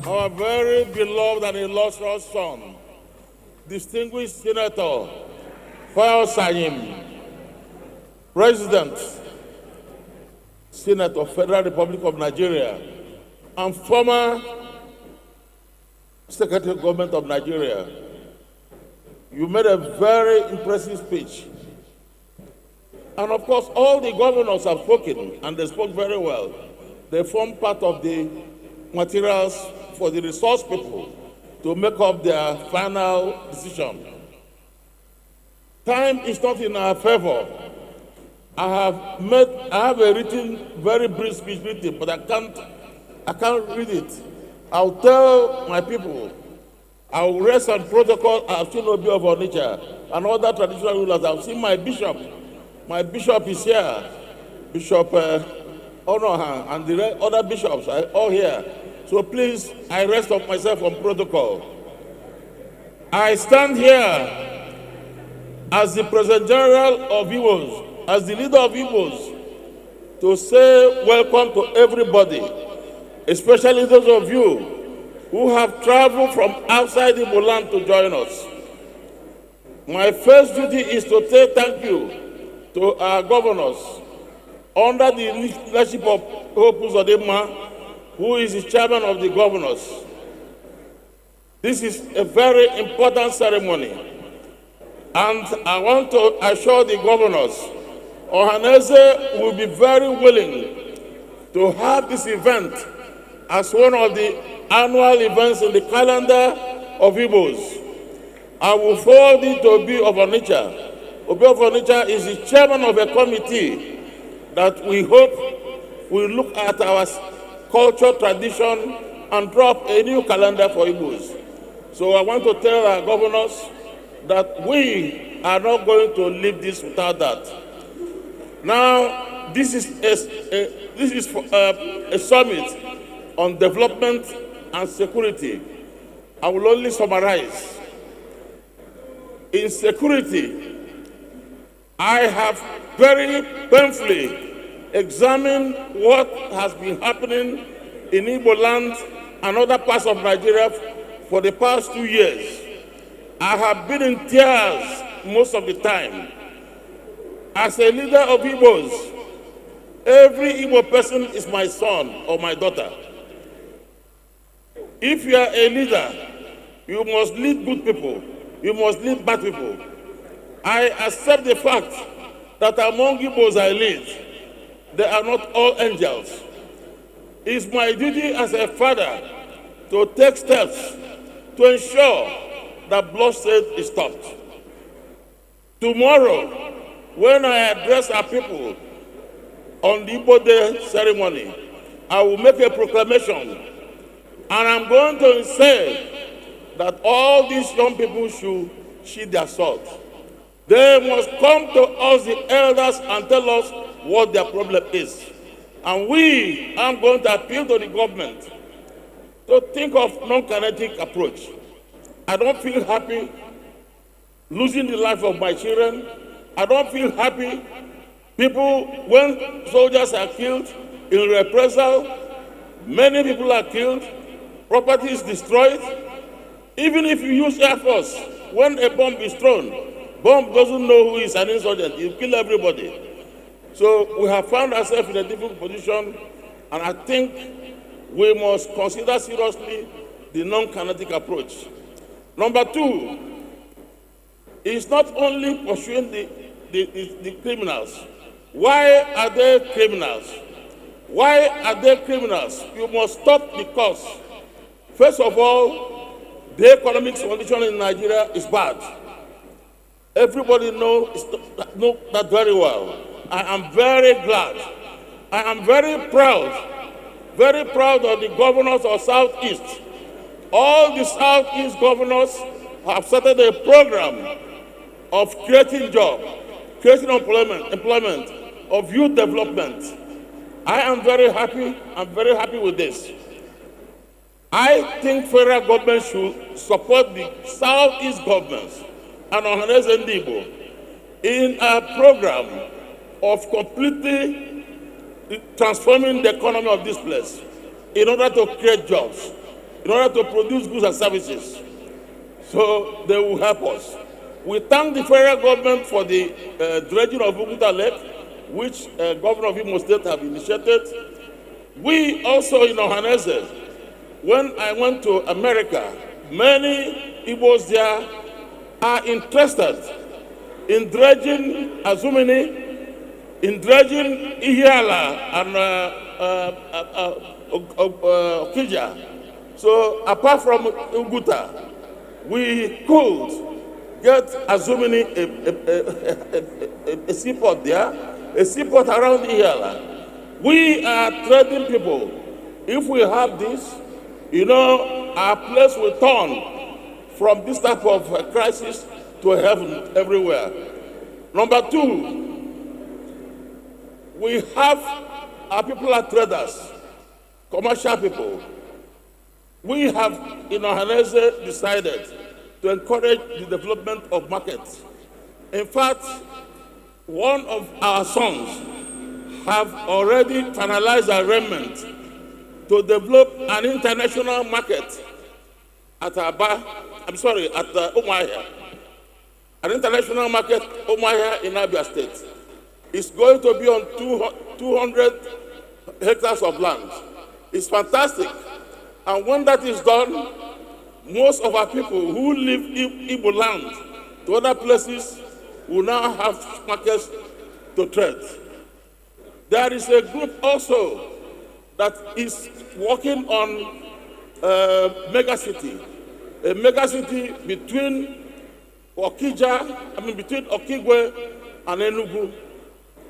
Speaker 10: our very beloved and illustrious son, distinguished Senator Fayo Sayim, President, Senate of Federal Republic of Nigeria, and former Secretary of Government of Nigeria. You made a very impressive speech.
Speaker 13: And of course, all the governors have spoken, and they spoke very well. They form part of the materials for the resource people to make up their final decision. Time is not in our favor. I have a written, very brief speech written, but I can't read it. I'll tell my people, I'll rest on protocol. I've seen Obi of Onitsha and other traditional rulers. I've seen my bishop. My bishop is here, Bishop Onohan, and the other bishops are all here. So please, I rest of myself on protocol. I stand here as the President General of Igbos, as the leader of Igbos, to say welcome to everybody, especially those of you who have traveled from outside Igbo land to join us. My first duty is to say thank you to our governors, under the leadership of Hope Uzodimma, who is the chairman of the governors. This is a very important ceremony, and I want to assure the governors, Ohaneze will be very willing to have this event as one of the annual events in the calendar of Igbos. I will forward it to Obi of Onitsha. Obi of Onitsha is the chairman of a committee that we hope will look at our culture, tradition, and drop a new calendar for Igbos. So I want to tell our governors that we are not going to leave this without that. Now, this is a summit on development and security. I will only summarize. In security, I have very painfully examined what has been happening in Igbo land and other parts of Nigeria for the past 2 years. I have been in tears most of the time. As a leader of Igbos, every Igbo person is my son or my daughter. If you are a leader, you must lead good people. You must lead bad people. I accept the fact that among Igbos I lead, they are not all angels. It's my duty as a father to take steps to ensure that bloodshed is stopped. Tomorrow, when I address our people on the Igbo Day ceremony, I will make a proclamation, and I'm going to say that all these young people should sheathe their sword. They must come to us, the elders, and tell us what their problem is. And I'm going to appeal to the government to think of non-kinetic approach. I don't feel happy losing the life of my children. I don't feel happy when soldiers are killed in reprisal, many people are killed, property is destroyed. Even if you use Air Force, when a bomb is thrown, bomb doesn't know who is an insurgent. It kill everybody. So we have found ourselves in a difficult position, and I think we must consider seriously the non-kinetic approach. Number two, is not only pursuing the criminals. Why are they criminals? Why are they criminals? You must stop the cause. First of all, the economic condition in Nigeria is bad. Everybody knows that very well. I am very glad. I am very proud of the governors of Southeast. All the Southeast governors have started a program of creating jobs, creating employment, of youth development. I am very happy. I'm very happy with this. I think federal government should support the Southeast governments and Ohaneze Ndigbo in a program of completely transforming the economy of this place in order to create jobs, in order to produce goods and services. So they will help us. We thank the federal government for the dredging of Uguta Lake, which Governor of Imo State have initiated. We also in Ohaneze, when I went to America, many Igbos there are interested in dredging Azumini in dredging Ihiala and Okija. So apart from Uguta, we could get assuming a seaport there, a seaport around Ihiala. We are trading people. If we have this, our place will turn from this type of crisis to heaven everywhere. Number two, we have our people are traders, commercial people. We have in Ohaneze decided to encourage the development of markets. In fact, one of our sons have already finalized arrangement to develop an international market at Umuahia. An international market, Umuahia in Abia State. It's going to be on 200 hectares of land. It's fantastic. And when that is done, most of our people who live in Igbo land to other places will now have markets to trade. There is a group also that is working on a megacity between between Okigwe and Enugu.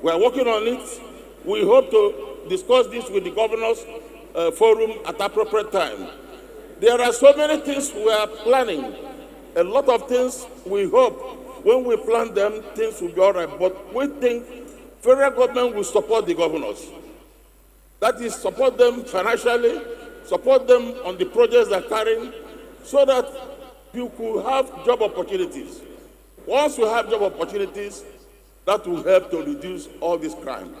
Speaker 13: We are working on it. We hope to discuss this with the governors forum at appropriate time. There are so many things we are planning. A lot of things we hope when we plan them, things will be all right. But we think federal government will support the governors. That is, support them financially, support them on the projects they're carrying, so that you could have job opportunities. Once you have job opportunities, that will help to reduce all this crime.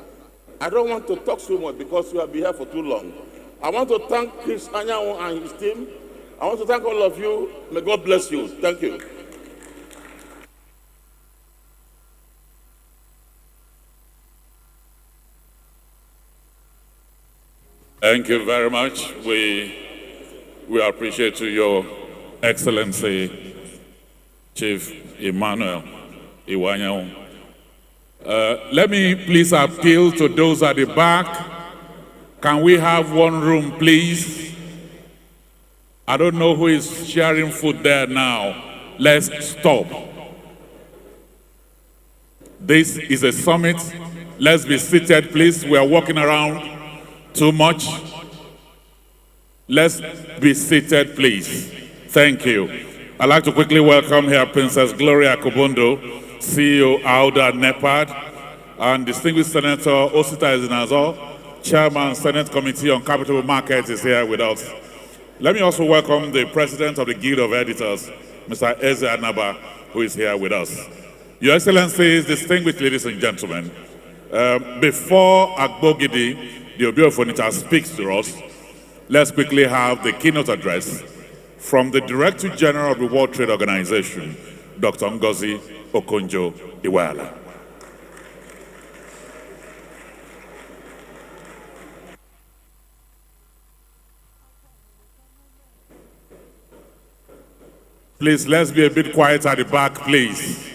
Speaker 13: I don't want to talk so much because we have been here for too long. I want to thank Chris Anyanwu and his team. I want to thank all of you. May God bless you. Thank you.
Speaker 1: Thank you very much. We appreciate you, Your Excellency, Chief Emmanuel Iwanyanwu. Let me please appeal to those at the back. Can we have one room, please? I don't know who is sharing food there now. Let's stop. This is a summit. Let's be seated, please. We are walking around too much. Let's be seated, please. Thank you. I'd like to quickly welcome here Princess Gloria Kubundo, CEO Auda NEPAD, and distinguished Senator Osita Ezinazo, Chairman, Senate Committee on Capital Markets, is here with us. Let me also welcome the President of the Guild of Editors, Mr. Eze Anaba, who is here with us. Your Excellencies, distinguished ladies and gentlemen, before Agbogidi, the Obi of Onitsha, speaks to us, let's quickly have the keynote address from the Director General of the World Trade Organization, Dr. Ngozi Okonjo-Iweala. Please, let's be a bit quiet at the back, please.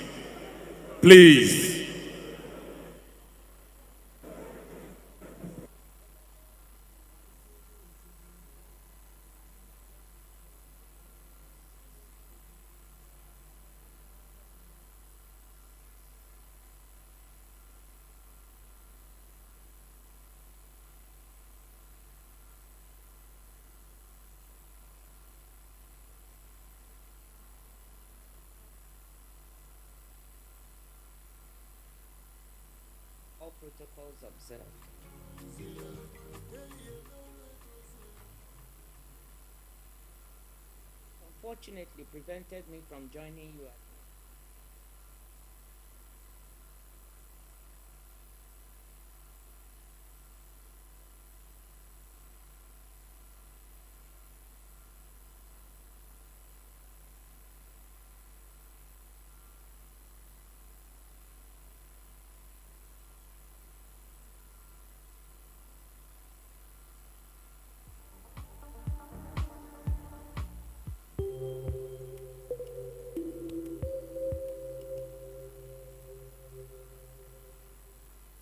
Speaker 1: Please.
Speaker 14: Protocols observed. Unfortunately, prevented me from joining you at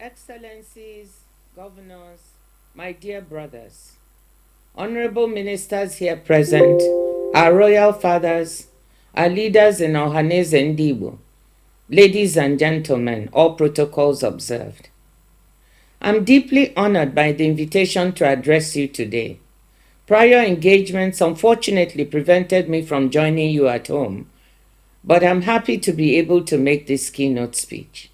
Speaker 14: Excellencies, governors, my dear brothers, honorable ministers here present, our royal fathers, our leaders in Ohaneze Ndigbo, ladies and gentlemen, all protocols observed. I'm deeply honored by the invitation to address you today. Prior engagements unfortunately prevented me from joining you at home, but I'm happy to be able to make this keynote speech.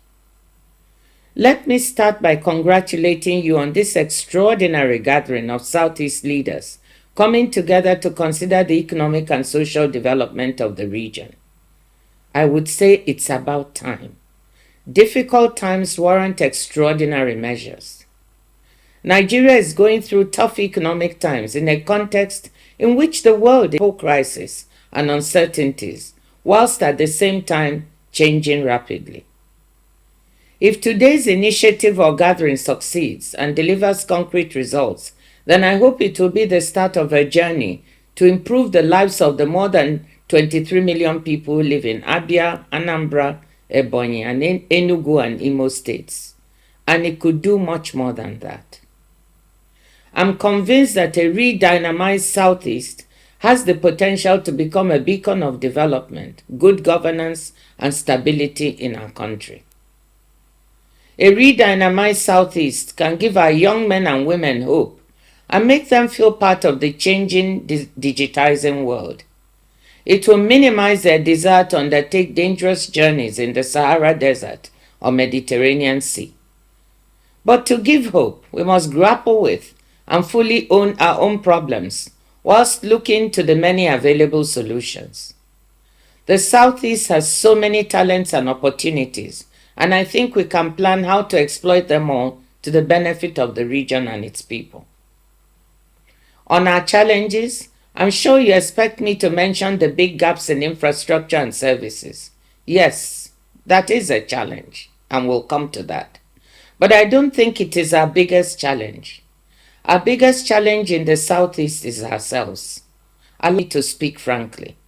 Speaker 14: Let me start by congratulating you on this extraordinary gathering of Southeast leaders coming together to consider the economic and social development of the region. I would say it's about time. Difficult times warrant extraordinary measures. Nigeria is going through tough economic times in a context in which the world is in crisis and uncertainties, whilst at the same time changing rapidly. If today's initiative or gathering succeeds and delivers concrete results, then I hope it will be the start of a journey to improve the lives of the more than 23 million people who live in Abia, Anambra, Ebonyi, and Enugu and Imo states. And it could do much more than that. I'm convinced that a re-dynamized Southeast has the potential to become a beacon of development, good governance, and stability in our country. A re-dynamized Southeast can give our young men and women hope and make them feel part of the changing, digitizing world. It will minimize their desire to undertake dangerous journeys in the Sahara Desert or Mediterranean Sea. But to give hope, we must grapple with and fully own our own problems whilst looking to the many available solutions. The Southeast has so many talents and opportunities, and I think we can plan how to exploit them all to the benefit of the region and its people. On our challenges, I'm sure you expect me to mention the big gaps in infrastructure and services. Yes, that is a challenge, and we'll come to that. But I don't think it is our biggest challenge. Our biggest challenge in the Southeast is ourselves. Allow me to speak frankly.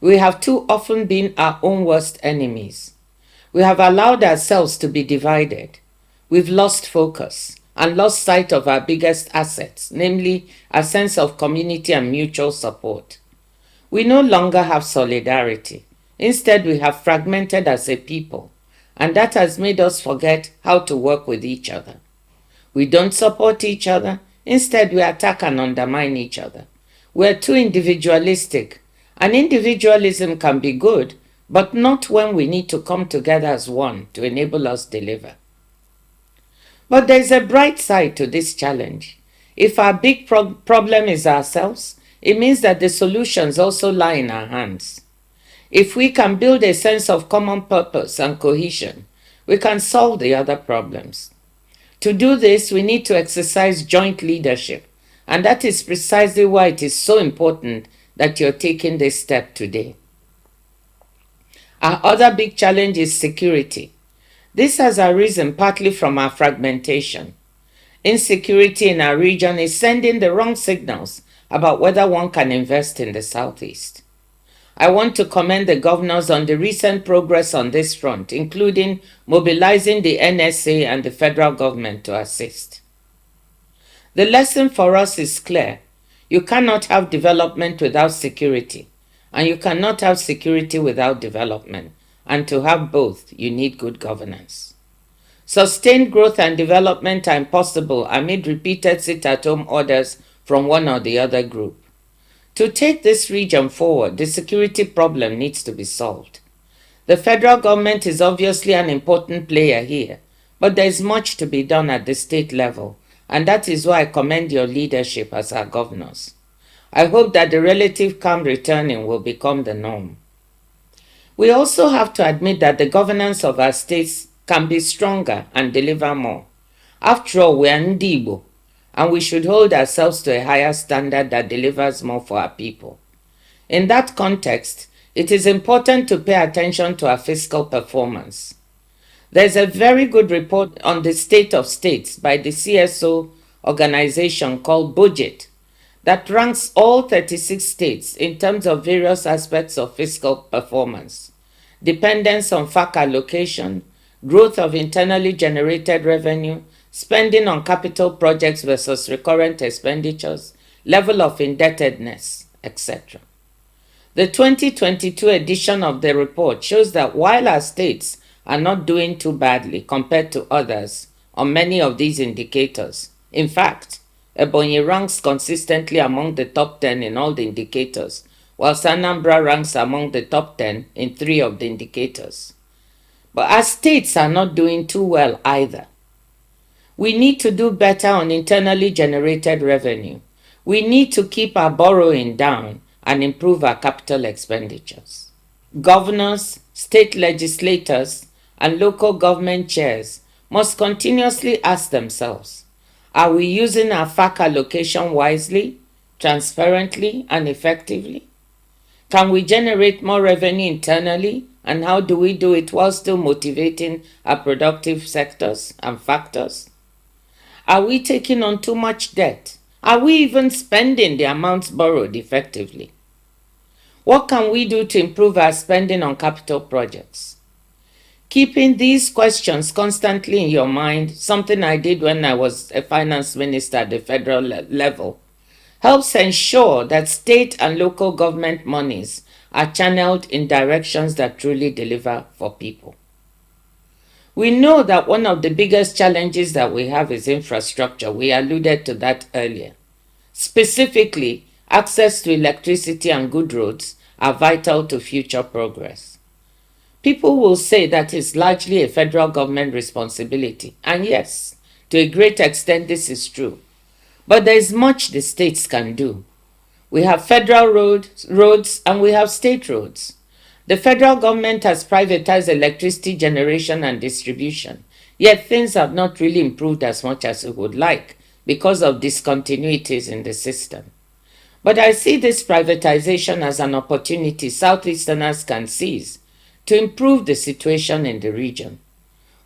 Speaker 14: We have too often been our own worst enemies. We have allowed ourselves to be divided. We've lost focus and lost sight of our biggest assets, namely a sense of community and mutual support. We no longer have solidarity. Instead, we have fragmented as a people, and that has made us forget how to work with each other. We don't support each other. Instead, we attack and undermine each other. We're too individualistic, and individualism can be good, but not when we need to come together as one to enable us deliver. But there's a bright side to this challenge. If our big problem is ourselves, it means that the solutions also lie in our hands. If we can build a sense of common purpose and cohesion, we can solve the other problems. To do this, we need to exercise joint leadership, and that is precisely why it is so important that you're taking this step today. Our other big challenge is security. This has arisen partly from our fragmentation. Insecurity in our region is sending the wrong signals about whether one can invest in the Southeast. I want to commend the governors on the recent progress on this front, including mobilizing the NSA and the federal government to assist. The lesson for us is clear. You cannot have development without security, and you cannot have security without development. And to have both, you need good governance. Sustained growth and development are impossible amid repeated sit-at-home orders from one or the other group. To take this region forward, the security problem needs to be solved. The federal government is obviously an important player here, but there is much to be done at the state level, and that is why I commend your leadership as our governors. I hope that the relative calm returning will become the norm. We also have to admit that the governance of our states can be stronger and deliver more. After all, we are Ndigbo, and we should hold ourselves to a higher standard that delivers more for our people. In that context, it is important to pay attention to our fiscal performance. There's a very good report on the state of states by the CSO organization called Budget that ranks all 36 states in terms of various aspects of fiscal performance: dependence on FAC allocation, growth of internally generated revenue, spending on capital projects versus recurrent expenditures, level of indebtedness, etc. The 2022 edition of the report shows that while our states are not doing too badly compared to others on many of these indicators, in fact, Ebonyi ranks consistently among the top 10 in all the indicators, while Anambra ranks among the top 10 in 3 of the indicators. But our states are not doing too well either. We need to do better on internally generated revenue. We need to keep our borrowing down and improve our capital expenditures. Governors, state legislators, and local government chairs must continuously ask themselves, are we using our FAC allocation wisely, transparently, and effectively? Can we generate more revenue internally, and how do we do it while still motivating our productive sectors and factors? Are we taking on too much debt? Are we even spending the amounts borrowed effectively? What can we do to improve our spending on capital projects? Keeping these questions constantly in your mind, something I did when I was a finance minister at the federal level, helps ensure that state and local government monies are channeled in directions that truly deliver for people. We know that one of the biggest challenges that we have is infrastructure. We alluded to that earlier. Specifically, access to electricity and good roads are vital to future progress. People will say that is largely a federal government responsibility. And yes, to a great extent this is true. But there is much the states can do. We have federal roads and we have state roads. The federal government has privatized electricity generation and distribution, yet things have not really improved as much as we would like because of discontinuities in the system. But I see this privatization as an opportunity Southeasterners can seize to improve the situation in the region.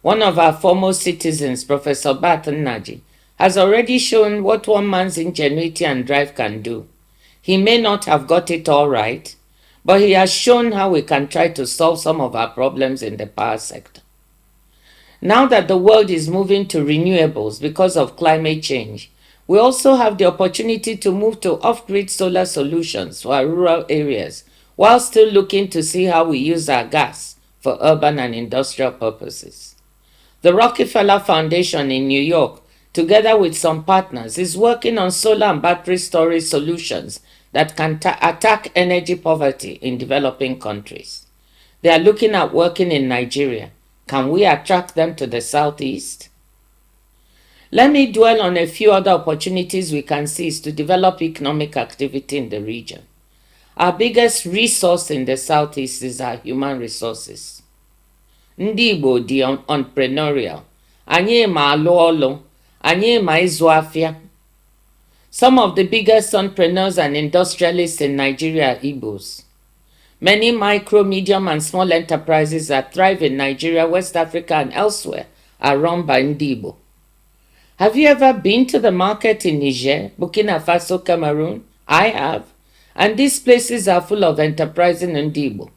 Speaker 14: One of our foremost citizens, Professor Naji, has already shown what one man's ingenuity and drive can do. He may not have got it all right, but he has shown how we can try to solve some of our problems in the power sector. Now that the world is moving to renewables because of climate change, we also have the opportunity to move to off-grid solar solutions for our rural areas, while still looking to see how we use our gas for urban and industrial purposes. The Rockefeller Foundation in New York, together with some partners, is working on solar and battery storage solutions that can attack energy poverty in developing countries. They are looking at working in Nigeria. Can we attract them to the Southeast? Let me dwell on a few other opportunities we can seize to develop economic activity in the region. Our biggest resource in the Southeast is our human resources. Ndigbo di entrepreneurial. Anyị ma alụ ọlụ. Anyị ma ịzụ afịa. Some of the biggest entrepreneurs and industrialists in Nigeria are Igbos. Many micro, medium, and small enterprises that thrive in Nigeria, West Africa, and elsewhere are run by Ndigbo. Have you ever been to the market in Niger, Burkina Faso, Cameroon? I have. And these places are full of enterprising Ndigbo.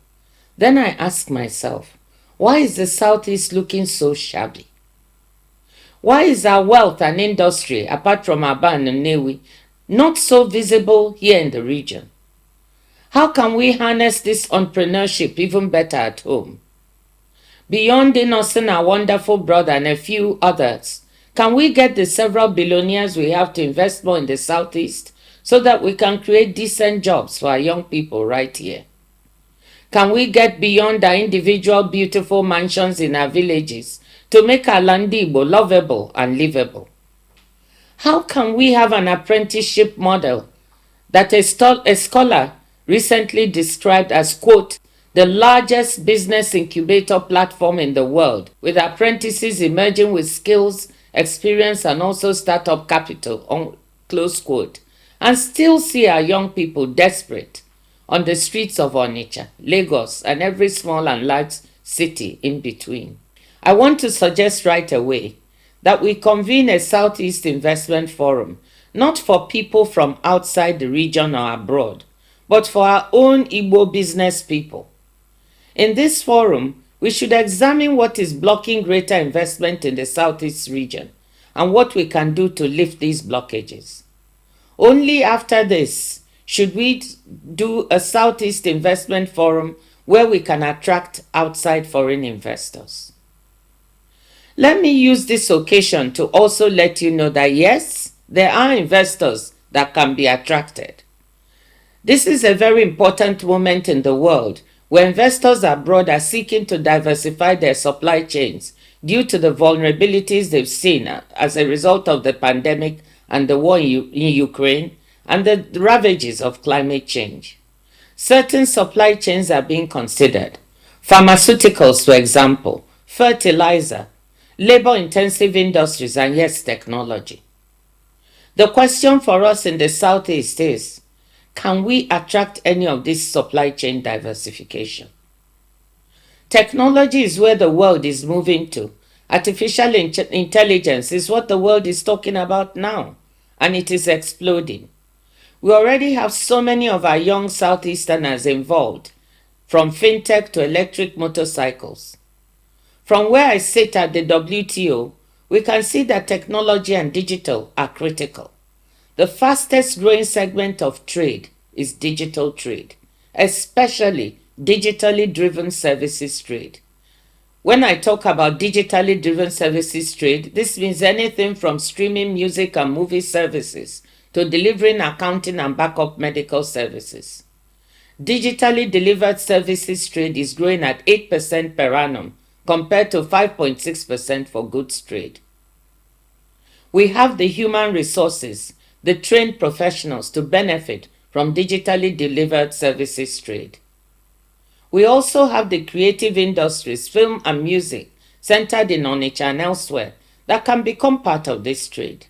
Speaker 14: Then I ask myself, why is the Southeast looking so shabby? Why is our wealth and industry, apart from Aba and Nnewi, not so visible here in the region? How can we harness this entrepreneurship even better at home? Beyond Innocent, our wonderful brother, and a few others, can we get the several billionaires we have to invest more in the Southeast so that we can create decent jobs for our young people right here? Can we get beyond our individual beautiful mansions in our villages to make our Ndigbo lovable and livable? How can we have an apprenticeship model that a scholar recently described as, quote, the largest business incubator platform in the world, with apprentices emerging with skills, experience, and also startup capital, close quote, and still see our young people desperate on the streets of Onitsha, Lagos, and every small and large city in between? I want to suggest right away that we convene a Southeast Investment Forum, not for people from outside the region or abroad, but for our own Igbo business people. In this forum, We should examine what is blocking greater investment in the Southeast region and what we can do to lift these blockages. Only after this should we do a Southeast Investment Forum where we can attract outside foreign investors. Let me use this occasion to also let you know that yes, there are investors that can be attracted. This is a very important moment in the world where investors abroad are seeking to diversify their supply chains due to the vulnerabilities they've seen as a result of the pandemic and the war in Ukraine and the ravages of climate change. Certain supply chains are being considered. Pharmaceuticals, for example, fertilizer, labor-intensive industries, and yes, technology. The question for us in the Southeast is, can we attract any of this supply chain diversification? Technology is where the world is moving to. Artificial intelligence is what the world is talking about now, and it is exploding. We already have so many of our young Southeasterners involved, from fintech to electric motorcycles. From where I sit at the WTO, we can see that technology and digital are critical. The fastest growing segment of trade is digital trade, especially digitally driven services trade. When I talk about digitally driven services trade, this means anything from streaming music and movie services to delivering accounting and backup medical services. Digitally delivered services trade is growing at 8% per annum compared to 5.6% for goods trade. We have the human resources, the trained professionals to benefit from digitally delivered services trade. We also have the creative industries, film and music, centered in Onitsha and elsewhere, that can become part of this trade.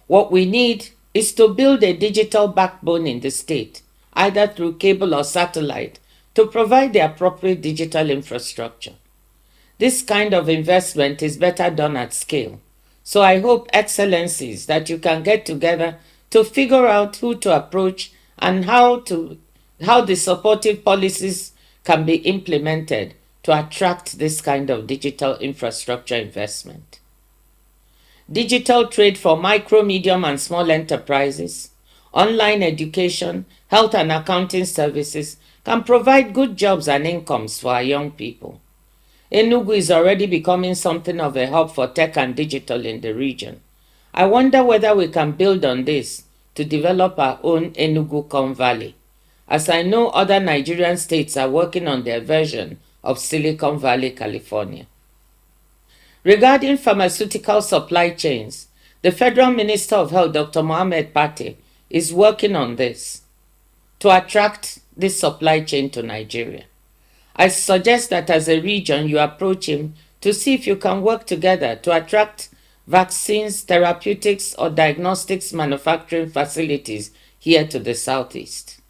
Speaker 14: What we need is to build a digital backbone in the state, either through cable or satellite, to provide the appropriate digital infrastructure. This kind of investment is better done at scale. So I hope, Excellencies, that you can get together to figure out who to approach and how the supportive policies can be implemented to attract this kind of digital infrastructure investment. Digital trade for micro, medium, and small enterprises, online education, health and accounting services can provide good jobs and incomes for our young people. Enugu is already becoming something of a hub for tech and digital in the region. I wonder whether we can build on this to develop our own Enugu Valley, as I know other Nigerian states are working on their version of Silicon Valley, California. Regarding pharmaceutical supply chains, the Federal Minister of Health, Dr. Mohammed Pate, is working on this to attract this supply chain to Nigeria. I suggest that as a region, you approach him to see if you can work together to attract vaccines, therapeutics, or diagnostics manufacturing facilities here to the Southeast.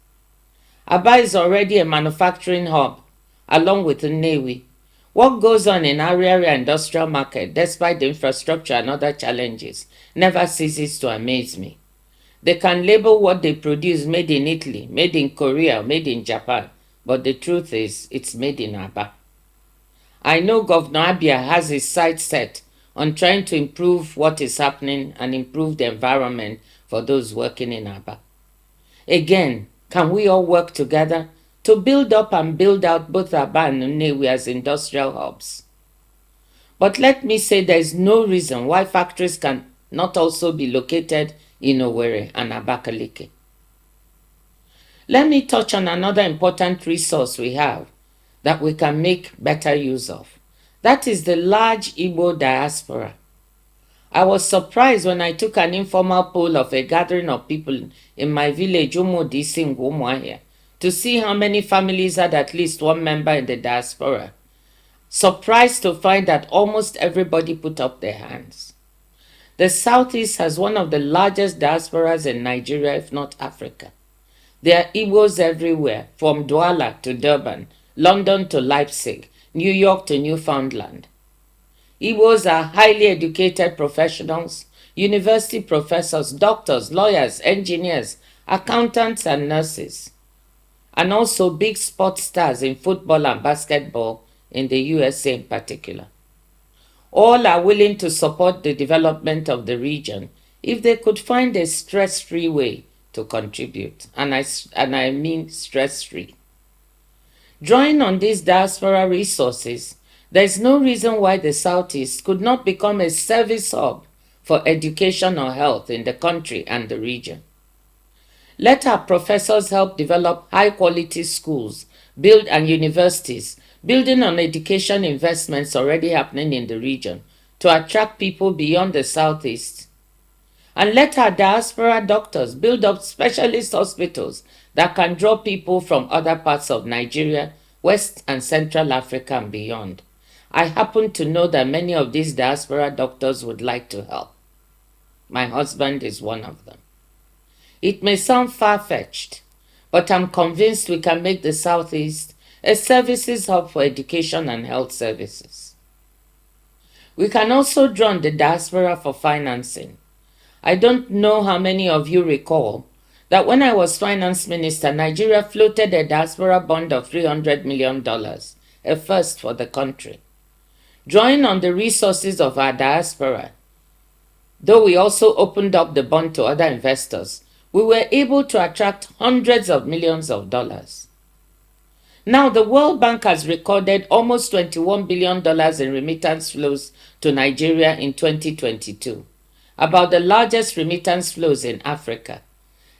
Speaker 14: Aba is already a manufacturing hub, along with Nnewi. What goes on in our area industrial market, despite the infrastructure and other challenges, never ceases to amaze me. They can label what they produce made in Italy, made in Korea, made in Japan, but the truth is, it's made in Aba. I know Governor Abia has his sights set on trying to improve what is happening and improve the environment for those working in Aba. Again, can we all work together to build up and build out both Aba and Nnewi as industrial hubs? But let me say there is no reason why factories can not also be located in Owerri and Abakaliki. Let me touch on another important resource we have that we can make better use of. That is the large Igbo diaspora. I was surprised when I took an informal poll of a gathering of people in my village, Umodisi, Umuahia, to see how many families had at least one member in the diaspora. Surprised to find that almost everybody put up their hands. The Southeast has one of the largest diasporas in Nigeria, if not Africa. There are Igbos everywhere, from Douala to Durban, London to Leipzig, New York to Newfoundland. Igbos are highly educated professionals, university professors, doctors, lawyers, engineers, accountants, and nurses, and also big sports stars in football and basketball in the USA in particular. All are willing to support the development of the region if they could find a stress-free way to contribute, and I mean stress-free. Drawing on these diaspora resources, there is no reason why the Southeast could not become a service hub for education or health in the country and the region. Let our professors help develop high-quality schools, and universities, building on education investments already happening in the region to attract people beyond the Southeast. And let our diaspora doctors build up specialist hospitals that can draw people from other parts of Nigeria, West and Central Africa and beyond. I happen to know that many of these diaspora doctors would like to help. My husband is one of them. It may sound far-fetched, but I'm convinced we can make the Southeast a services hub for education and health services. We can also draw on the diaspora for financing. I don't know how many of you recall that when I was finance minister, Nigeria floated a diaspora bond of $300 million, a first for the country. Drawing on the resources of our diaspora, though we also opened up the bond to other investors, we were able to attract hundreds of millions of dollars. Now, the World Bank has recorded almost $21 billion in remittance flows to Nigeria in 2022, about the largest remittance flows in Africa.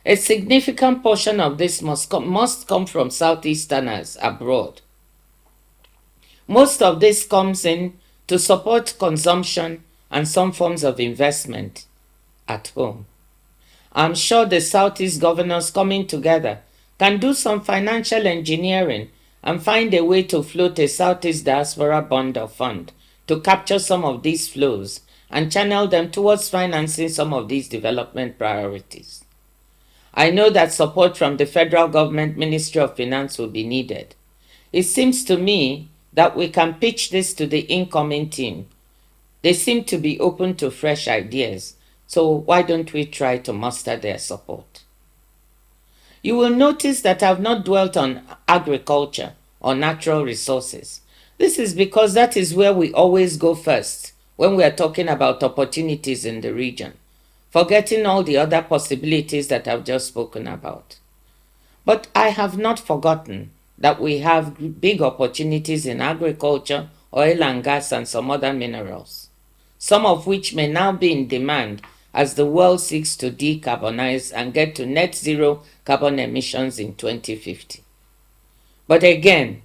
Speaker 14: A significant portion of this must come from Southeasterners abroad. Most of this comes in to support consumption and some forms of investment at home. I'm sure the Southeast governors coming together can do some financial engineering and find a way to float a Southeast diaspora bond or fund to capture some of these flows and channel them towards financing some of these development priorities. I know that support from the federal government Ministry of Finance will be needed. It seems to me that we can pitch this to the incoming team. They seem to be open to fresh ideas, so why don't we try to muster their support? You will notice that I've not dwelt on agriculture or natural resources. This is because that is where we always go first when we are talking about opportunities in the region, forgetting all the other possibilities that I've just spoken about. But I have not forgotten that we have big opportunities in agriculture, oil and gas, and some other minerals, some of which may now be in demand as the world seeks to decarbonize and get to net zero carbon emissions in 2050. But again,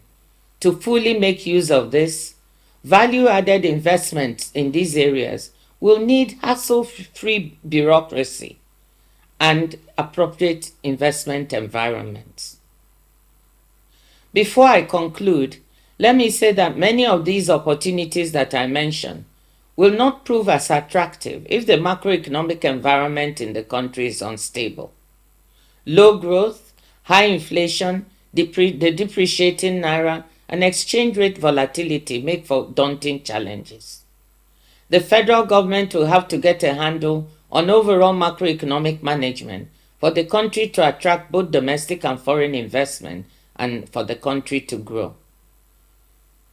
Speaker 14: to fully make use of this, value-added investments in these areas will need hassle-free bureaucracy and appropriate investment environments. Before I conclude, let me say that many of these opportunities that I mentioned will not prove as attractive if the macroeconomic environment in the country is unstable. Low growth, high inflation, the depreciating naira, and exchange rate volatility make for daunting challenges. The federal government will have to get a handle on overall macroeconomic management for the country to attract both domestic and foreign investment and for the country to grow.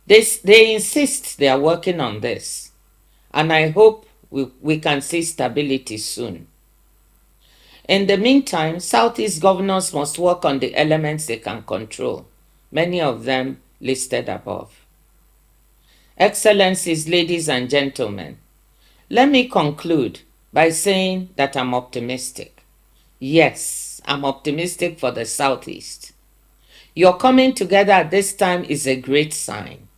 Speaker 14: They insist they are working on this, and I hope we can see stability soon. In the meantime, Southeast governors must work on the elements they can control, many of them listed above. Excellencies, ladies and gentlemen, let me conclude by saying that I'm optimistic. Yes, I'm optimistic for the Southeast. Your coming together at this time is a great sign.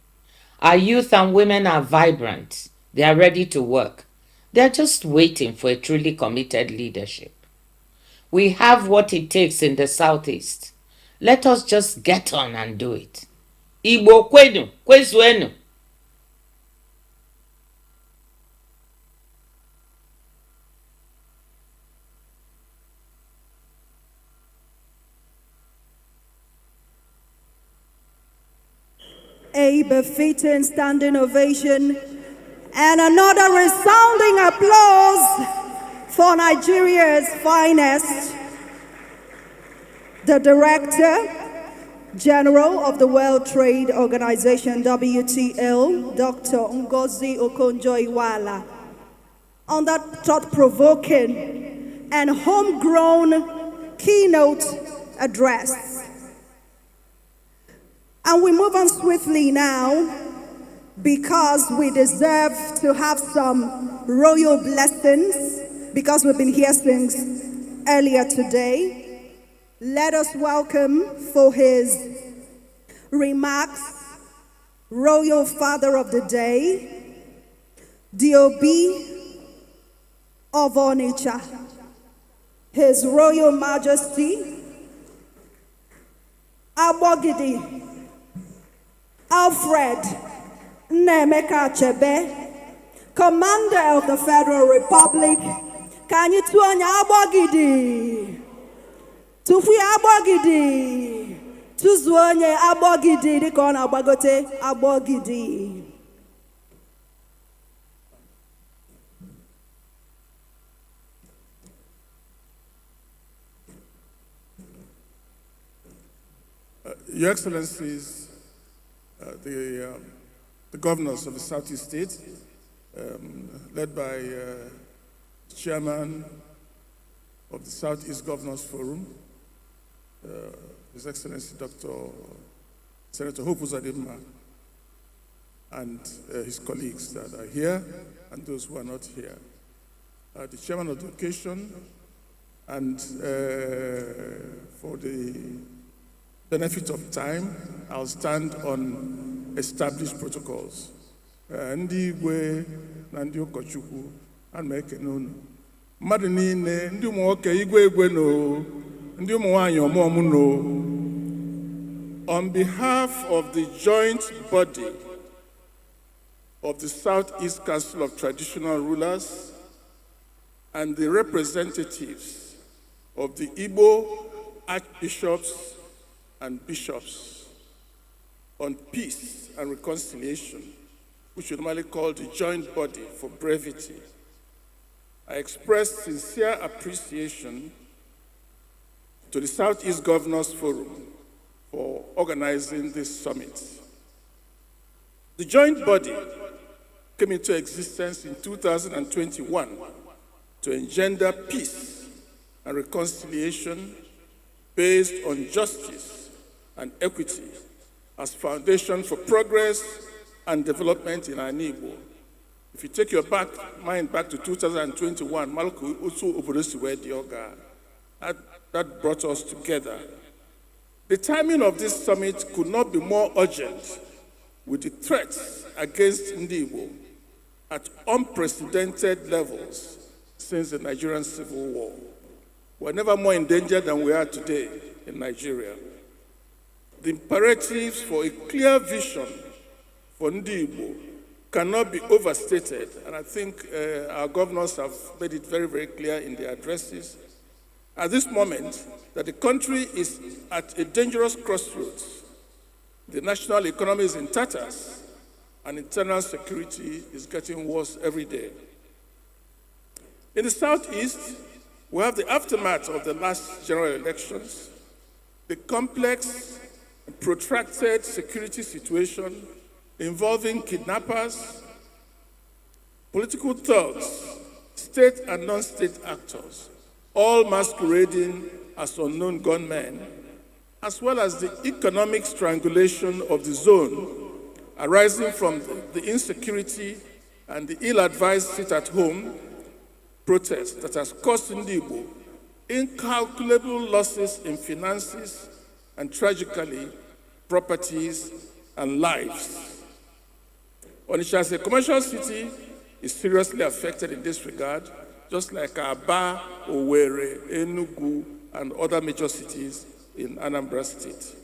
Speaker 14: Our youth and women are vibrant. They are ready to work. They are just waiting for a truly committed leadership. We have what it takes in the Southeast. Let us just get on and do it. Igbo kwenu, kwezuenu.
Speaker 4: A befitting standing ovation and another resounding applause for Nigeria's finest, the Director General of the World Trade Organization, WTO, Dr. Ngozi Okonjo-Iweala, on that thought-provoking and homegrown keynote address. And we move on swiftly now because we deserve to have some royal blessings because we've been here since earlier today. Let us welcome for his remarks, Royal Father of the Day, Diobi of Onitsha, His Royal Majesty, Abogidi, Alfred Nnemeka Achebe, Commander of the Federal Republic, Kanyituanya Abogidi. Tufi Abogidi, Tuzuonye Abogidi, Dikon Abagote Abogidi.
Speaker 3: Your Excellencies, the governors of the Southeast states, led by the Chairman of the Southeast Governors Forum, His Excellency Dr. Senator Hope Uzodimma, and his colleagues that are here and those who are not here. The Chairman of the occasion, and for the benefit of time, I'll stand on established protocols. Ndị Igwe na ndị ụkọchukwu a na-ekene unu. Mmadụ niile, ndị ụmụ nwoke igwe egwe no, ndị ụmụ nwaanyị ọmụọmụ no. On behalf of the joint body of the Southeast Council of Traditional Rulers and the representatives of the Igbo archbishops and bishops on peace and reconciliation, which we normally call the joint body for brevity, I express sincere appreciation to the Southeast Governors Forum for organizing this summit. The joint body came into existence in 2021 to engender peace and reconciliation based on justice and equity as foundation for progress and development in Igbo. If you take your mind back to 2021, Malku Utu Oborosiwe Dioga, that brought us together. The timing of this summit could not be more urgent with the threats against Ndigbo at unprecedented levels since the Nigerian Civil War. We're never more in danger than we are today in Nigeria. The imperatives for a clear vision for Ndigbo cannot be overstated, and I think our governors have made it very, very clear in their addresses at this moment that the country is at a dangerous crossroads. The national economy is in tatters, and internal security is getting worse every day. In the Southeast, we have the aftermath of the last general elections, the complex and protracted security situation involving kidnappers, political thugs, state and non-state actors, all masquerading as unknown gunmen, as well as the economic strangulation of the zone arising from the insecurity and the ill-advised sit-at-home protest that has cost Ndigbo incalculable losses in finances and, tragically, properties and lives. Onitsha, as a commercial city, is seriously affected in this regard, just like Aba, Owerri, Enugu, and other major cities in Anambra State,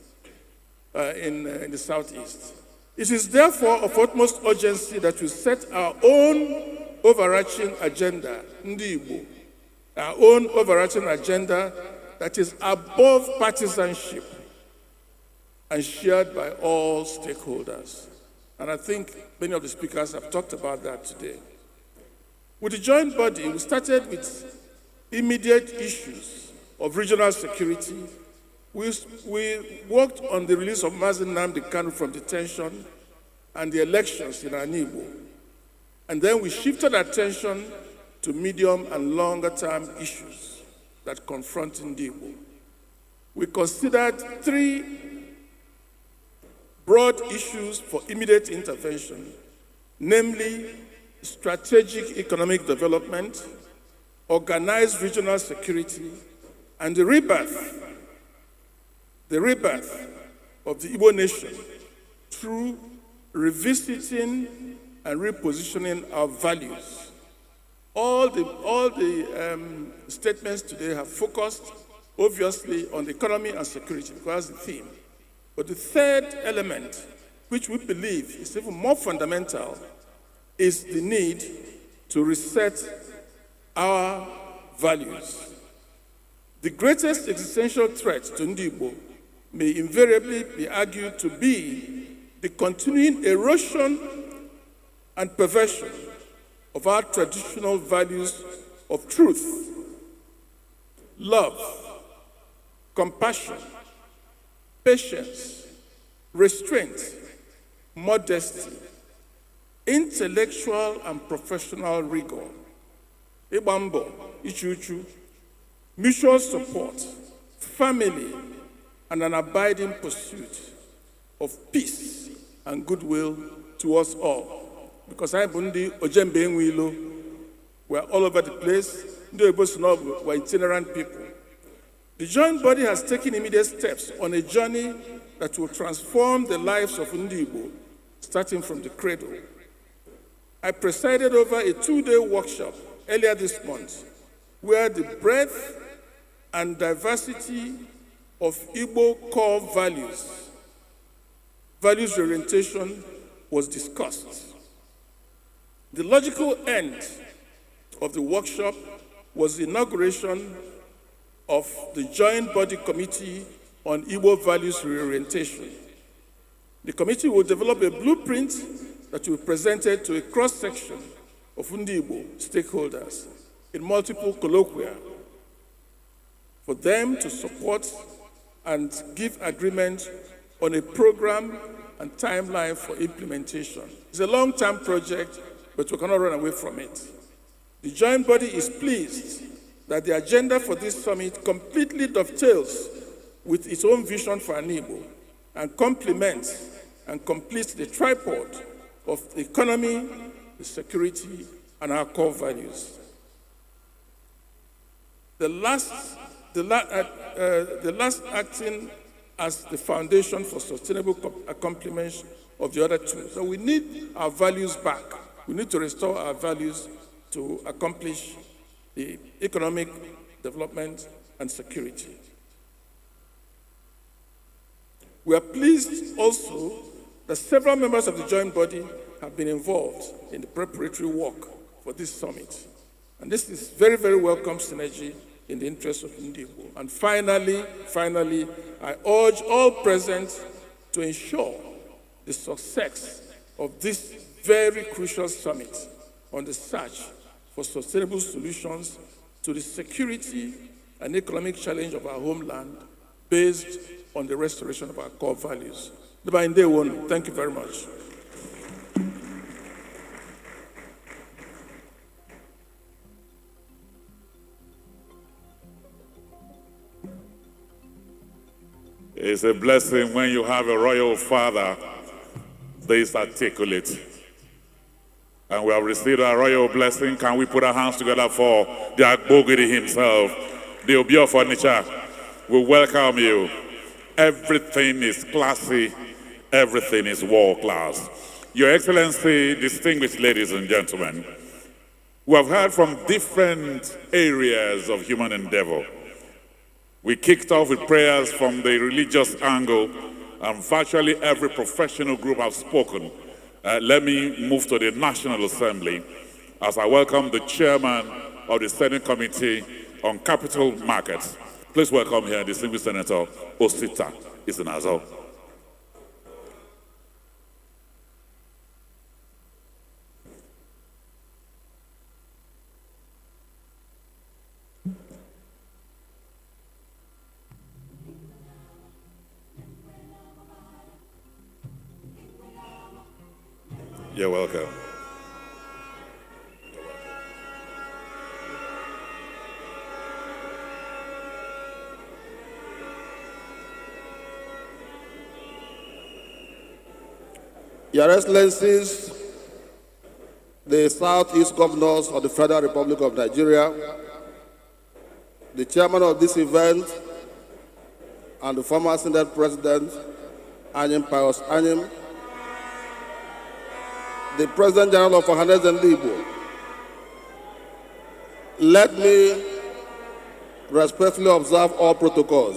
Speaker 3: in the Southeast. It is therefore of utmost urgency that we set our own overarching agenda, Ndigbo, our own overarching agenda that is above partisanship and shared by all stakeholders. And I think many of the speakers have talked about that today. With the joint body, we started with immediate issues of regional security, We worked on the release of Mazi Nnamdi Kanu from detention and the elections in Ndigbo. And then we shifted attention to medium and longer term issues that confront Ndigbo. We considered 3 broad issues for immediate intervention, namely strategic economic development, organized regional security, and the rebirth of the Igbo nation through revisiting and repositioning our values. All the statements today have focused, obviously, on the economy and security, because that's the theme. But the third element, which we believe is even more fundamental, is the need to reset our values. The greatest existential threat to Ndigbo may invariably be argued to be the continuing erosion and perversion of our traditional values of truth, love, compassion, patience, restraint, modesty, intellectual and professional rigor, Ibambo, Ichuchu, mutual support, family, and an abiding pursuit of peace and goodwill towards all. Because I Bundi, Ojembe Nwilo, we're all over the place. We're itinerant people. The joint body has taken immediate steps on a journey that will transform the lives of Ndigbo, starting from the cradle. I presided over a 2-day workshop earlier this month, where the breadth and diversity of Igbo core values orientation was discussed. The logical end of the workshop was the inauguration of the Joint Body Committee on Igbo Values Reorientation. The committee will develop a blueprint that will be presented to a cross-section of Ndigbo stakeholders in multiple colloquia for them to support and give agreement on a program and timeline for implementation. It's a long-term project, but we cannot run away from it. The joint body is pleased that the agenda for this summit completely dovetails with its own vision for Ndigbo and complements and completes the tripod of the economy, the security, and our core values. The last acting as the foundation for sustainable accomplishment of the other two. So we need our values back. We need to restore our values to accomplish the economic development and security. We are pleased also that several members of the joint body have been involved in the preparatory work for this summit. And this is very, very welcome synergy in the interest of Ndigbo. And finally, I urge all present to ensure the success of this very crucial summit on the search for sustainable solutions to the security and economic challenge of our homeland based on the restoration of our core values. Thank you very much.
Speaker 1: It's a blessing when you have a royal father this articulate. And we have received a royal blessing. Can we put our hands together for the Agbogiri himself, the Obi of Onitsha? We welcome you. Everything is classy. Everything is world class. Your Excellency, distinguished ladies and gentlemen, we have heard from different areas of human endeavor. We kicked off with prayers from the religious angle, and virtually every professional group has spoken. Let me move to the National Assembly as I welcome the chairman of the Senate Committee on Capital Markets. Please welcome here distinguished Senator Osita Isinazo. You're welcome.
Speaker 15: Your Excellencies, the Southeast Governors of the Federal Republic of Nigeria, the chairman of this event, and the former Senate President, Anyim Pius Anyim, the President General of Ohaneze Ndigbo, let me respectfully observe all protocols.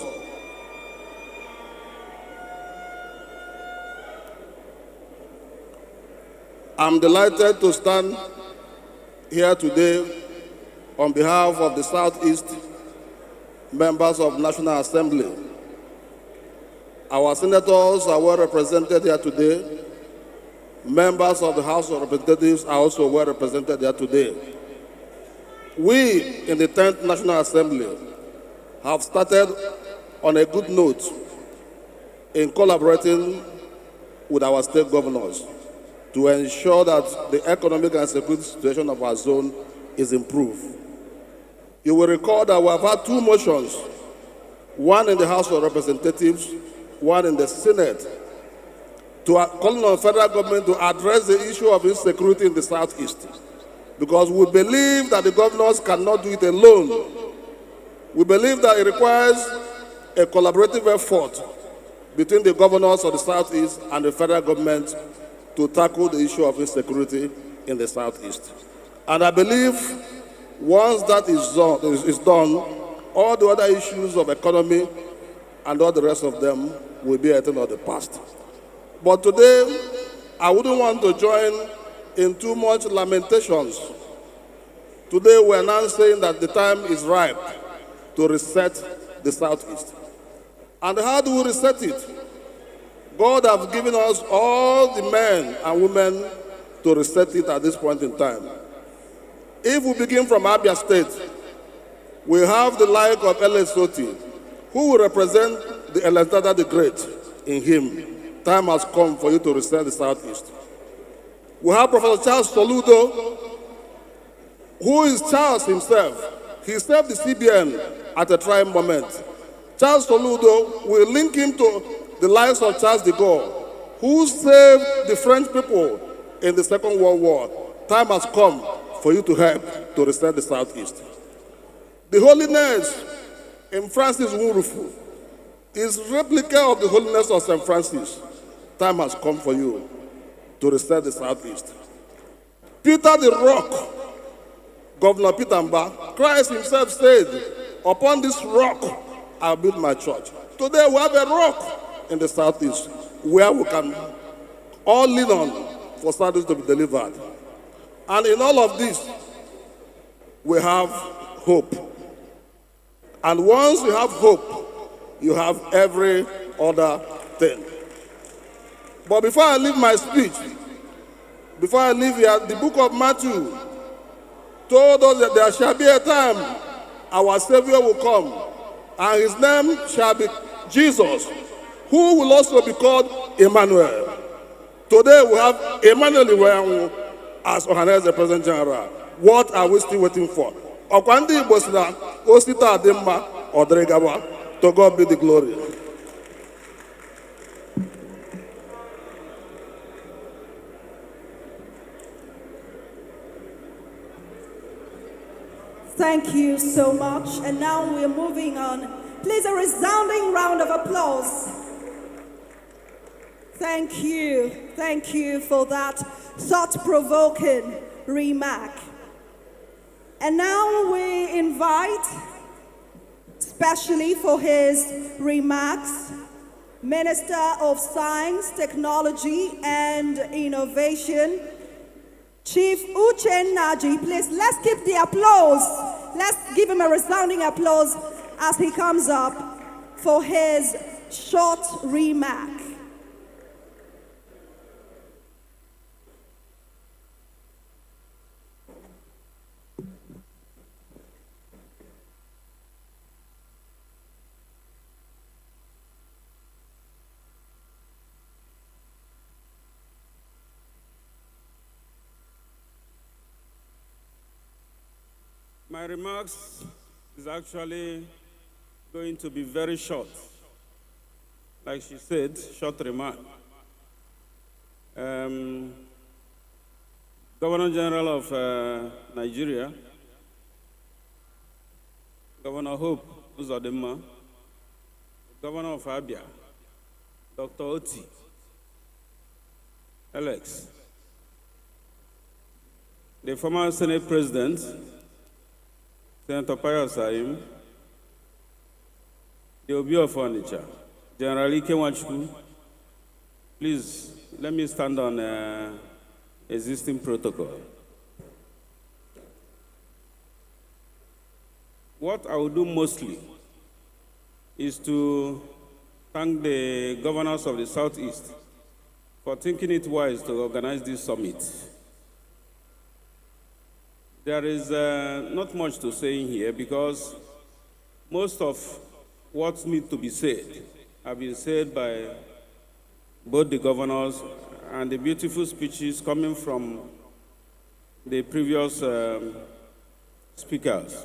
Speaker 15: I'm delighted to stand here today on behalf of the Southeast members of National Assembly. Our senators are well represented here today. Members of the House of Representatives are also well represented here today. We in the 10th National Assembly have started on a good note in collaborating with our state governors to ensure that the economic and security situation of our zone is improved. You will recall that we have had two motions, one in the House of Representatives, one in the Senate, calling on the federal government to address the issue of insecurity in the Southeast. Because we believe that the governors cannot do it alone. We believe that it requires a collaborative effort between the governors of the Southeast and the federal government to tackle the issue of insecurity in the Southeast. And I believe once that is done, all the other issues of economy and all the rest of them will be a thing of the past. But today, I wouldn't want to join in too much lamentations. Today, we're now saying that the time is ripe to reset the Southeast. And how do we reset it? God has given us all the men and women to reset it at this point in time. If we begin from Abia State, we have the like of L.S. Otti, who will represent the Alexander the Great in him. Time has come for you to reset the Southeast. We have Professor Charles Soludo, who is Charles himself. He served the CBN at a trying moment. Charles Soludo will link him to the likes of Charles de Gaulle, who saved the French people in the Second World War. Time has come for you to help to reset the Southeast. The holiness in Francis Nwurufu is replica of the holiness of St. Francis. Time has come for you to reset the Southeast. Peter the Rock, Governor Peter Mbah, Christ himself said, upon this rock I'll build my church. Today we have a rock in the Southeast where we can all lean on for Southeast to be delivered. And in all of this, we have hope. And once you have hope, you have every other thing. But before I leave my speech, before I leave here, the book of Matthew told us that there shall be a time our Savior will come, and his name shall be Jesus, who will also be called Emmanuel. Today we have Emmanuel as Ohaneze President General. What are we still waiting for? Okwandi Bosna, Osita Ademma, Odregawa, to God be the glory.
Speaker 4: Thank you so much. And now we're moving on. Please, a resounding round of applause. Thank you for that thought-provoking remark. And now we invite, specially for his remarks, Minister of Science, Technology, and Innovation, Chief Uche Naji. Please, let's keep the applause. Let's give him a resounding applause as he comes up for his short remark.
Speaker 16: My remarks is actually going to be very short. Like she said, short remark. Governor General of Nigeria, Governor Hope Uzodinma, Governor of Abia, Dr. Otti, Alex, the former Senate President, Senator Pius Saim, the Obi of Onitsha, General Ike Nwachukwu. Please, let me stand on existing protocol. What I will do mostly is to thank the governors of the Southeast for thinking it wise to organize this summit. There is not much to say in here because most of what needs to be said have been said by both the governors and the beautiful speeches coming from the previous speakers.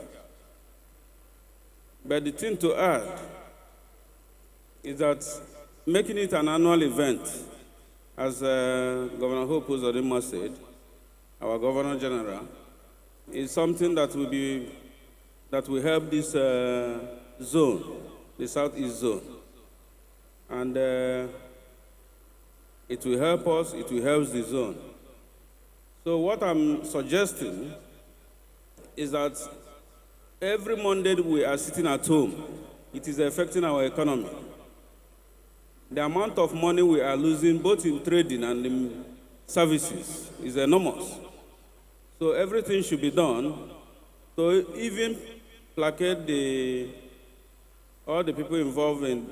Speaker 16: But the thing to add is that making it an annual event, as Governor Hope Uzodinma said, our Governor General, is something that will help this zone, the Southeast zone. And it will help us, it will help the zone. So what I'm suggesting is that every Monday we are sitting at home, it is affecting our economy. The amount of money we are losing, both in trading and in services, is enormous. So everything should be done to even placate all the people involved in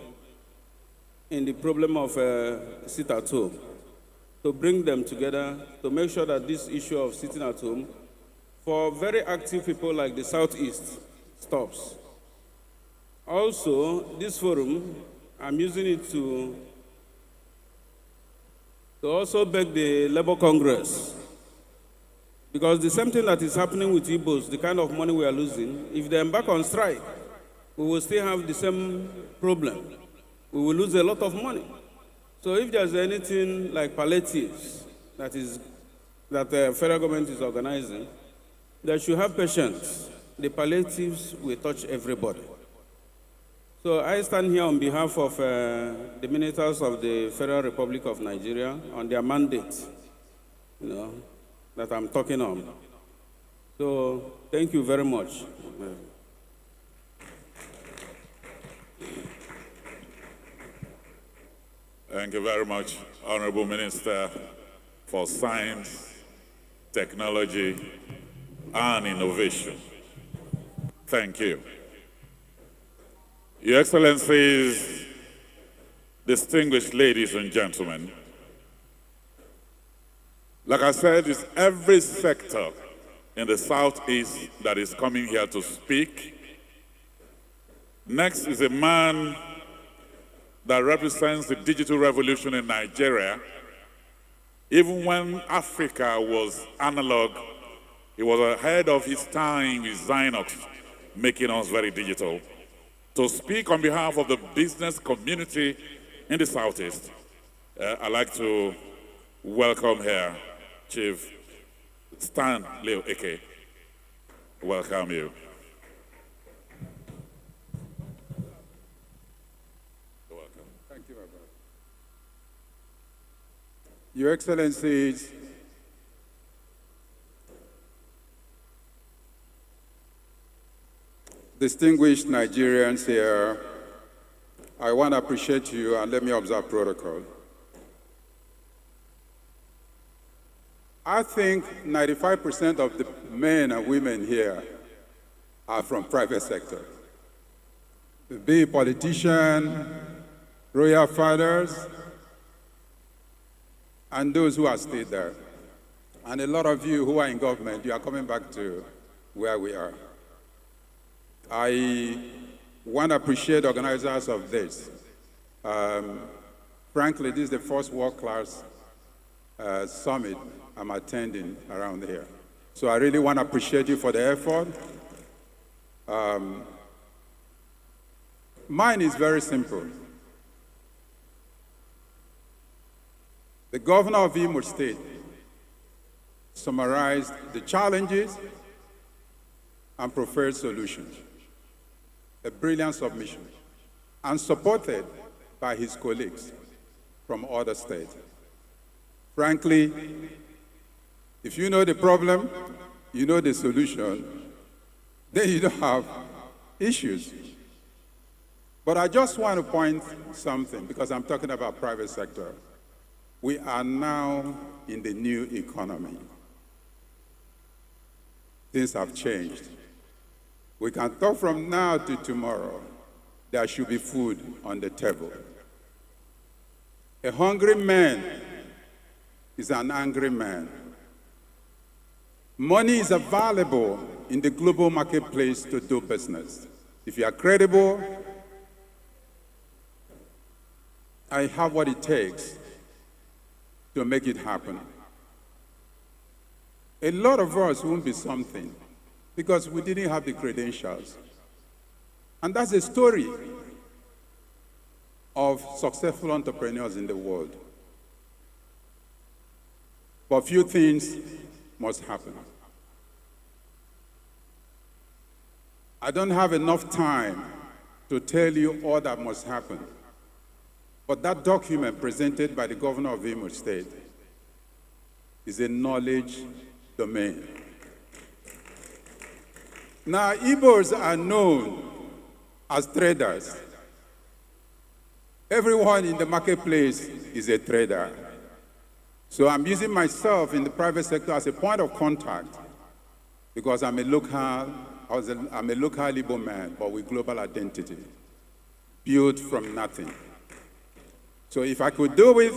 Speaker 16: the problem of sit at home, to bring them together, to make sure that this issue of sitting at home for very active people like the Southeast stops. Also, this forum, I'm using it to also beg the Labour Congress, because the same thing that is happening with Igbos, the kind of money we are losing, if they embark on strike, we will still have the same problem. We will lose a lot of money. So if there's anything like palliatives that the federal government is organizing, they should have patience. The palliatives will touch everybody. So I stand here on behalf of the ministers of the Federal Republic of Nigeria on their mandate, that I'm talking on. So thank you very much.
Speaker 1: Thank you very much, Honorable Minister for Science, Technology, and Innovation. Thank you. Your Excellencies, distinguished ladies and gentlemen, like I said, it's every sector in the Southeast that is coming here to speak. Next is a man that represents the digital revolution in Nigeria. Even when Africa was analog, he was ahead of his time with Zynox, making us very digital. To speak on behalf of the business community in the Southeast, I'd like to welcome here Chief Stan Leo Eke. Welcome you.
Speaker 17: Thank you, my brother. Your Excellencies, distinguished Nigerians here, I want to appreciate you and let me observe protocol. I think 95% of the men and women here are from private sector. Be it politician, royal fathers, and those who have stayed there. And a lot of you who are in government, you are coming back to where we are. I want to appreciate organizers of this. Frankly, this is the first world-class summit I'm attending around here. So I really want to appreciate you for the effort. Mine is very simple. The governor of Imo State summarized the challenges and preferred solutions. A brilliant submission, and supported by his colleagues from other states. Frankly, if you know the problem, you know the solution, then you don't have issues. But I just want to point something, because I'm talking about private sector. We are now in the new economy. Things have changed. We can talk from now to tomorrow. There should be food on the table. A hungry man is an angry man. Money is available in the global marketplace to do business. If you are credible, I have what it takes to make it happen. A lot of us won't be something because we didn't have the credentials. And that's the story of successful entrepreneurs in the world. But few things must happen. I don't have enough time to tell you all that must happen. But that document presented by the governor of Imo State is a knowledge domain. Now, Igbos are known as traders. Everyone in the marketplace is a trader. So I'm using myself in the private sector as a point of contact because I'm a local Igbo man, but with global identity, built from nothing. So if I could do it,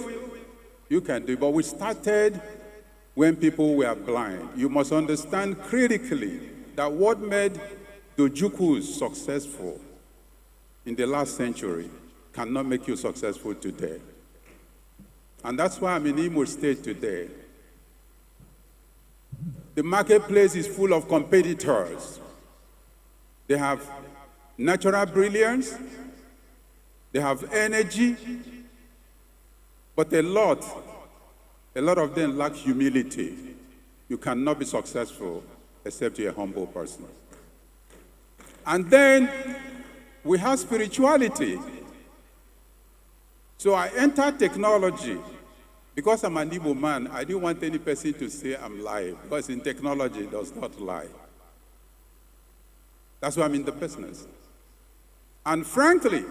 Speaker 17: you can do it. But we started when people were blind. You must understand critically that what made the Jukus successful in the last century cannot make you successful today. And that's why I'm in Imo State today. The marketplace is full of competitors. They have natural brilliance, they have energy, but a lot of them lack humility. You cannot be successful except you're a humble person. And then we have spirituality. So I entered technology. Because I'm an Igbo man, I didn't want any person to say I'm lying, because in technology, it does not lie. That's why I'm in the business. And frankly,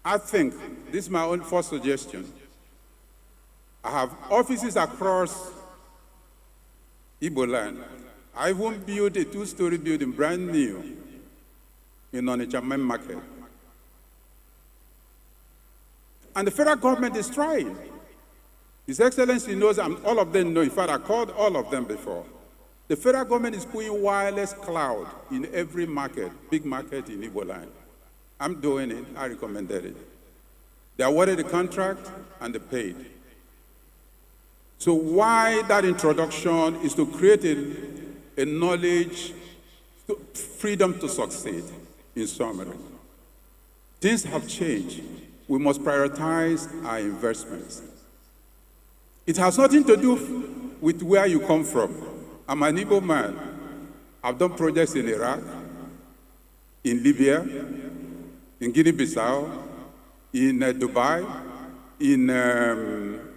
Speaker 17: I think, this is my own first suggestion, I have offices across Igbo land. I even built a 2-story building, brand new, in Onitsha main market. And the federal government is trying. His Excellency knows, and all of them know, in fact, I called all of them before. The federal government is putting wireless cloud in every market, big market in Igbo land. I'm doing it, I recommended it. They awarded the contract and they paid. So why that introduction is to create a knowledge, freedom to succeed, in summary. Things have changed. We must prioritize our investments. It has nothing to do with where you come from. I'm an Igbo man. I've done projects in Iraq, in Libya, in Guinea-Bissau, in Dubai, in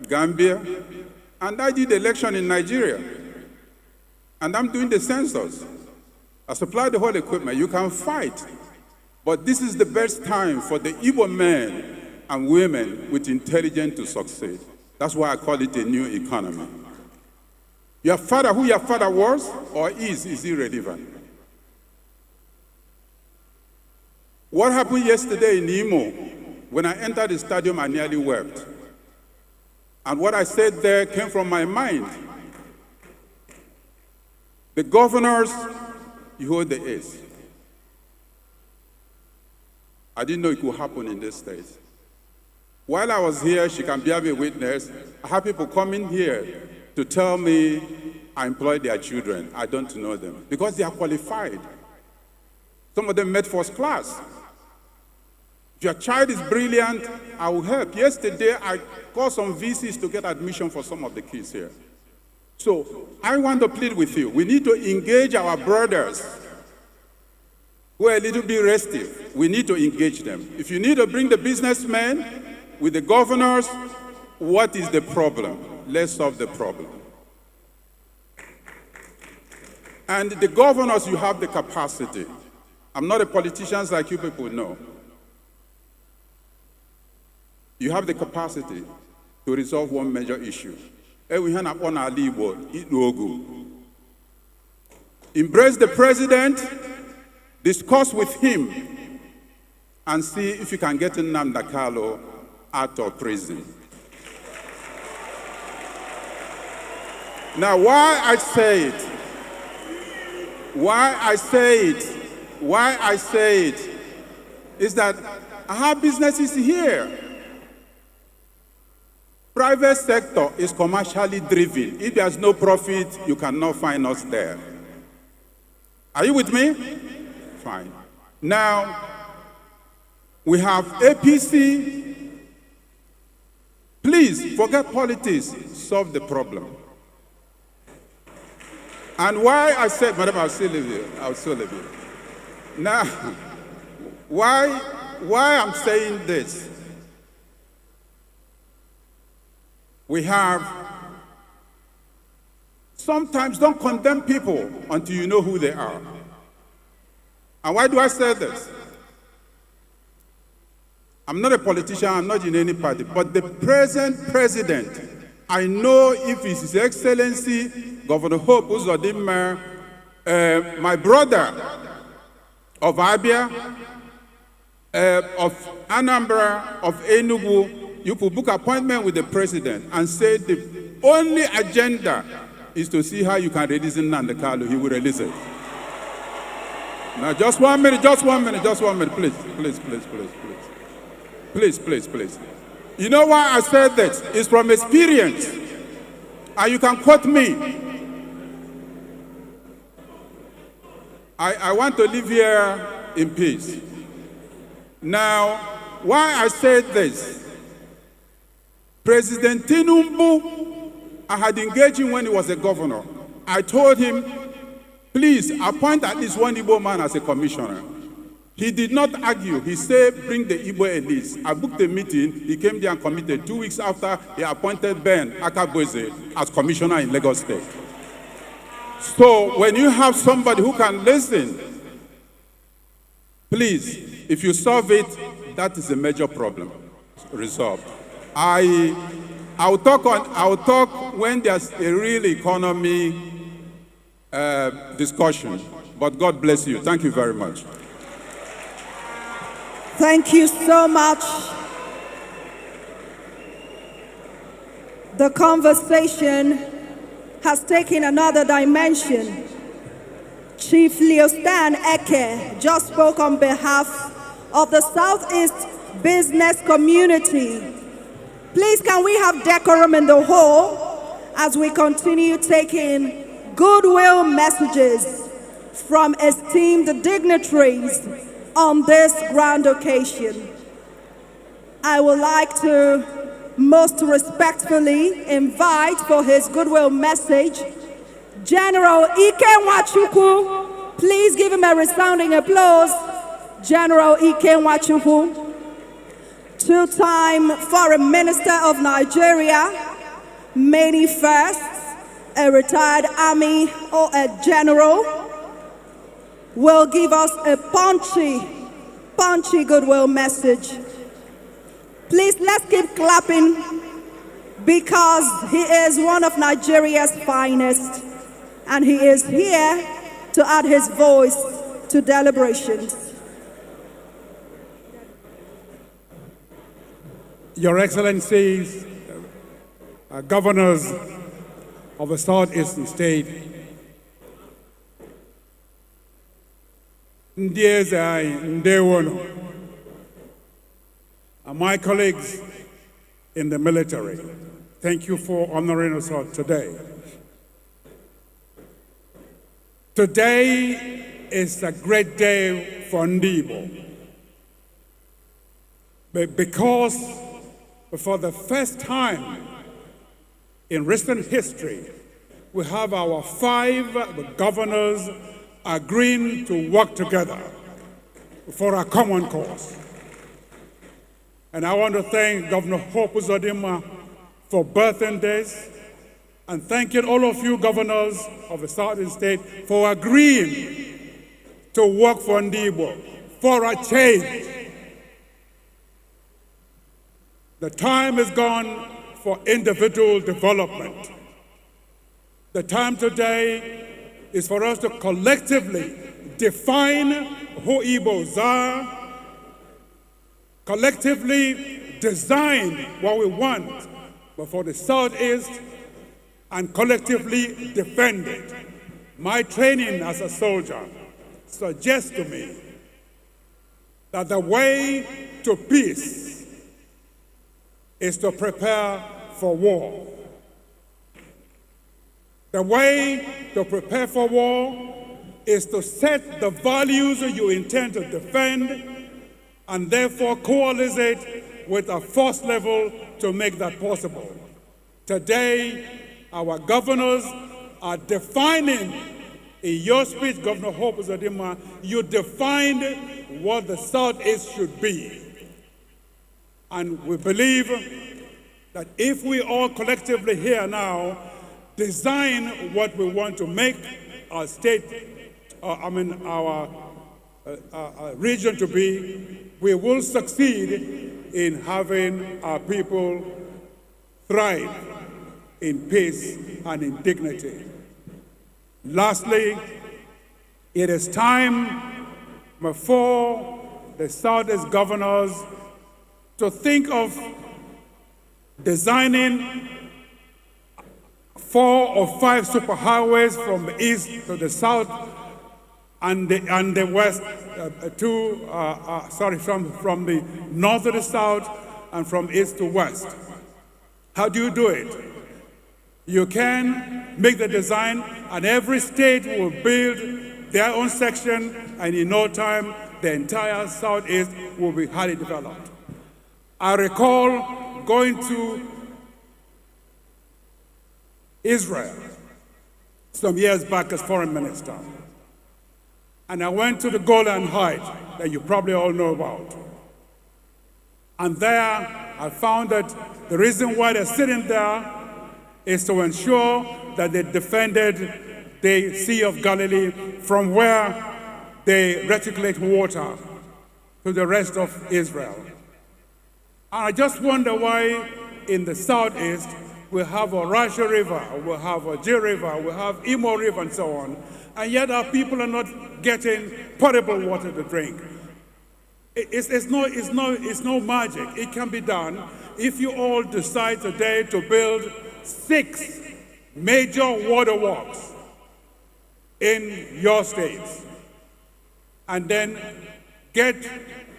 Speaker 17: Gambia, and I did election in Nigeria. And I'm doing the census. I supply the whole equipment. You can fight, but this is the best time for the Igbo men and women with intelligence to succeed. That's why I call it a new economy. Your father, who your father was or is irrelevant. What happened yesterday in Imo, when I entered the stadium, I nearly wept. And what I said there came from my mind. The governors, you hold the ace. I didn't know it could happen in this state. While I was here, she can be a witness, I have people coming here to tell me I employ their children. I don't know them because they are qualified. Some of them made first class. If your child is brilliant, I will help. Yesterday, I called some VCs to get admission for some of the kids here. So I want to plead with you. We need to engage our brothers who are a little bit restive. We need to engage them. If you need to bring the businessmen with the governors, what is the problem? Let's solve the problem. And the governors, you have the capacity. I'm not a politician like you people know. You have the capacity to resolve one major issue. Embrace the president, discuss with him, and see if you can get Nnamdi Kanu out of prison. Now, why I say it is that I have businesses here. Private sector is commercially driven. If there's no profit, you cannot find us there. Are you with me? Fine. Now, we have APC. Please, forget politics. Solve the problem. And why I said, Madam, I'll still leave you. Now, why I'm saying this? We have, sometimes don't condemn people until you know who they are. And why do I say this? I'm not a politician, I'm not in any party, but the present president, I know if it's His Excellency, Governor Hope Uzodimma, my brother of Abia, of Anambra, of Enugu, you could book appointment with the president and say the only agenda is to see how you can release Nnamdi Kanu. He will release it. Now, just 1 minute, please. You know why I said that? It's from experience. And you can quote me. I want to live here in peace. Now, why I said this? President Tinubu, I had engaged him when he was a governor. I told him, please appoint at least one Igbo man as a commissioner. He did not argue. He said, bring the Igbo elites. I booked a meeting. He came there and committed. 2 weeks after, he appointed Ben Akaboze as commissioner in Lagos State. So when you have somebody who can listen, please, if you solve it, that is a major problem resolved. I'll talk when there's a real economy discussion. But God bless you. Thank you very much.
Speaker 4: Thank you so much. The conversation has taken another dimension. Chief Leostan Eke just spoke on behalf of the Southeast business community. Please, can we have decorum in the hall as we continue taking goodwill messages from esteemed dignitaries on this grand occasion? I would like to most respectfully invite for his goodwill message General Ike Nwachukwu. Please give him a resounding applause. General Ike Nwachukwu, two-time Foreign Minister of Nigeria, many firsts, a retired army or a general, will give us a punchy goodwill message. Please, let's keep clapping because he is one of Nigeria's finest and he is here to add his voice to deliberations.
Speaker 18: Your Excellencies, governors of the Southeastern state, and my colleagues in the military, thank you for honoring us today. Today is a great day for Ndigbo. But because for the first time in recent history, we have our 5 governors agreeing to work together for a common cause. And I want to thank Governor Hope Uzodimma for birthing this, and thanking all of you governors of the Southern State for agreeing to work for Ndigbo, for a change. The time is gone for individual development. The time today is for us to collectively define who Igbos are, collectively design what we want for the Southeast, and collectively defend it. My training as a soldier suggests to me that the way to peace is to prepare for war. The way to prepare for war is to set the values you intend to defend and therefore coalesce with a force level to make that possible. Today, our governors are defining, in your speech, Governor Hope Uzodimma, you defined what the Southeast should be. And we believe that if we all collectively here now design what we want to make our state, our region to be, we will succeed in having our people thrive in peace and in dignity. Lastly, it is time for the Southeast governors to think of designing 4 or 5 superhighways from the east to the south and the west from the north to the south and from east to west. How do you do it? You can make the design, and every state will build their own section, and in no time, the entire Southeast will be highly developed. I recall going to Israel some years back as foreign minister, and I went to the Golan Heights that you probably all know about. And there, I found that the reason why they're sitting there is to ensure that they defended the Sea of Galilee from where they reticulate water to the rest of Israel. And I just wonder why in the Southeast we have a Rasha River, we have a J River, we have Imo River and so on, and yet our people are not getting potable water to drink. It's no magic. It can be done if you all decide today to build 6 major waterworks in your states, and then get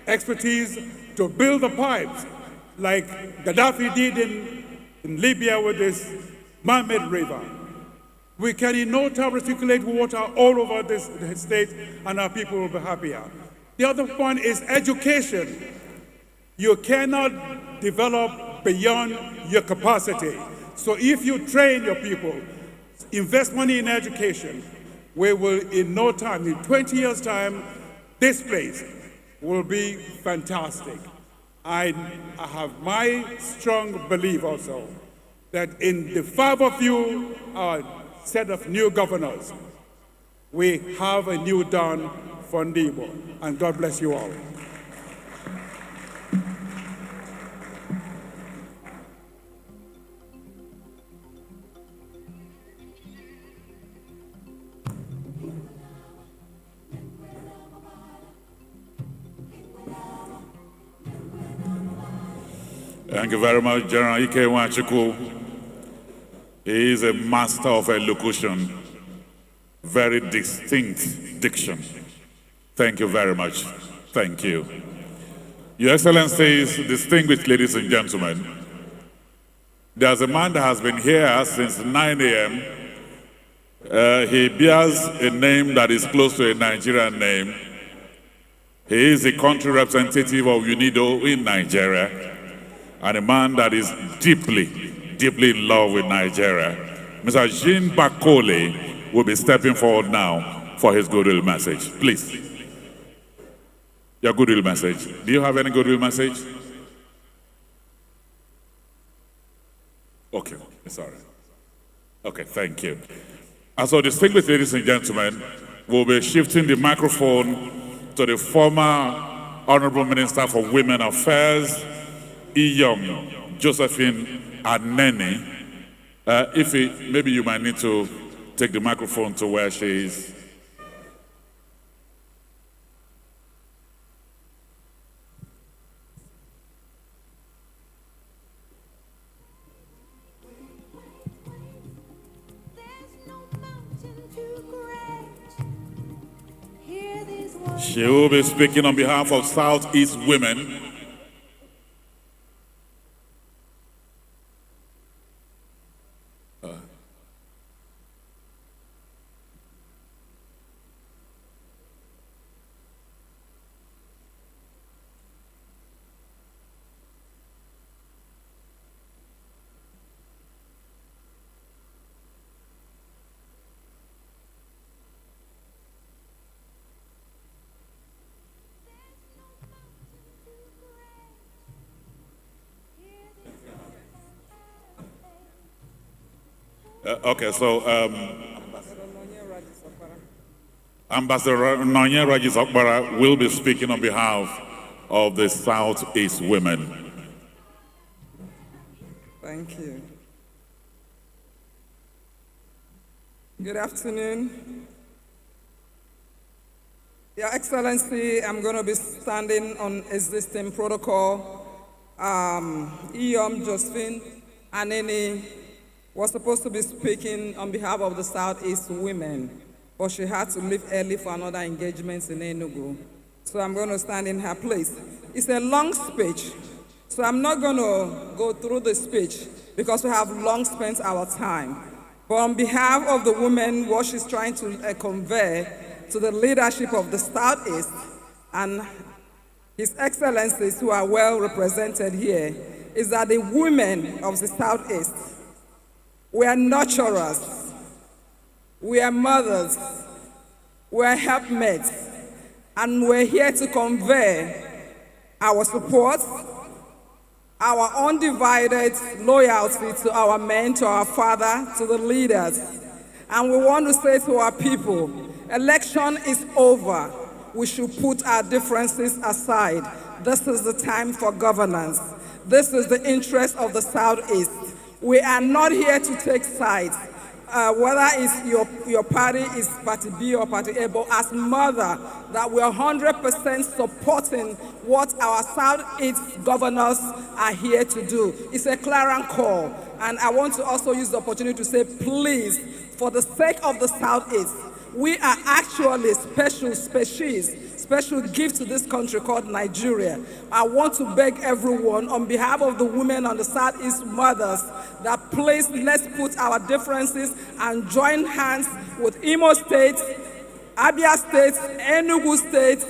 Speaker 18: expertise to build the pipes like Gaddafi did in Libya with this man-made river. We can in no time recirculate water all over this state, and our people will be happier. The other point is education. You cannot develop beyond your capacity. So if you train your people, invest money in education, we will in no time, in 20 years' time, this place will be fantastic. I have my strong belief also that in the 5 of you, our set of new governors, we have a new dawn for Ndigbo, and God bless you all.
Speaker 1: Thank you very much, General Ike Nwachukwu. He is a master of elocution, very distinct diction. Thank you very much. Thank you. Your Excellencies, distinguished ladies and gentlemen, there's a man that has been here since 9 a.m. He bears a name that is close to a Nigerian name. He is the country representative of UNIDO in Nigeria, and a man that is deeply, deeply in love with Nigeria. Mr. Jean Bakole will be stepping forward now for his goodwill message. Please. Your goodwill message. Do you have any goodwill message? Okay, sorry. Okay, thank you. And so, distinguished ladies and gentlemen, we'll be shifting the microphone to the former Honorable Minister for Women Affairs, Iyom Josephine Anene. Maybe you might need to take the microphone to where she is. She will be speaking on behalf of Southeast women. Okay, so Ambassador Nonye Rajis Okbara will be speaking on behalf of the Southeast women.
Speaker 19: Thank you. Good afternoon. Your Excellency, I'm going to be standing on existing protocol. Iyom Josephine Anene was supposed to be speaking on behalf of the Southeast women, but she had to leave early for another engagement in Enugu. So I'm going to stand in her place. It's a long speech, so I'm not going to go through the speech because we have long spent our time. But on behalf of the women, what she's trying to convey to the leadership of the Southeast and His Excellencies who are well represented here is that the women of the Southeast, we are nurturers, we are mothers, we are helpmates, and we're here to convey our support, our undivided loyalty to our men, to our father, to the leaders. And we want to say to our people, election is over. We should put our differences aside. This is the time for governance. This is the interest of the Southeast. We are not here to take sides, whether it's your party is party B or party A, but as mother, that we are 100% supporting what our Southeast governors are here to do. It's a clarion call, and I want to also use the opportunity to say, please, for the sake of the Southeast, we are actually special gift to this country called Nigeria. I want to beg everyone on behalf of the women on the Southeast mothers that please let's put our differences and join hands with Imo State, Abia State, Enugu State,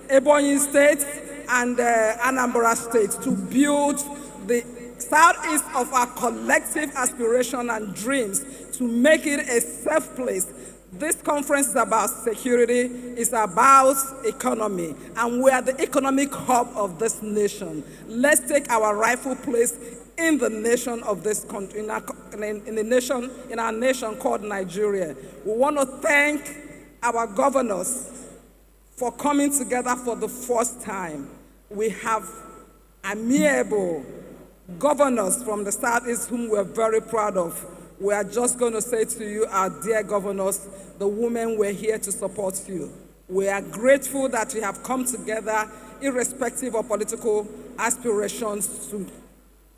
Speaker 19: Ebonyi State, and Anambra State to build the Southeast of our collective aspiration and dreams to make it a safe place. This conference is about security, it's about economy, and we are the economic hub of this nation. Let's take our rightful place in the nation of this country, in our nation called Nigeria. We want to thank our governors for coming together for the first time. We have amiable governors from the Southeast whom we're very proud of. We are just going to say to you, our dear governors, the women, we're here to support you. We are grateful that you have come together, irrespective of political aspirations,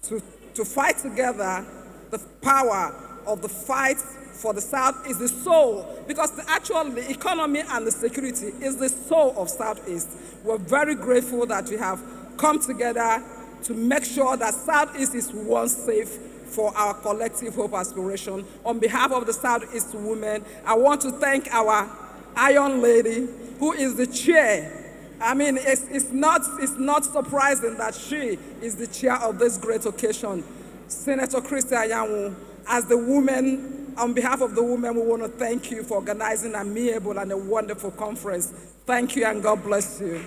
Speaker 19: to fight together. The power of the fight for the South is the soul, because the economy and the security is the soul of Southeast. We're very grateful that you have come together to make sure that Southeast is one safe for our collective hope aspiration. On behalf of the Southeast women, I want to thank our Iron Lady, who is the chair I mean, it's not surprising that she is the chair of this great occasion. Senator Christy Anyanwu, as the woman, on behalf of the women, we want to thank you for organizing an amiable and a wonderful conference. Thank you and God bless you.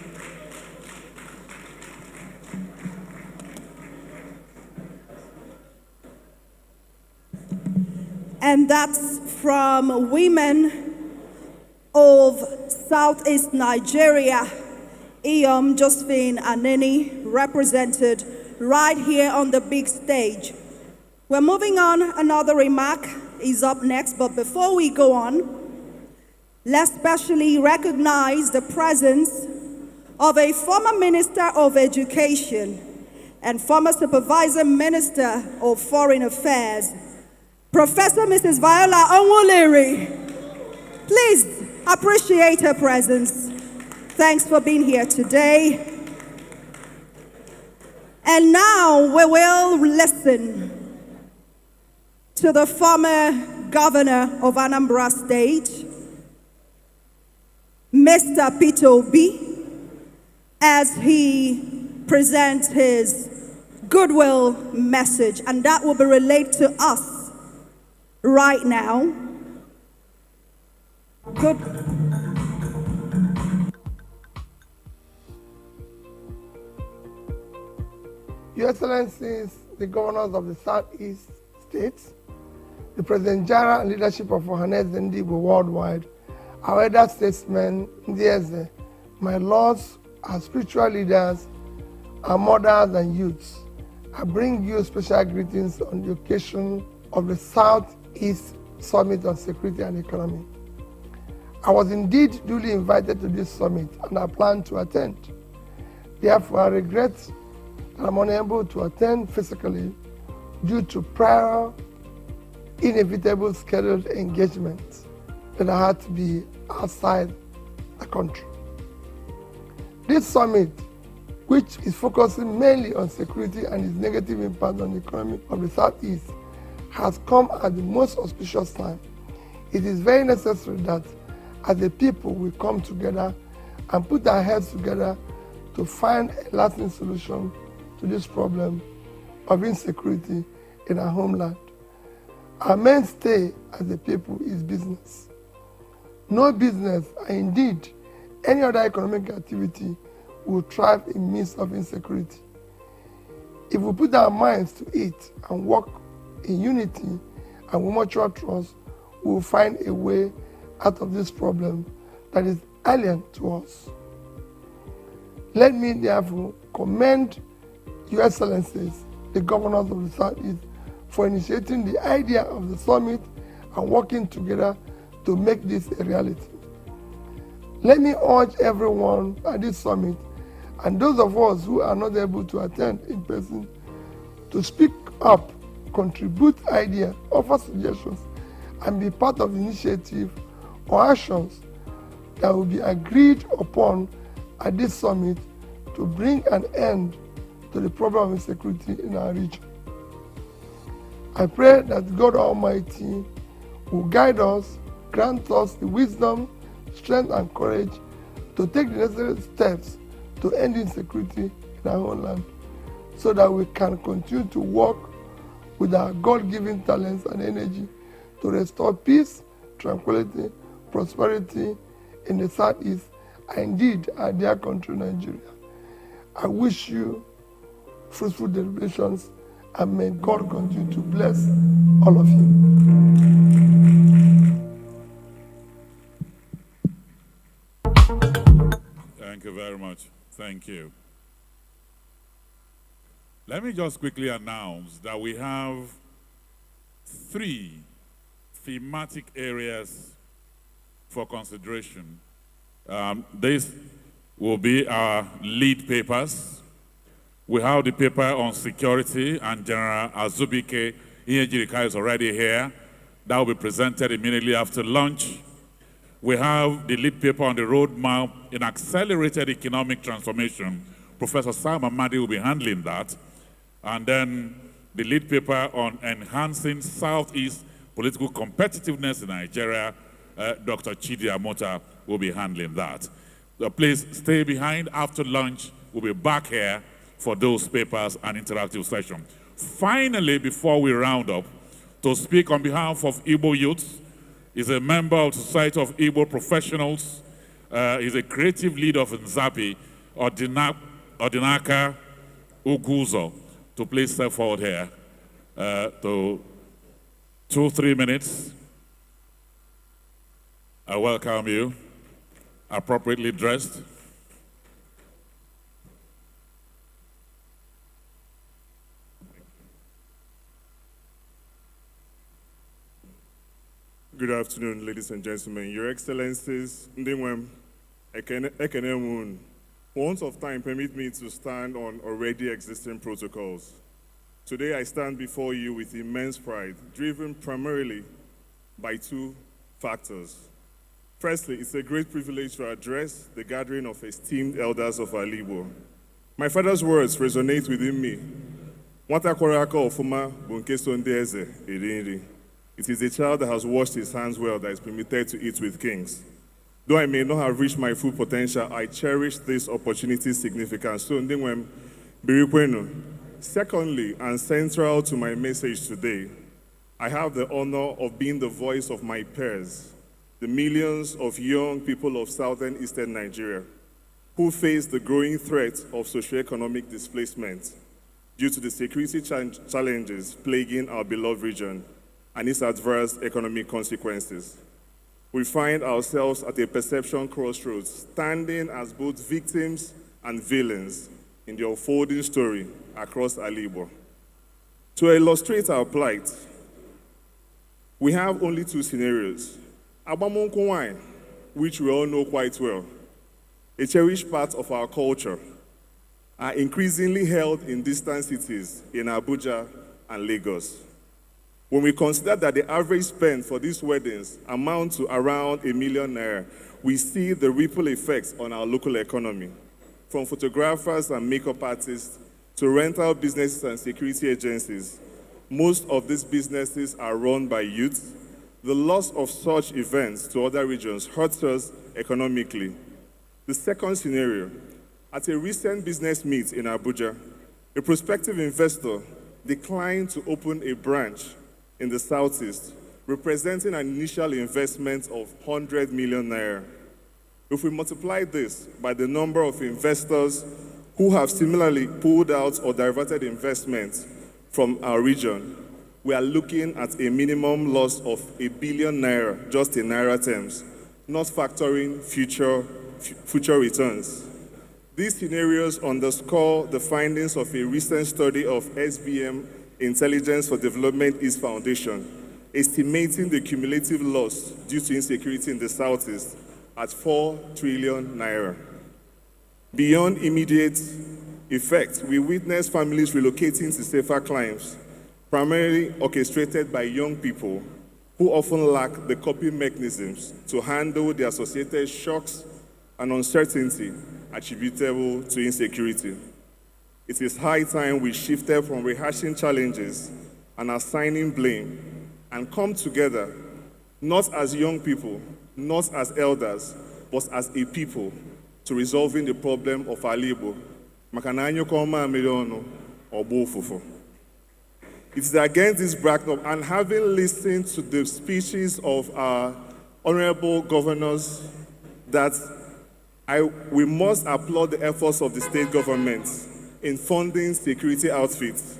Speaker 4: And that's from women of Southeast Nigeria. Josephine Aneni, represented right here on the big stage. We're moving on. Another remark is up next, but before we go on, let's specially recognize the presence of a former Minister of Education and former Supervisor Minister of Foreign Affairs, Professor Mrs. Viola Onwuleri. Please appreciate her presence. Thanks for being here today. And now we will listen to the former governor of Anambra State, Mr. Peter Obi, as he presents his goodwill message, and that will be relayed to us right now.
Speaker 20: Your Excellencies, the governors of the Southeast states, the President General and leadership of Ohaneze Ndigbo worldwide, our elder statesmen, Ndieze, my lords, our spiritual leaders, our mothers and youths, I bring you special greetings on the occasion of the Southeast Summit on Security and Economy. I was indeed duly invited to this summit and I plan to attend. Therefore, I regret that I'm unable to attend physically due to prior inevitable scheduled engagements that I had to be outside the country. This summit, which is focusing mainly on security and its negative impact on the economy of the Southeast, has come at the most auspicious time. It is very necessary that as a people we come together and put our heads together to find a lasting solution to this problem of insecurity in our homeland. Our mainstay as a people is business. No business, and indeed any other economic activity, will thrive in midst of insecurity. If we put our minds to it and work in unity and with mutual trust, we will find a way out of this problem that is alien to us. Let me therefore commend Your Excellencies, the governors of the Southeast, for initiating the idea of the summit and working together to make this a reality. Let me urge everyone at this summit and those of us who are not able to attend in person to speak up, contribute ideas, offer suggestions, and be part of the initiative or actions that will be agreed upon at this summit to bring an end to the problem of insecurity in our region. I pray that God Almighty will guide us, grant us the wisdom, strength, and courage to take the necessary steps to end insecurity in our own land, so that we can continue to work with our God-given talents and energy to restore peace, tranquility, prosperity in the Southeast, and indeed our dear country, Nigeria. I wish you fruitful deliberations, and may God continue to bless all of you.
Speaker 1: Thank you very much. Thank you. Let me just quickly announce that we have 3 thematic areas for consideration. This will be our lead papers. We have the paper on security, and General Azubike Iyejirika is already here. That will be presented immediately after lunch. We have the lead paper on the roadmap in accelerated economic transformation. Professor Sam Amadi will be handling that. And then the lead paper on enhancing Southeast political competitiveness in Nigeria, Dr. Chidi Amota will be handling that. Please stay behind. After lunch, we'll be back here for those papers and interactive session. Finally, before we round up, to speak on behalf of Igbo youth is a member of the Society of Igbo Professionals. He's a creative leader of Nzapi, Odinaka Uguzo, to please step forward here to 2-3 minutes. I welcome you, appropriately dressed.
Speaker 21: Good afternoon, ladies and gentlemen. Your Excellencies, Ndingwem, Ekenemun, for once of time, permit me to stand on already existing protocols. Today, I stand before you with immense pride, driven primarily by two factors. Firstly, it's a great privilege to address the gathering of esteemed elders of Alibo. My father's words resonate within me. Nwata kwara aka ofuma bụ nke so ndị eze eri nri. It is a child that has washed his hands well that is permitted to eat with kings. Though I may not have reached my full potential, I cherish this opportunity's significance. So, Ndingwem, Birikwenu. Secondly, and central to my message today, I have the honor of being the voice of my peers, the millions of young people of southern eastern Nigeria who face the growing threat of socioeconomic displacement due to the security challenges plaguing our beloved region and its adverse economic consequences. We find ourselves at a perception crossroads, standing as both victims and villains in the unfolding story across Alibo. To illustrate our plight, we have only two scenarios. Abamonko, which we all know quite well, a cherished part of our culture, are increasingly held in distant cities in Abuja and Lagos. When we consider that the average spend for these weddings amount to around ₦1 million, we see the ripple effects on our local economy, from photographers and makeup artists to rental businesses and security agencies. Most of these businesses are run by youth. The loss of such events to other regions hurts us economically. The second scenario, at a recent business meet in Abuja, a prospective investor declined to open a branch in the southeast, representing an initial investment of ₦100 million. If we multiply this by the number of investors who have similarly pulled out or diverted investments from our region, we are looking at a minimum loss of ₦1 billion just in Naira terms, not factoring future returns. These scenarios underscore the findings of a recent study of SBM Intelligence for Development East Foundation, estimating the cumulative loss due to insecurity in the Southeast at ₦4 trillion. Beyond immediate effects, we witness families relocating to safer climes, primarily orchestrated by young people who often lack the coping mechanisms to handle the associated shocks and uncertainty attributable to insecurity. It is high time we shifted from rehashing challenges and assigning blame and come together, not as young people, not as elders, but as a people, to resolving the problem of Alibo. It is against this backdrop, and having listened to the speeches of our honorable governors, that we must applaud the efforts of the state governments in funding security outfits.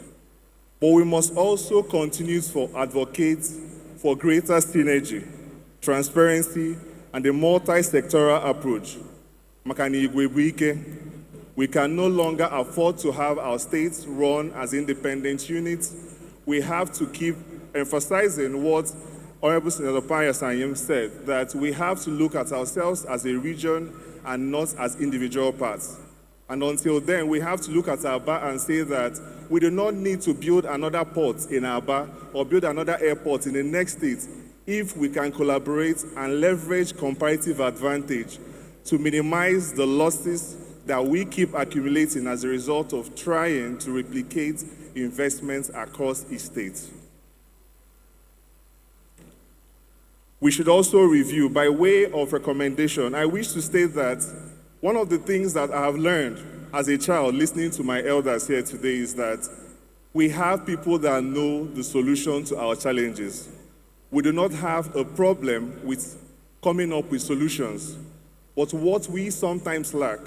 Speaker 21: But we must also continue to advocate for greater synergy, transparency, and a multi-sectoral approach. We can no longer afford to have our states run as independent units. We have to keep emphasizing what Honorable Senator Panyasanyim said, that we have to look at ourselves as a region and not as individual parts. And until then, we have to look at Aba and say that we do not need to build another port in Aba or build another airport in the next state if we can collaborate and leverage comparative advantage to minimize the losses that we keep accumulating as a result of trying to replicate investments across each state. We should also review, by way of recommendation, I wish to state that One of the things that I have learned as a child listening to my elders here today is that we have people that know the solution to our challenges. We do not have a problem with coming up with solutions, but what we sometimes lack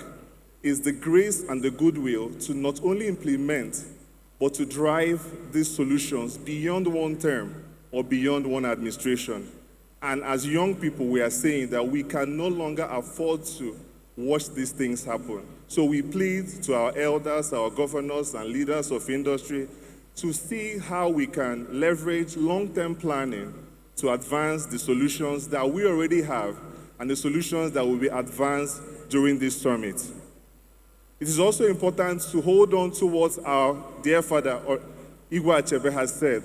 Speaker 21: is the grace and the goodwill to not only implement, but to drive these solutions beyond one term or beyond one administration. And as young people, we are saying that we can no longer afford to watch these things happen. So we plead to our elders, our governors, and leaders of industry to see how we can leverage long-term planning to advance the solutions that we already have and the solutions that will be advanced during this summit. It is also important to hold on to what our dear father, Igwe Achebe, has said,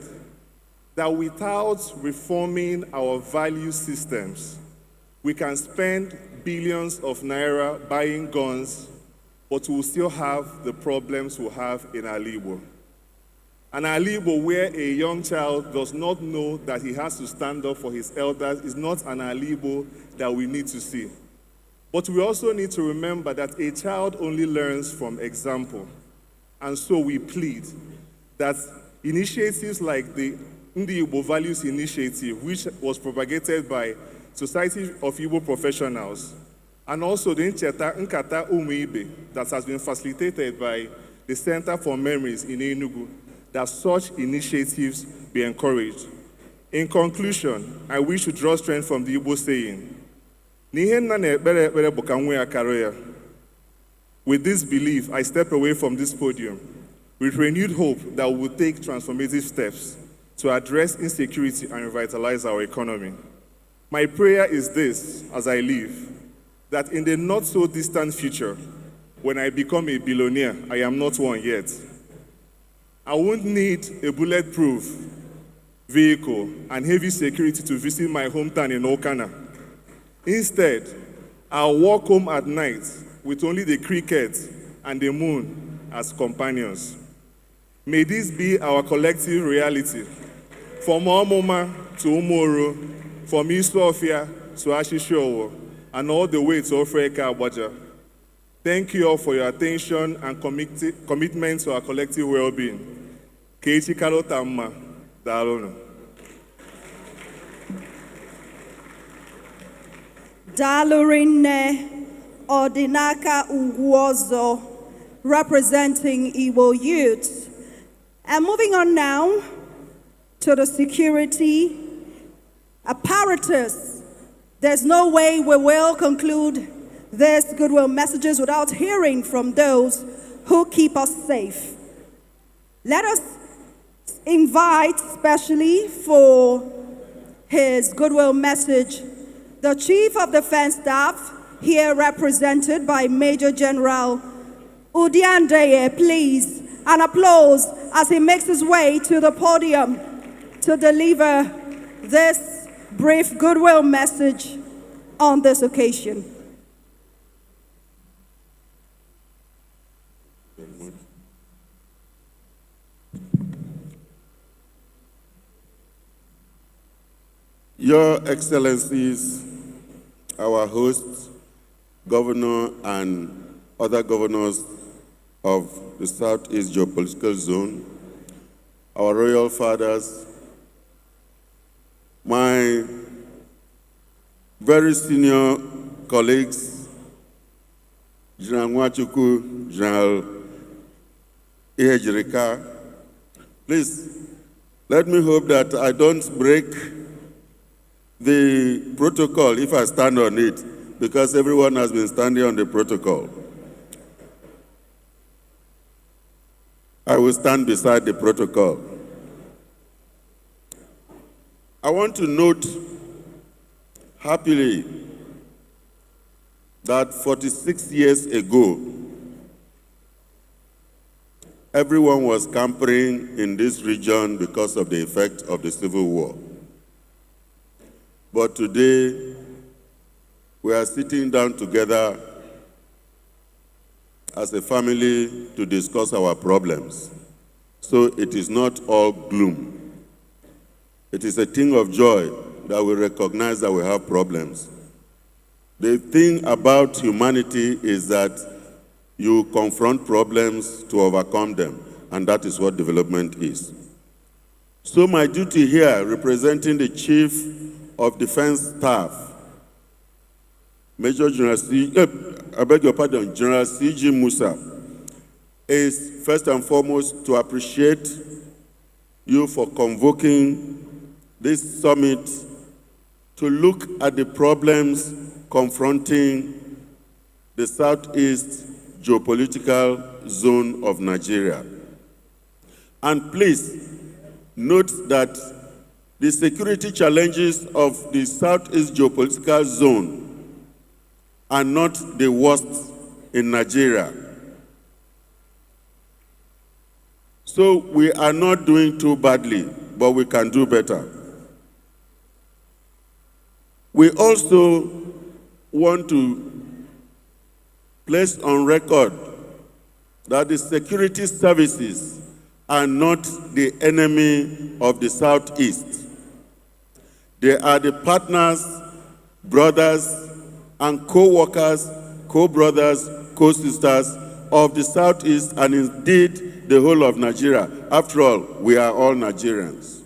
Speaker 21: that without reforming our value systems, we can spend billions of naira buying guns, but we'll still have the problems we have in Alibo. An Alibo where a young child does not know that he has to stand up for his elders is not an Alibo that we need to see. But we also need to remember that a child only learns from example. And so we plead that initiatives like the Ndigbo Values Initiative, which was propagated by Society of Igbo Professionals, and also the Nkata Umuibe that has been facilitated by the Center for Memories in Enugu, that such initiatives be encouraged. In conclusion, I wish to draw strength from the Igbo saying, with this belief, I step away from this podium with renewed hope that we will take transformative steps to address insecurity and revitalize our economy. My prayer is this as I leave, that in the not so distant future, when I become a billionaire, I am not one yet, I won't need a bulletproof vehicle and heavy security to visit my hometown in Okana. Instead, I'll walk home at night with only the cricket and the moon as companions. May this be our collective reality. From Omoma to Umoro, from Isofia to Ashishowo, and all the way to Ofreka Abuja. Thank you all for your attention and commitment to our collective well-being. Keichi Kalotama, Dalono.
Speaker 4: Dalurine Odinaka Uwozo, representing Igbo youth. And moving on now to the security apparatus. There's no way we will conclude this goodwill messages without hearing from those who keep us safe. Let us invite, especially for his goodwill message, the Chief of Defense Staff, here represented by Major General Udiandeye, please, an applause as he makes his way to the podium to deliver this brief goodwill message on this occasion.
Speaker 2: Your Excellencies, our hosts, Governor and other governors of the Southeast Geopolitical Zone, our royal fathers, my very senior colleagues, General Nwachukwu, General Ihejirika, please let me hope that I don't break the protocol if I stand on it, because everyone has been standing on the protocol. I will stand beside the protocol. I want to note happily that 46 years ago, everyone was scampering in this region because of the effect of the Civil War. But today, we are sitting down together as a family to discuss our problems. So it is not all gloom. It is a thing of joy that we recognize that we have problems. The thing about humanity is that you confront problems to overcome them, and that is what development is. So my duty here, representing the Chief of Defense Staff, Major General General C.G. Musa, is first and foremost to appreciate you for convoking this summit to look at the problems confronting the southeast geopolitical zone of Nigeria. And please note that the security challenges of the southeast geopolitical zone are not the worst in Nigeria. So we are not doing too badly, but we can do better. We also want to place on record that the security services are not the enemy of the Southeast. They are the partners, brothers, and co-workers, co-brothers, co-sisters of the Southeast, and indeed the whole of Nigeria. After all, we are all Nigerians.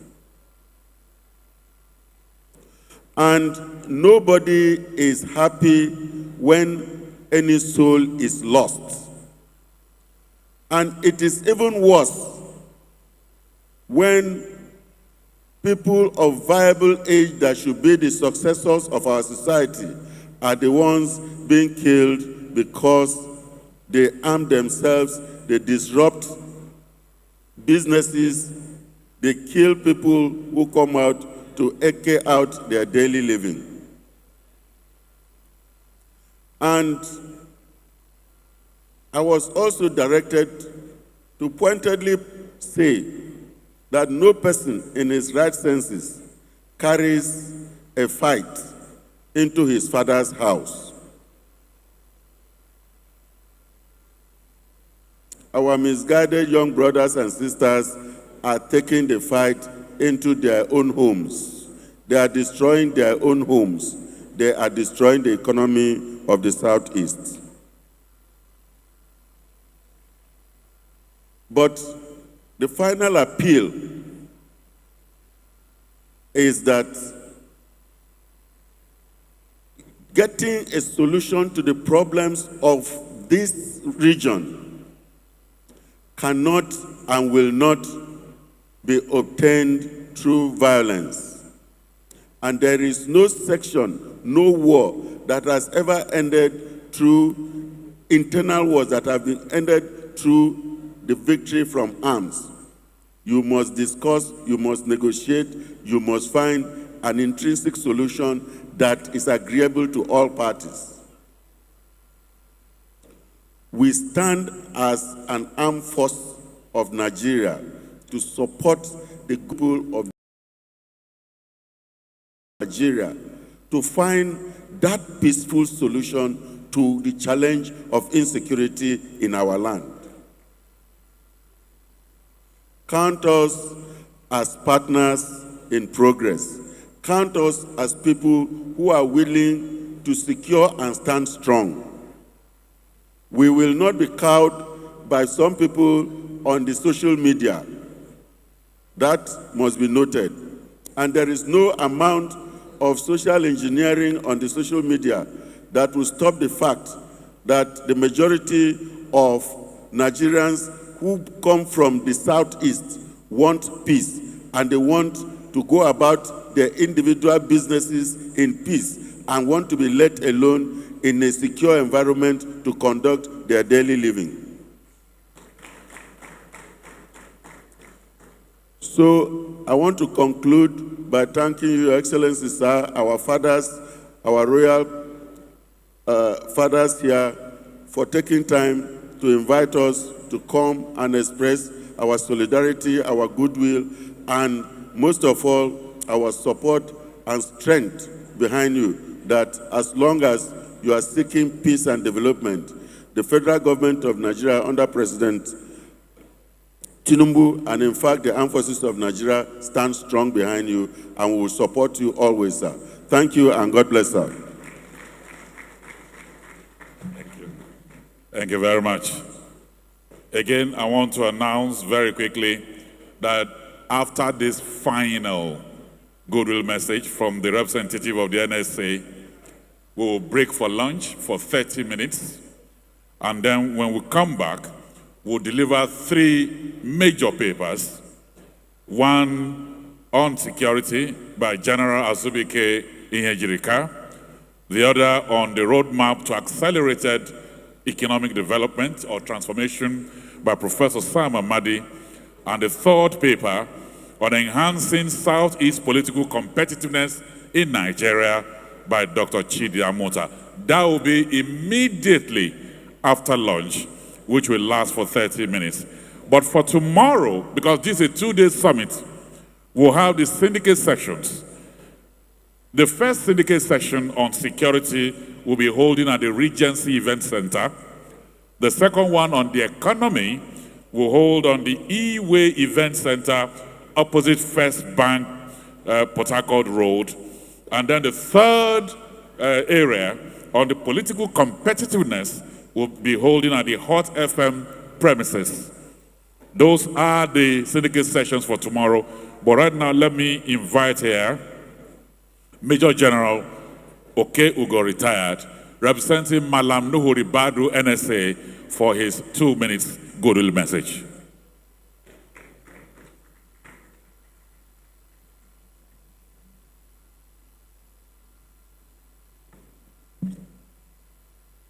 Speaker 2: And nobody is happy when any soul is lost. And it is even worse when people of viable age that should be the successors of our society are the ones being killed because they arm themselves, they disrupt businesses, they kill people who come out to eke out their daily living. And I was also directed to pointedly say that no person in his right senses carries a fight into his father's house. Our misguided young brothers and sisters are taking the fight into their own homes. They are destroying their own homes. They are destroying the economy of the Southeast. But the final appeal is that getting a solution to the problems of this region cannot and will not be obtained through violence. And there is no section, no war that has ever ended through internal wars that have been ended through the victory from arms. You must discuss, you must negotiate, you must find an intrinsic solution that is agreeable to all parties. We stand as an armed force of Nigeria to support the people of Nigeria to find that peaceful solution to the challenge of insecurity in our land. Count us as partners in progress. Count us as people who are willing to secure and stand strong. We will not be cowed by some people on the social media. That must be noted. And there is no amount of social engineering on the social media that will stop the fact that the majority of Nigerians who come from the Southeast want peace, and they want to go about their individual businesses in peace and want to be let alone in a secure environment to conduct their daily living. So I want to conclude by thanking you, Your Excellency, sir, our fathers, our royal fathers here, for taking time to invite us to come and express our solidarity, our goodwill, and most of all, our support and strength behind you, that as long as you are seeking peace and development, the federal government of Nigeria under President Tinubu, and in fact the armed forces of Nigeria, stand strong behind you and will support you always, sir. Thank you and God bless, sir.
Speaker 1: Thank you very much. Again, I want to announce very quickly that after this final goodwill message from the representative of the NSA, we will break for lunch for 30 minutes. And then when we come back, we'll deliver 3 major papers. One on security by General Azubike Ihejirika, the other on the roadmap to accelerated economic development or transformation by Professor Sam Amadi, and the third paper on enhancing Southeast political competitiveness in Nigeria by Dr. Chidi Amota. That will be immediately after lunch, which will last for 30 minutes. But for tomorrow, because this is a 2-day summit, we'll have the syndicate sections. The first syndicate section on security will be holding at the Regency Event Center. The second one on the economy will hold on the E-Way Event Center opposite First Bank, Port Harcourt Road. And then the third area on the political competitiveness will be holding at the Hot FM premises. Those are the syndicate sessions for tomorrow. But right now, let me invite here Major General Oke Ugo, retired, representing Malam Nuhu Ribadu, NSA, for his 2 minutes goodwill message.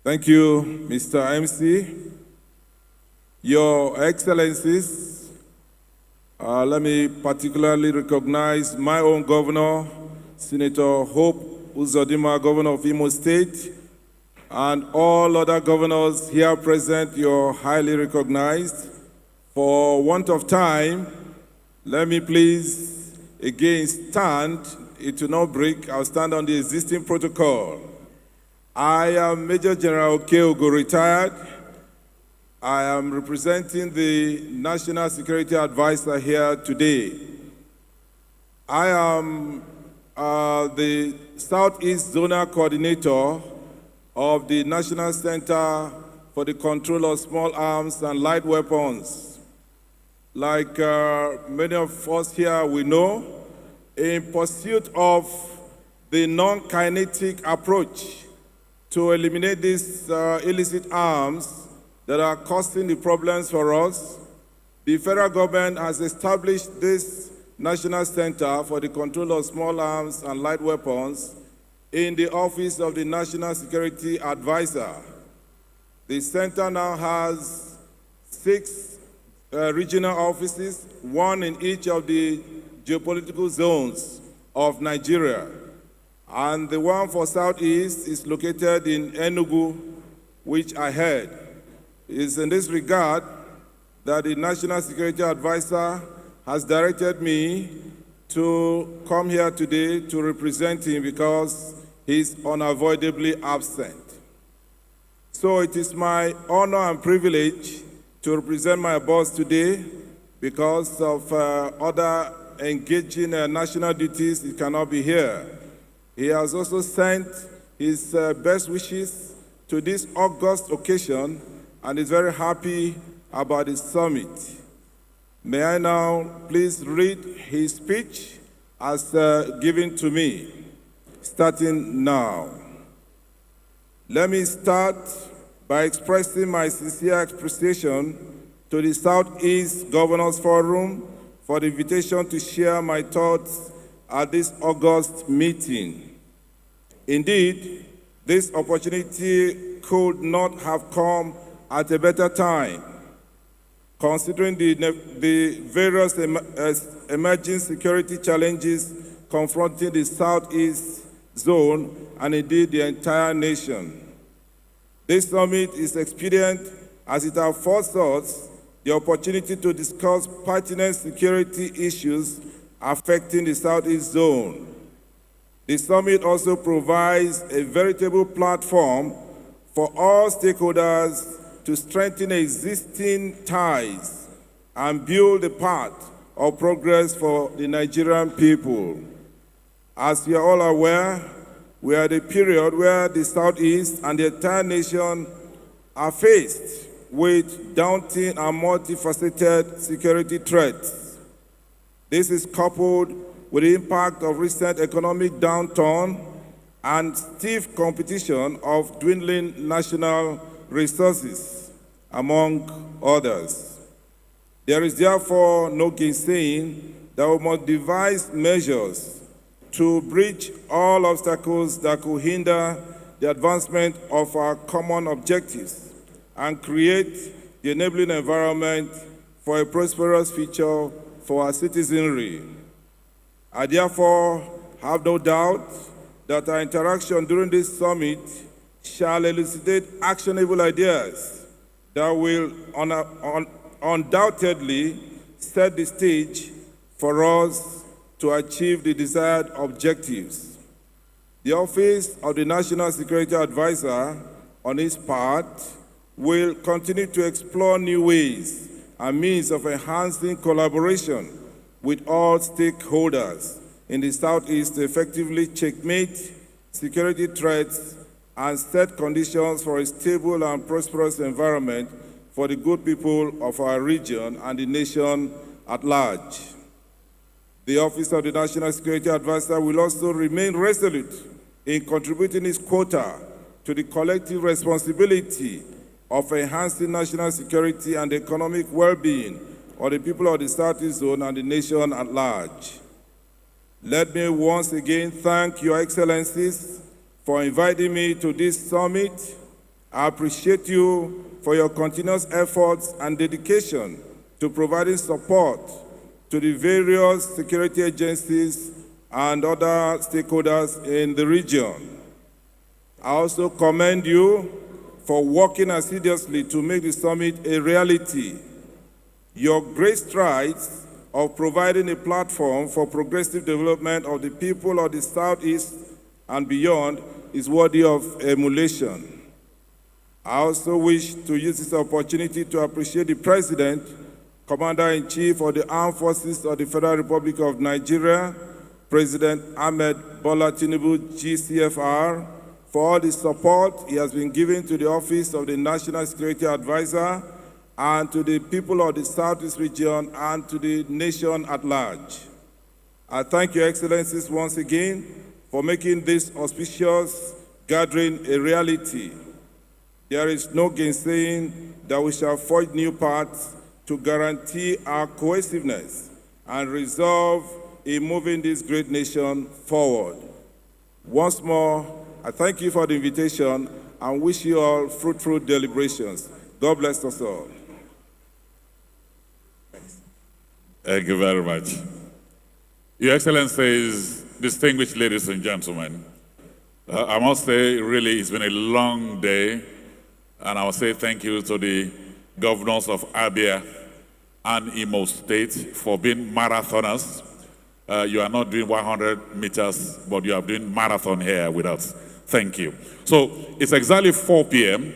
Speaker 6: Thank you, Mr. MC. Your Excellencies, let me particularly recognize my own governor, Senator Hope Uzodimma, Governor of Imo State, and all other governors here present. You're highly recognized. For want of time, let me please again stand. It will not break. I'll stand on the existing protocol. I am Major General Oke Ugo, retired. I am representing the National Security Advisor here today. I am the Southeast Zonal Coordinator of the National Center for the Control of Small Arms and Light Weapons. Like many of us here we know, in pursuit of the non-kinetic approach to eliminate these illicit arms that are causing the problems for us, the federal government has established this National Center for the Control of Small Arms and Light Weapons in the Office of the National Security Advisor. The center now has 6 regional offices, 1 in each of the geopolitical zones of Nigeria. And the one for Southeast is located in Enugu, which I heard. It is in this regard that the National Security Advisor has directed me to come here today to represent him because he's unavoidably absent. So it is my honor and privilege to represent my boss today. Because of other engaging national duties, he cannot be here. He has also sent his best wishes to this august occasion and is very happy about the summit. May I now please read his speech as given to me, starting now. Let me start by expressing my sincere appreciation to the Southeast Governors Forum for the invitation to share my thoughts at this August meeting. Indeed, this opportunity could not have come at a better time, considering the various emerging security challenges confronting the Southeast zone and indeed the entire nation. This summit is expedient as it affords us the opportunity to discuss pertinent security issues affecting the Southeast zone. The summit also provides a veritable platform for all stakeholders to strengthen existing ties and build a path of progress for the Nigerian people. As you are all aware, we are at a period where the Southeast and the entire nation are faced with daunting and multifaceted security threats. This is coupled with the impact of recent economic downturn and stiff competition of dwindling national resources, among others. There is therefore no gainsaying that we must devise measures to bridge all obstacles that could hinder the advancement of our common objectives and create the enabling environment for a prosperous future for our citizenry. I therefore have no doubt that our interaction during this summit shall elucidate actionable ideas that will undoubtedly set the stage for us to achieve the desired objectives. The Office of the National Security Advisor, on its part, will continue to explore new ways and means of enhancing collaboration with all stakeholders in the Southeast to effectively checkmate security threats and set conditions for a stable and prosperous environment for the good people of our region and the nation at large. The Office of the National Security Advisor will also remain resolute in contributing its quota to the collective responsibility of enhancing national security and economic well-being of the people of the Southeast Zone and the nation at large. Let me once again thank Your Excellencies for inviting me to this summit. I appreciate you for your continuous efforts and dedication to providing support to the various security agencies and other stakeholders in the region. I also commend you for working assiduously to make the summit a reality. Your great strides of providing a platform for progressive development of the people of the Southeast and beyond is worthy of emulation. I also wish to use this opportunity to appreciate the President, Commander-in-Chief of the Armed Forces of the Federal Republic of Nigeria, President Ahmed Bola Tinubu, GCFR, for all the support he has been giving to the Office of the National Security Advisor and to the people of the Southeast region and to the nation at large. I thank Your Excellencies once again for making this auspicious gathering a reality. There is no gainsaying that we shall forge new paths to guarantee our cohesiveness and resolve in moving this great nation forward. Once more, I thank you for the invitation and wish you all fruitful deliberations. God bless us all.
Speaker 1: Thank you very much. Your Excellencies, distinguished ladies and gentlemen, I must say, really, it's been a long day, and I will say thank you to the governors of Abia and Imo State for being marathoners. You are not doing 100 meters, but you are doing marathon here with us. Thank you. So it's exactly 4 p.m.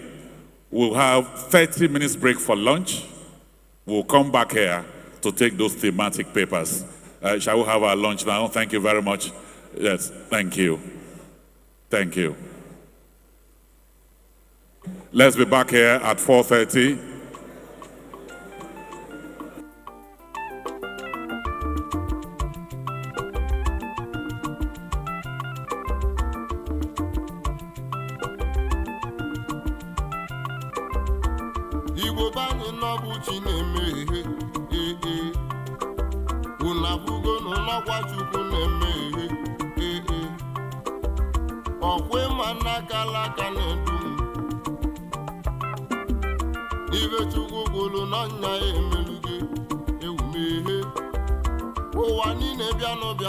Speaker 1: We'll have 30 minutes break for lunch. We'll come back here to take those thematic papers. Shall we have our lunch now? Thank you very much. Yes, thank you. Thank you. Let's be back here at 4:30.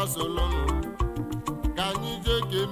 Speaker 7: Solomon, can you take a